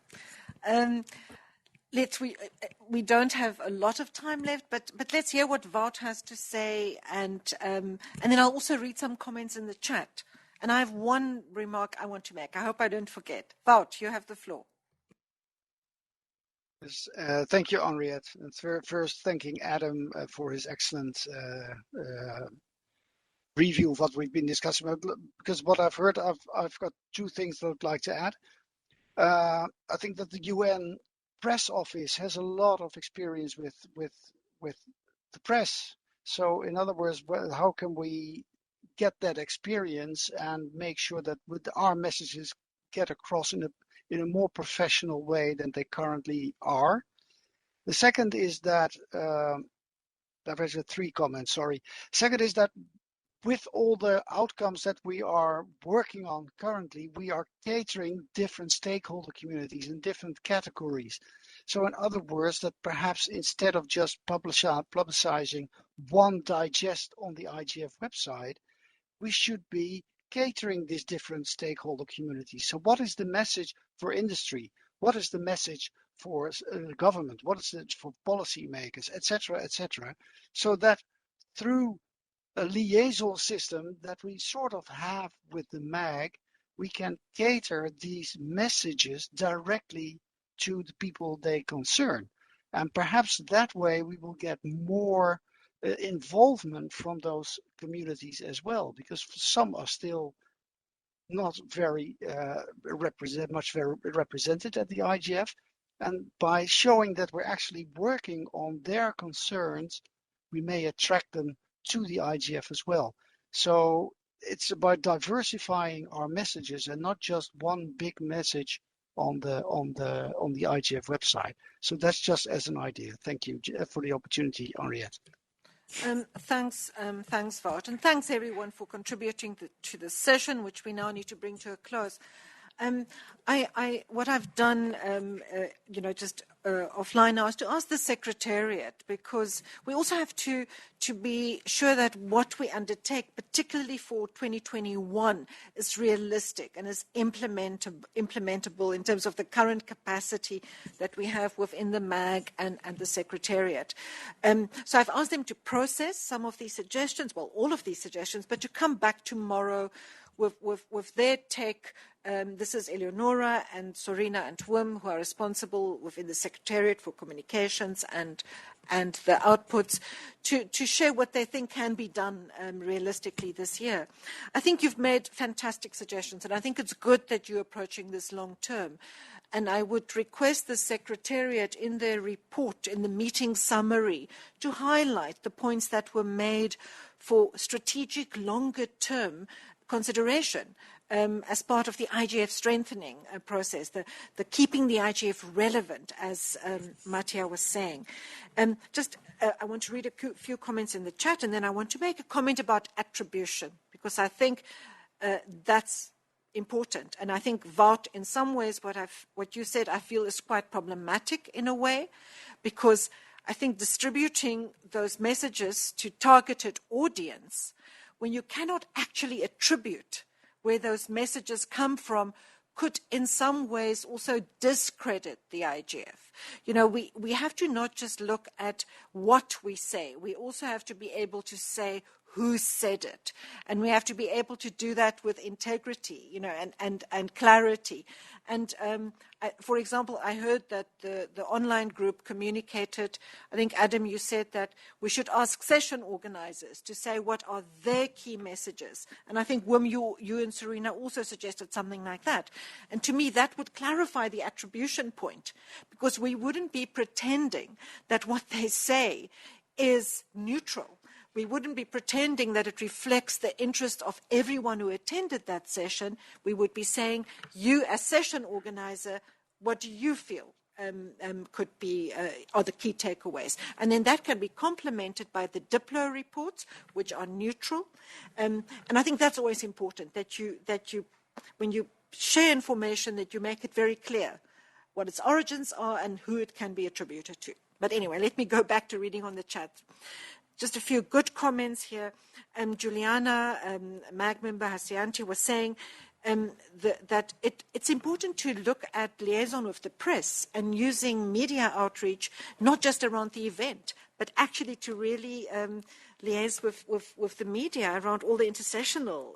Speaker 2: We don't have a lot of time left, but let's hear what Wout has to say, and then I'll also read some comments in the chat. And I have one remark I want to make. I hope I don't forget. Wout, you have the floor.
Speaker 11: Yes, thank you, Henriette. And first, thanking Adam for his excellent review of what we've been discussing. Because what I've heard, I've got two things that I'd like to add. I think that the UN press office has a lot of experience with the press. So, in other words, how can we get that experience and make sure that our messages get across in a more professional way than they currently are? The second is that there was three comments. Sorry. Second is that with all the outcomes that we are working on currently, we are catering different stakeholder communities in different categories. So in other words, that perhaps instead of just publicizing one digest on the IGF website, we should be catering these different stakeholder communities. So what is the message for industry? What is the message for government? What is it for policymakers, etc., etc.? So that through a liaison system that we sort of have with the MAG, we can cater these messages directly to the people they concern. And perhaps that way we will get more involvement from those communities as well, because some are still not very represented at the IGF. And by showing that we're actually working on their concerns, we may attract them to the IGF as well. So it's about diversifying our messages and not just one big message on the IGF website. So that's just as an idea. Thank you for the opportunity, Henriette.
Speaker 2: Thanks, Wout, and thanks everyone for contributing to the session, which we now need to bring to a close. What I've done, just offline now, is to ask the Secretariat, because we also have to be sure that what we undertake, particularly for 2021, is realistic and is implementable in terms of the current capacity that we have within the MAG and the Secretariat. So I've asked them to process some of these suggestions, well, all of these suggestions, but to come back tomorrow with their take. This is Eleonora and Sorina and Wim, who are responsible within the Secretariat for communications and the outputs, to share what they think can be done realistically this year. I think you've made fantastic suggestions, and I think it's good that you're approaching this long term. And I would request the Secretariat in their report, in the meeting summary, to highlight the points that were made for strategic longer term consideration as part of the IGF strengthening process, the keeping the IGF relevant, as Mattia was saying. I want to read a few comments in the chat, and then I want to make a comment about attribution, because I think that's important. And I think, Wout, in some ways, what you said, I feel is quite problematic in a way, because I think distributing those messages to targeted audience, when you cannot actually attribute where those messages come from, could in some ways also discredit the IGF. You know, we have to not just look at what we say, we also have to be able to say who said it. And we have to be able to do that with integrity, you know, and clarity. And for example, I heard that the online group communicated, I think, Adam, you said that we should ask session organizers to say what are their key messages. And I think, Wim, you and Serena also suggested something like that. And to me, that would clarify the attribution point, because we wouldn't be pretending that what they say is neutral. We wouldn't be pretending that it reflects the interest of everyone who attended that session. We would be saying, you as session organizer, what do you feel could be are the key takeaways? And then that can be complemented by the Diplo reports, which are neutral. And I think that's always important, that you when you share information, that you make it very clear what its origins are and who it can be attributed to. But anyway, let me go back to reading on the chat. Just a few good comments here. Juliana, MAG member Hasianti, was saying that it's important to look at liaison with the press and using media outreach, not just around the event, but actually to really liaise with the media around all the intercessional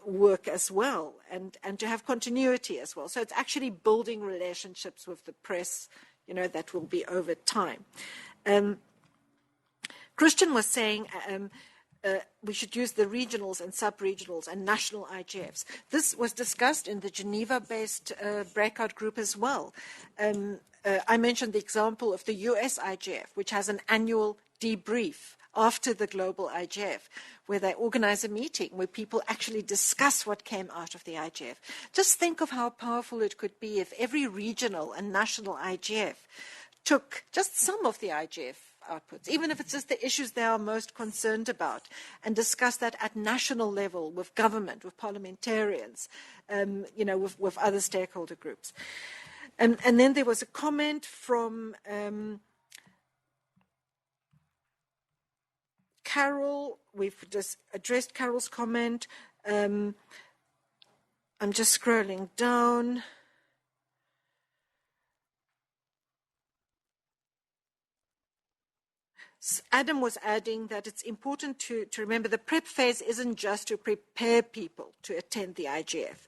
Speaker 2: work as well, and to have continuity as well. So it's actually building relationships with the press, you know, that will be over time. Christian was saying we should use the regionals and sub-regionals and national IGFs. This was discussed in the Geneva-based breakout group as well. I mentioned the example of the US IGF, which has an annual debrief after the global IGF, where they organize a meeting where people actually discuss what came out of the IGF. Just think of how powerful it could be if every regional and national IGF took just some of the IGF outputs, even if it's just the issues they are most concerned about, and discuss that at national level with government, with parliamentarians, you know, with other stakeholder groups. And then there was a comment from Carol. We've just addressed Carol's comment. I'm just scrolling down. Adam was adding that it's important to remember the prep phase isn't just to prepare people to attend the IGF,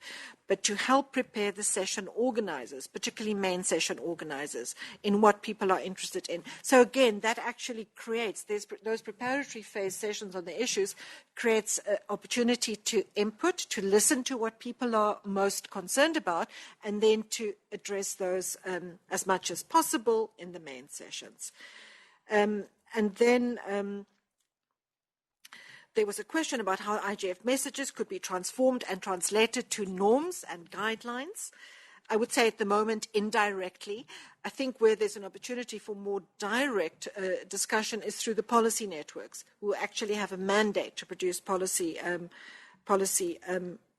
Speaker 2: but to help prepare the session organizers, particularly main session organizers, in what people are interested in. So again, that actually creates, those preparatory phase sessions on the issues creates an opportunity to input, to listen to what people are most concerned about, and then to address those as much as possible in the main sessions. And then there was a question about how IGF messages could be transformed and translated to norms and guidelines. I would say at the moment, indirectly. I think where there's an opportunity for more direct discussion is through the policy networks, who actually have a mandate to produce policy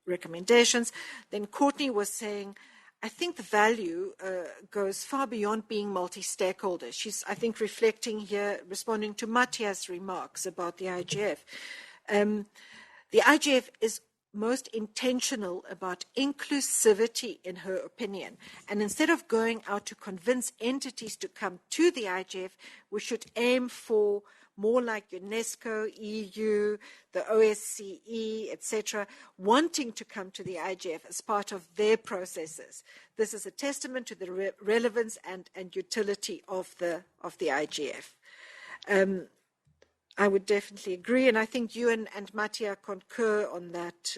Speaker 2: recommendations. Then Courtney was saying, I think the value goes far beyond being multi-stakeholder. She's, I think, reflecting here, responding to Mattia's remarks about the IGF. The IGF is most intentional about inclusivity, in her opinion. And instead of going out to convince entities to come to the IGF, we should aim for more like UNESCO, EU, the OSCE, etc., wanting to come to the IGF as part of their processes. This is a testament to the relevance and utility of the IGF. I would definitely agree, and I think you and Mattia concur on that,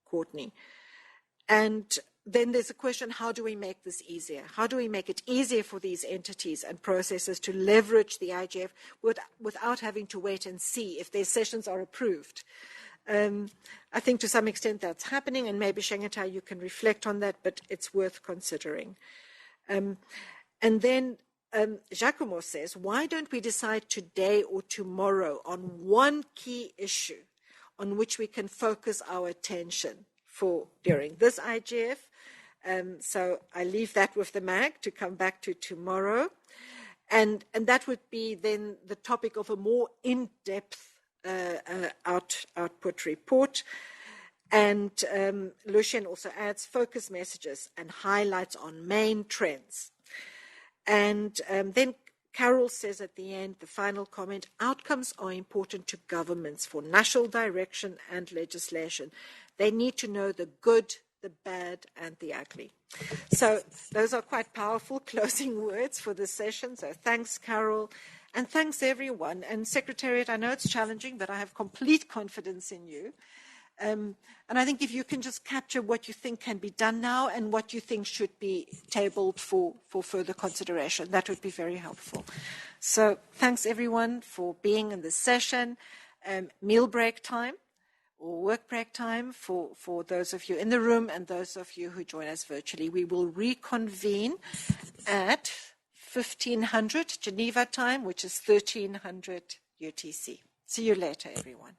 Speaker 2: Courtney. And then there's a question, how do we make this easier? How do we make it easier for these entities and processes to leverage the IGF without having to wait and see if their sessions are approved? I think to some extent that's happening, and maybe Shengetai, you can reflect on that, but it's worth considering. And then Giacomo says, why don't we decide today or tomorrow on one key issue on which we can focus our attention for during this IGF? So I leave that with the MAG to come back to tomorrow. And that would be then the topic of a more in-depth output report. And Lucien also adds focus messages and highlights on main trends. And then Carol says at the end, the final comment, outcomes are important to governments for national direction and legislation. They need to know the good, the bad, and the ugly. So those are quite powerful closing words for this session. So thanks, Carol, and thanks, everyone. And Secretariat, I know it's challenging, but I have complete confidence in you. And I think if you can just capture what you think can be done now and what you think should be tabled for further consideration, that would be very helpful. So thanks, everyone, for being in this session. Meal break time or work break time for those of you in the room and those of you who join us virtually. We will reconvene at 1500 Geneva time, which is 1300 UTC. See you later, everyone.